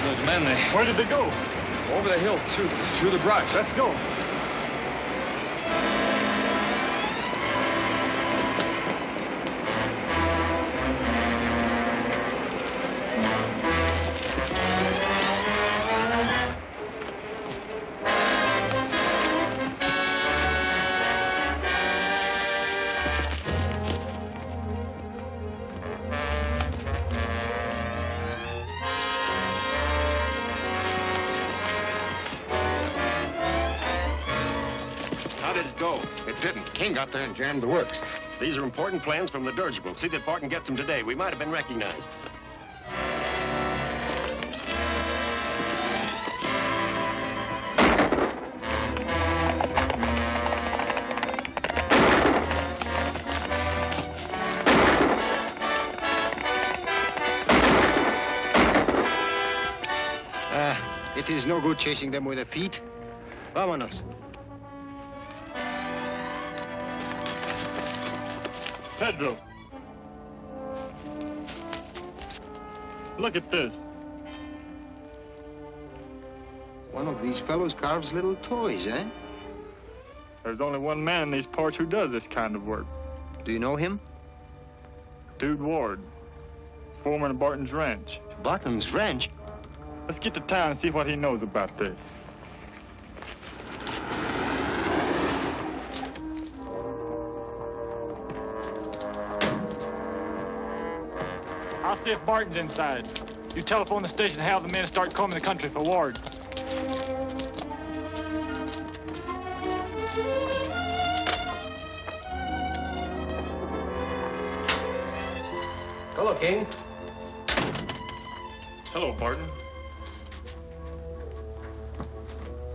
Those men, Where did they go? over the hill, through the brush. Let's go. How did it go? It didn't. King got there and jammed the works. These are important plans from the dirigible. See that Barton gets them today. We might have been recognized. It is no good chasing them with the feet. Vámonos. Pedro. Look at this. One of these fellows carves little toys, eh? There's only one man in these parts who does this kind of work. Do you know him? Dude Ward, foreman of Barton's Ranch. Barton's Ranch? Let's get to town and see what he knows about this. I'll see if Barton's inside. You telephone the station and have the men start combing the country for Ward. Hello, King. Hello, Barton.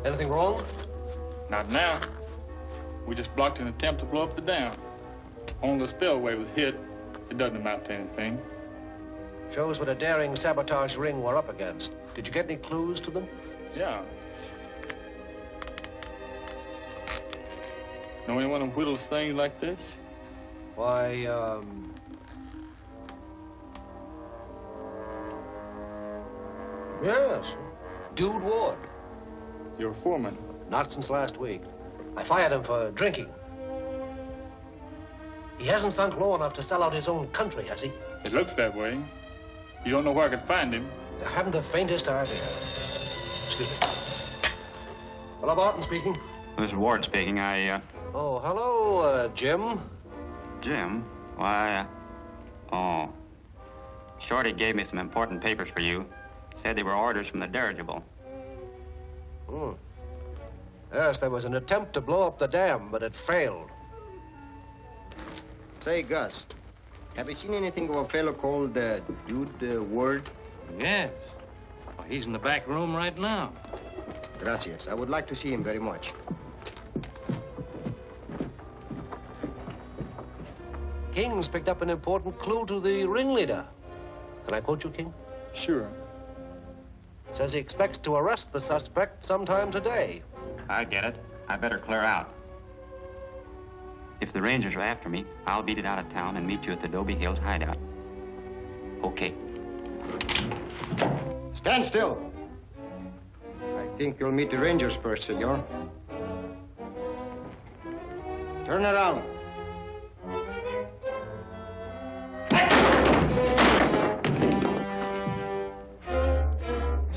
Anything wrong? Not now. We just blocked an attempt to blow up the dam. Only the spillway was hit. It doesn't amount to anything. Shows what a daring sabotage ring we're up against. Did you get any clues to them? Yeah. Know anyone who whittles things like this? Why, yes. Dude Ward. Your foreman? Not since last week. I fired him for drinking. He hasn't sunk low enough to sell out his own country, has he? It looks that way. You don't know where I could find him? I haven't the faintest idea. Excuse me. Hello, Barton speaking. This is Ward speaking. Oh, hello, Jim. Jim? Why, oh. Shorty gave me some important papers for you. Said they were orders from the dirigible. Hmm. Yes, there was an attempt to blow up the dam, but it failed. Say, Gus, have you seen anything of a fellow called Dude Ward? Yes. Well, he's in the back room right now. Gracias. I would like to see him very much. King's picked up an important clue to the ringleader. Can I quote you, King? Sure. Says he expects to arrest the suspect sometime today. I get it. I better clear out. If the Rangers are after me, I'll beat it out of town and meet you at the Adobe Hills hideout. Okay. Stand still. I think you'll meet the Rangers first, senor. Turn around.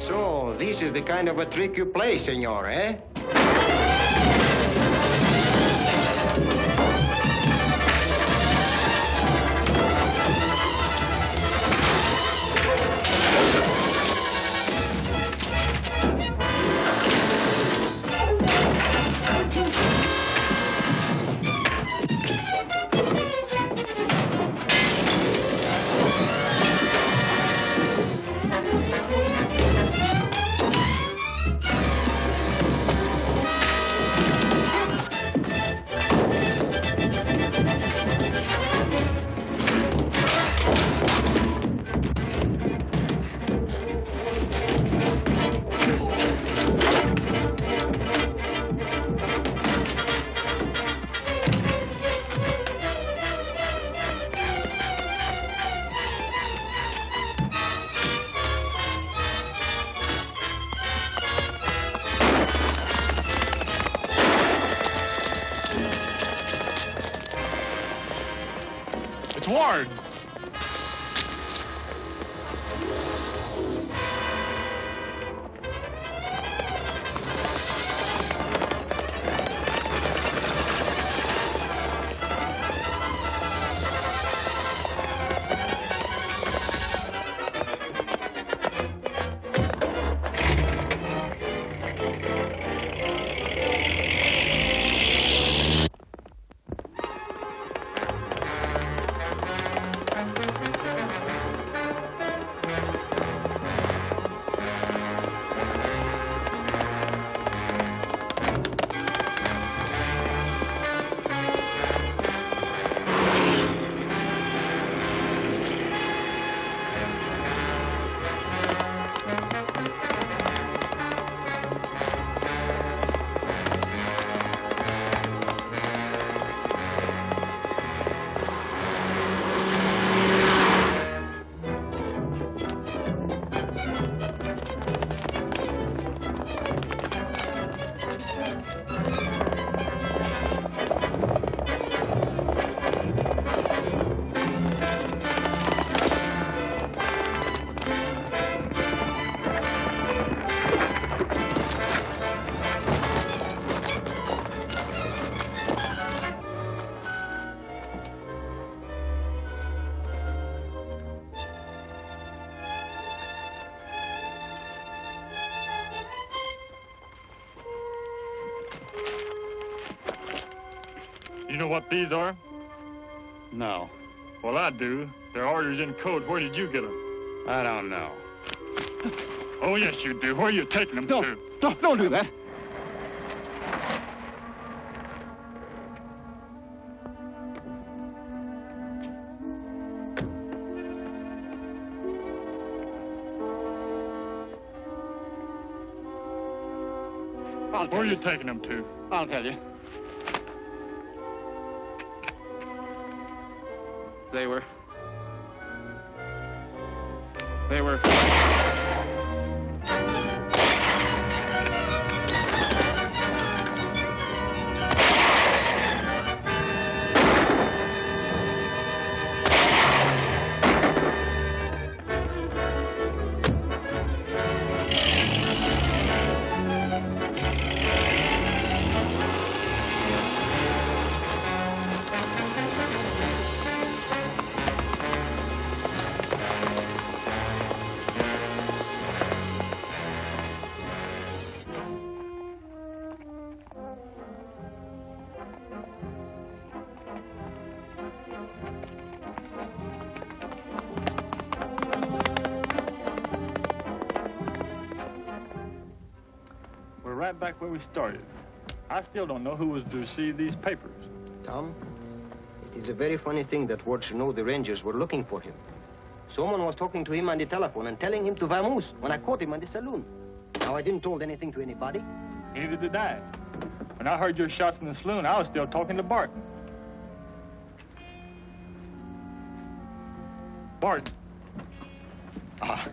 So, this is the kind of a trick you play, senor, eh? It's Ward. You know what these are? No. Well, I do. They're orders in code. Where did you get them? I don't know. Oh, yes, you do. Where are you taking them to? Don't do that. Where are you taking them to? I'll tell you. They were... Right back where we started. I still don't know who was to receive these papers. Tom, it is a very funny thing that Ward should know the Rangers were looking for him. Someone was talking to him on the telephone and telling him to vamoose when I caught him in the saloon. Now, I didn't told anything to anybody. Neither did I. When I heard your shots in the saloon, I was still talking to Barton. Barton. Ah.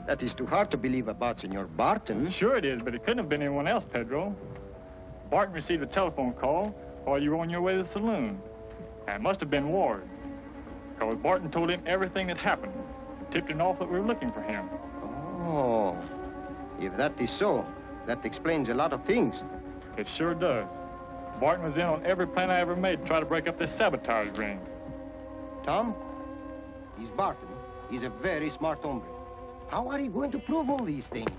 That is too hard to believe about Senor Barton. Sure it is, but it couldn't have been anyone else, Pedro. Barton received a telephone call while you were on your way to the saloon. And it must have been Ward. Because Barton told him everything that happened. And tipped him off that we were looking for him. Oh. If that is so, that explains a lot of things. It sure does. Barton was in on every plan I ever made to try to break up this sabotage ring. Tom, he's Barton. He's a very smart hombre. How are you going to prove all these things?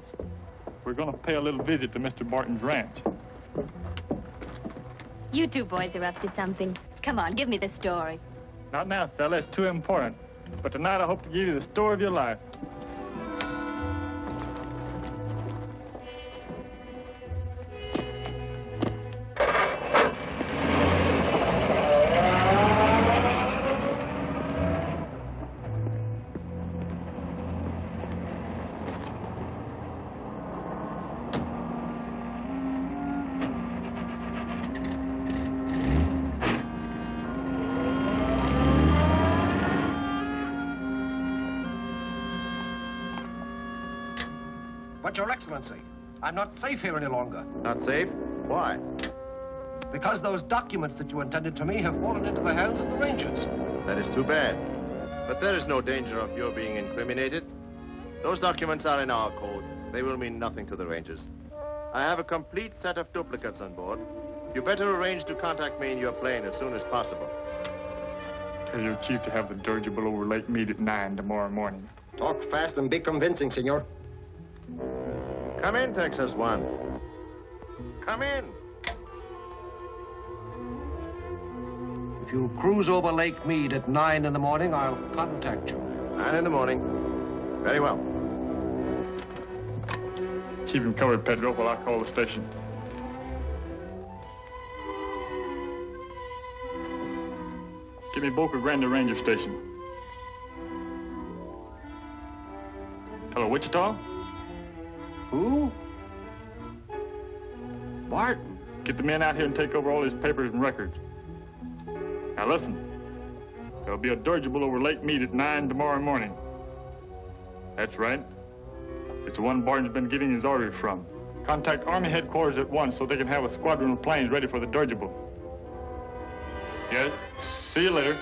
We're going to pay a little visit to Mr. Barton's ranch. You two boys are up to something. Come on, give me the story. Not now, Stella. It's too important. But tonight I hope to give you the story of your life. But, Your Excellency, I'm not safe here any longer. Not safe? Why? Because those documents that you intended to me have fallen into the hands of the Rangers. That is too bad. But there is no danger of your being incriminated. Those documents are in our code. They will mean nothing to the Rangers. I have a complete set of duplicates on board. You better arrange to contact me in your plane as soon as possible. Tell your chief to have the dirigible over Lake Mead at 9 tomorrow morning. Talk fast and be convincing, senor. Come in, Texas One. Come in. If you cruise over Lake Mead at 9 in the morning, I'll contact you. 9 in the morning. Very well. Keep him covered, Pedro, while I call the station. Give me Boca Grande Ranger Station. Hello, Wichita? Who? Martin. Get the men out here and take over all his papers and records. Now listen. There'll be a dirigible over Lake Mead at 9 tomorrow morning. That's right. It's the one Barton's been getting his orders from. Contact Army headquarters at once so they can have a squadron of planes ready for the dirigible. Yes? See you later.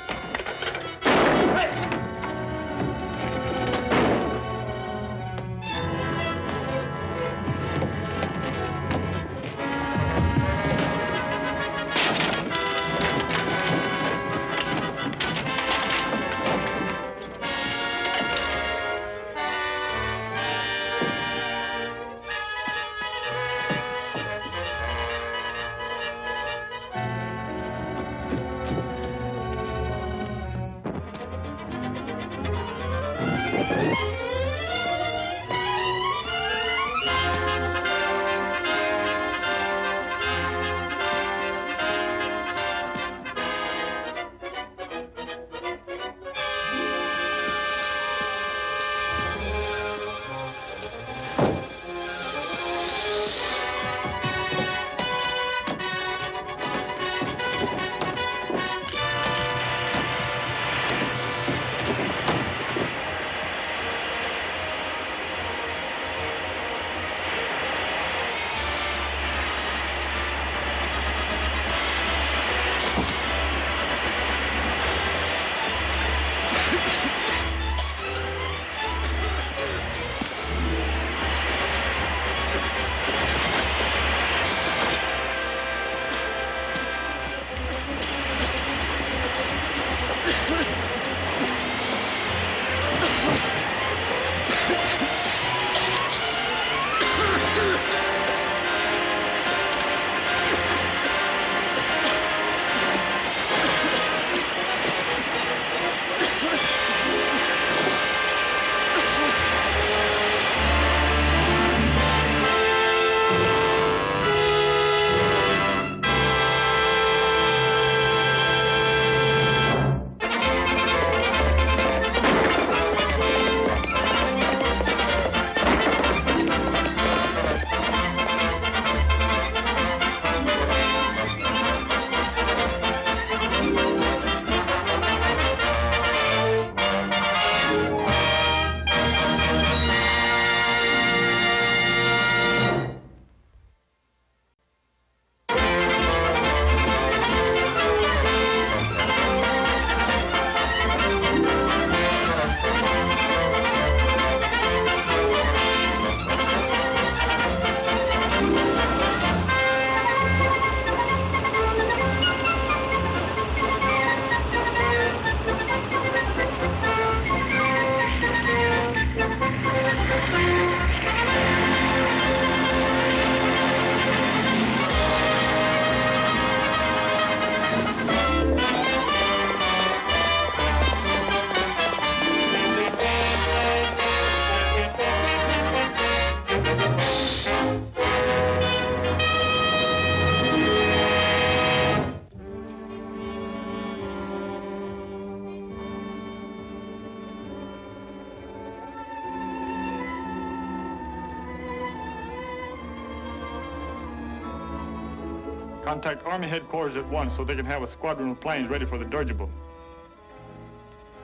Contact Army headquarters at once so they can have a squadron of planes ready for the dirigible.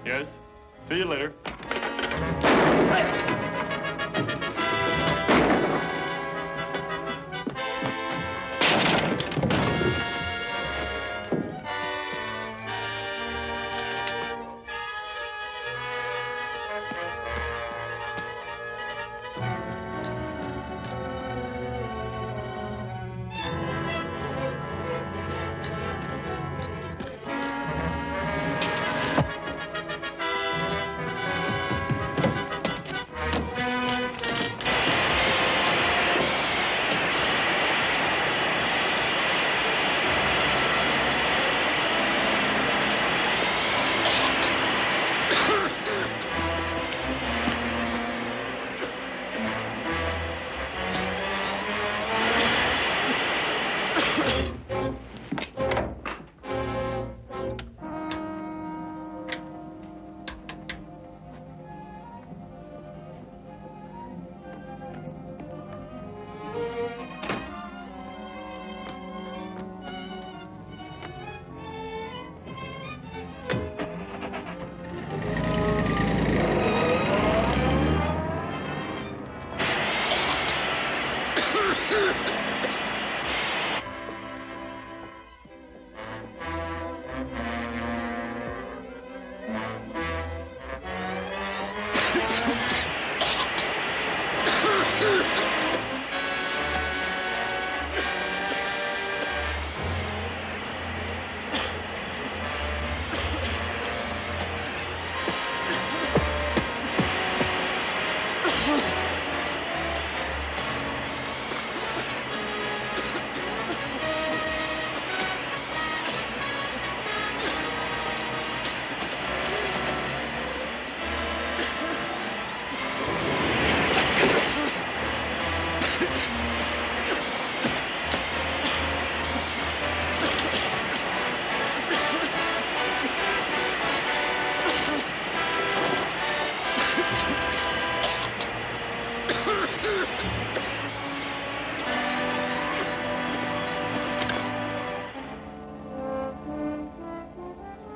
Yes? See you later.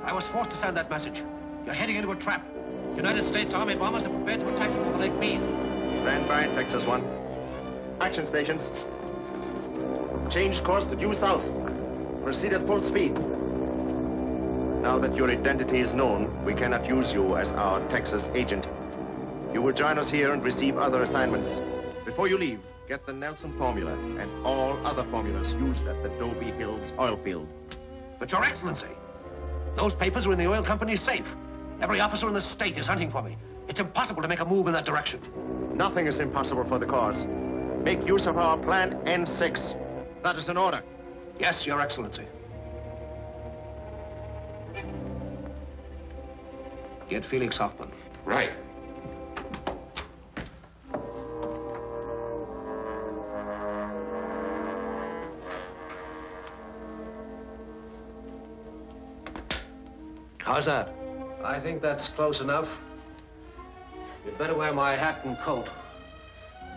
I was forced to send that message. You're heading into a trap. United States Army bombers are prepared to attack you over Lake Mead. Stand by, Texas 1. Action stations. Change course to due south. Proceed at full speed. Now that your identity is known, we cannot use you as our Texas agent. You will join us here and receive other assignments. Before you leave, get the Nelson formula and all other formulas used at the Dobie Hills oil field. But, Your Excellency, those papers are in the oil company's safe. Every officer in the state is hunting for me. It's impossible to make a move in that direction. Nothing is impossible for the cause. Make use of our Plan N6. That is an order. Yes, Your Excellency. Get Felix Hoffman. Right. How's that? I think that's close enough. You'd better wear my hat and coat.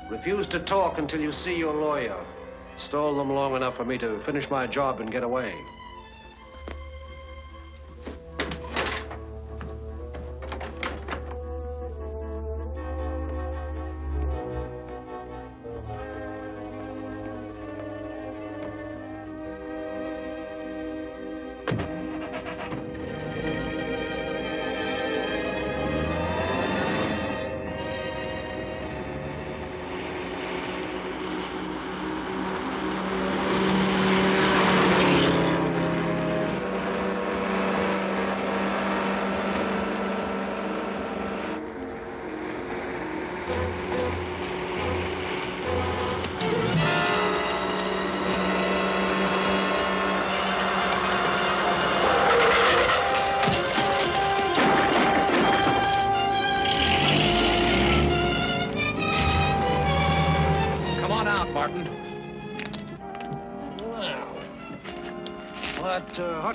Refuse to talk until you see your lawyer. Stole them long enough for me to finish my job and get away.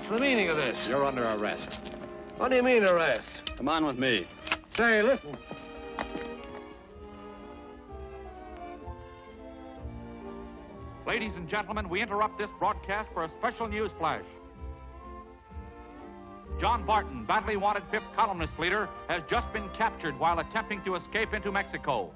What's the meaning of this? You're under arrest. What do you mean, arrest? Come on with me. Say, listen. Ladies and gentlemen, we interrupt this broadcast for a special news flash. John Barton, badly wanted 5th columnist leader, has just been captured while attempting to escape into Mexico.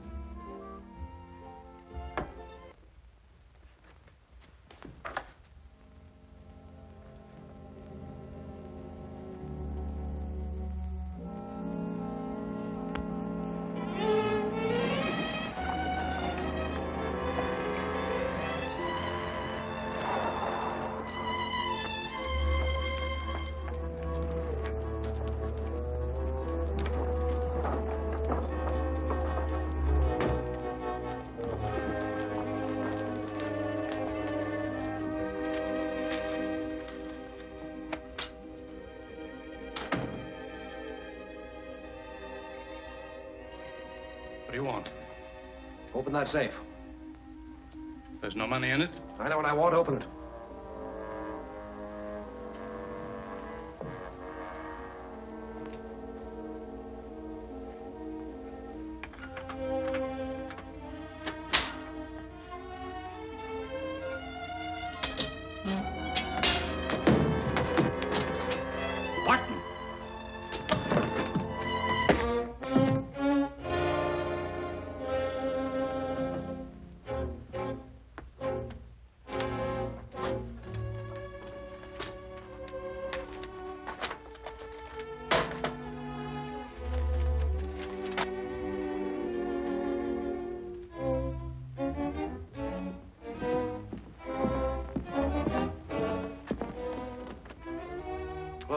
What do you want? Open that safe. There's no money in it? I know what I want. Open it.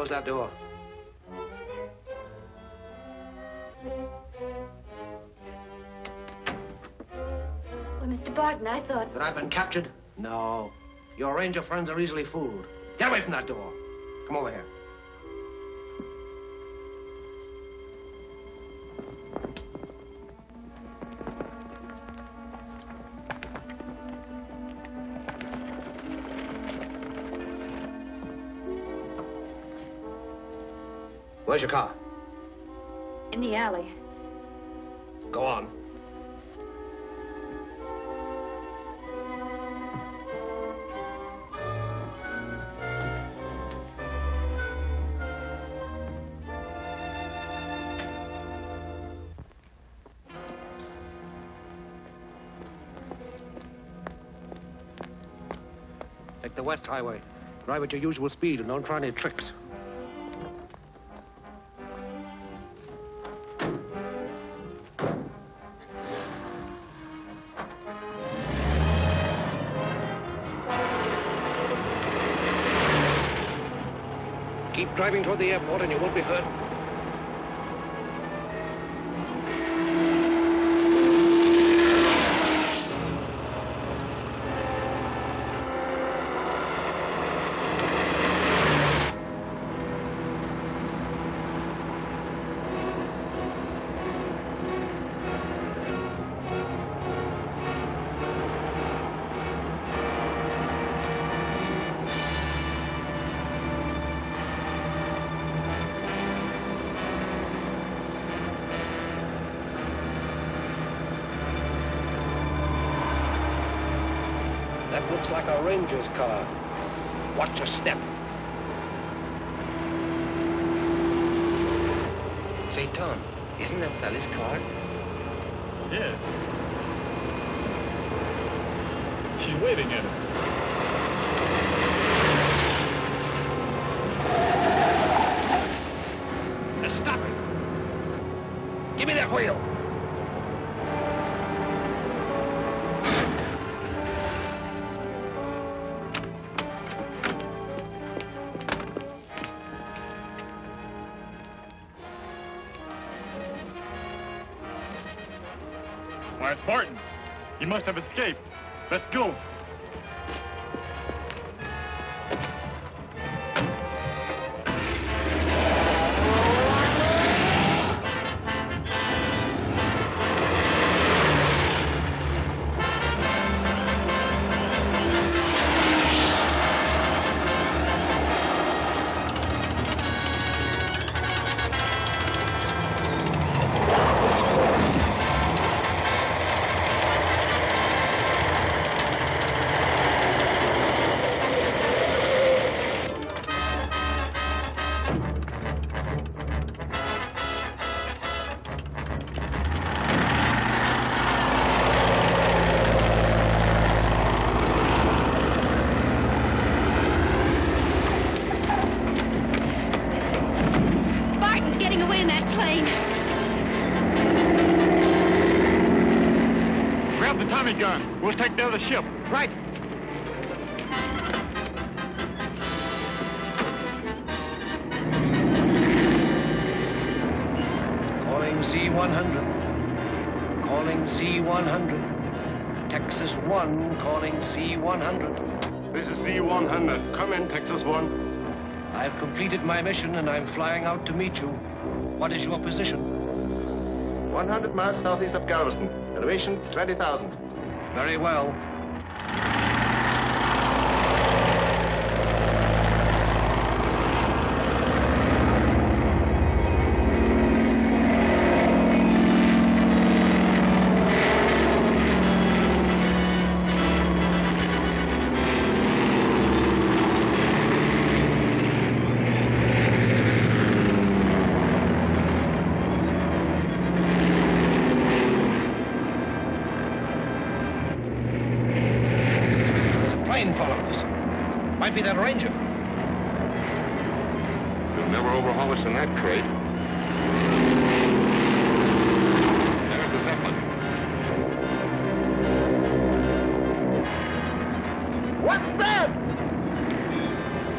close that door. Well, Mr. Barton, I thought... That I've been captured? No. Your Ranger friends are easily fooled. Get away from that door. Come over here. Where's your car? In the alley. Go on. Take the West Highway. Drive at your usual speed and don't try any tricks. Keep driving toward the airport and you won't be hurt. That looks like a Ranger's car. Watch your step. Say, Tom, isn't that Sally's car? Yes. She's waving at us. Now stop it. Give me that wheel. Why, it's Barton. He must have escaped. Let's go. Getting away in that plane. Grab the Tommy gun. We'll take the other ship. Right. Calling C-100. Calling C-100. Texas 1 calling C-100. This is C-100. Come in, Texas 1. I've completed my mission and I'm flying out to meet you. What is your position? 100 miles southeast of Galveston. Elevation 20,000. Very well. Following us. Might be that Ranger. They'll never overhaul us in that crate. There's the Zeppelin. What's that?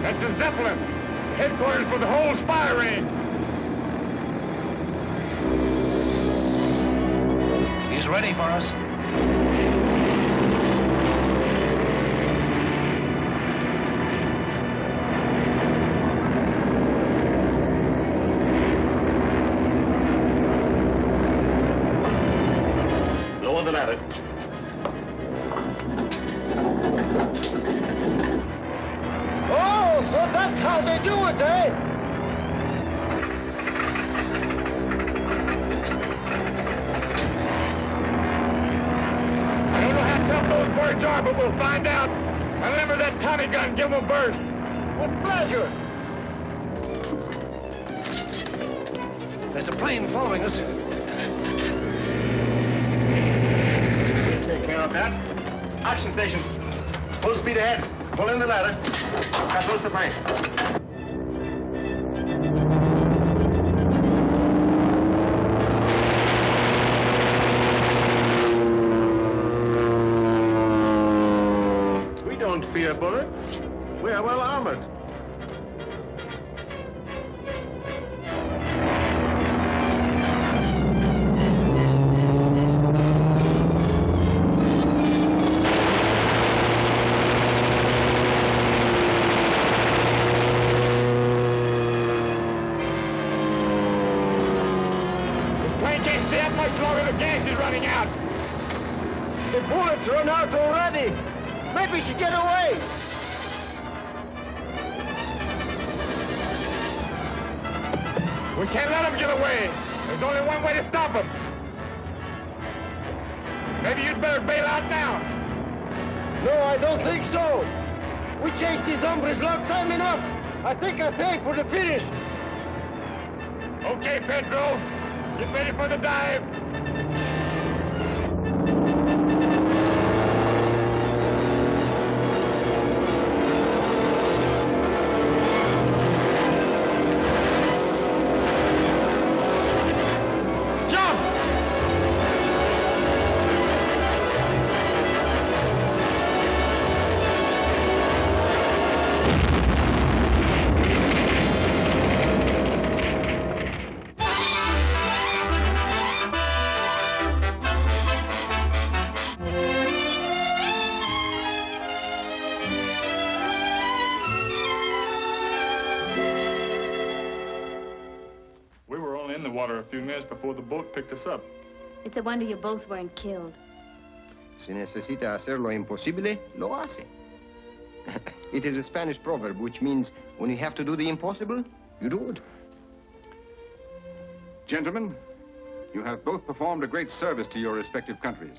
That's a Zeppelin. headquarters for the whole spy ring. He's ready for us. Lower the ladder. Oh, so that's how they do it, eh? I don't know how tough those birds are, but we'll find out. Remember that Tommy gun. Give them a burst. With pleasure. There's a plane following us. Take care of that. Action stations. Full speed ahead. Pull in the ladder. That goes the plane. We don't fear bullets. We are well armored. Can't stay up much longer. The gas is running out. The bullets run out already. Maybe we should get away. We can't let them get away. There's only one way to stop them. Maybe you'd better bail out now. No, I don't think so. We chased these hombres long time enough. I think I saved for the finish. Okay, Pedro. Get ready for the dive. A few minutes before the boat picked us up. It's a wonder you both weren't killed. Si necesita hacer lo imposible, lo hace. It is a Spanish proverb which means when you have to do the impossible, you do it. Gentlemen, you have both performed a great service to your respective countries.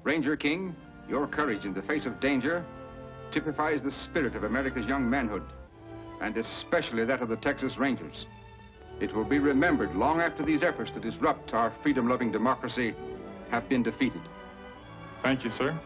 Ranger King, your courage in the face of danger typifies the spirit of America's young manhood, and especially that of the Texas Rangers. It will be remembered long after these efforts to disrupt our freedom-loving democracy have been defeated. Thank you, sir.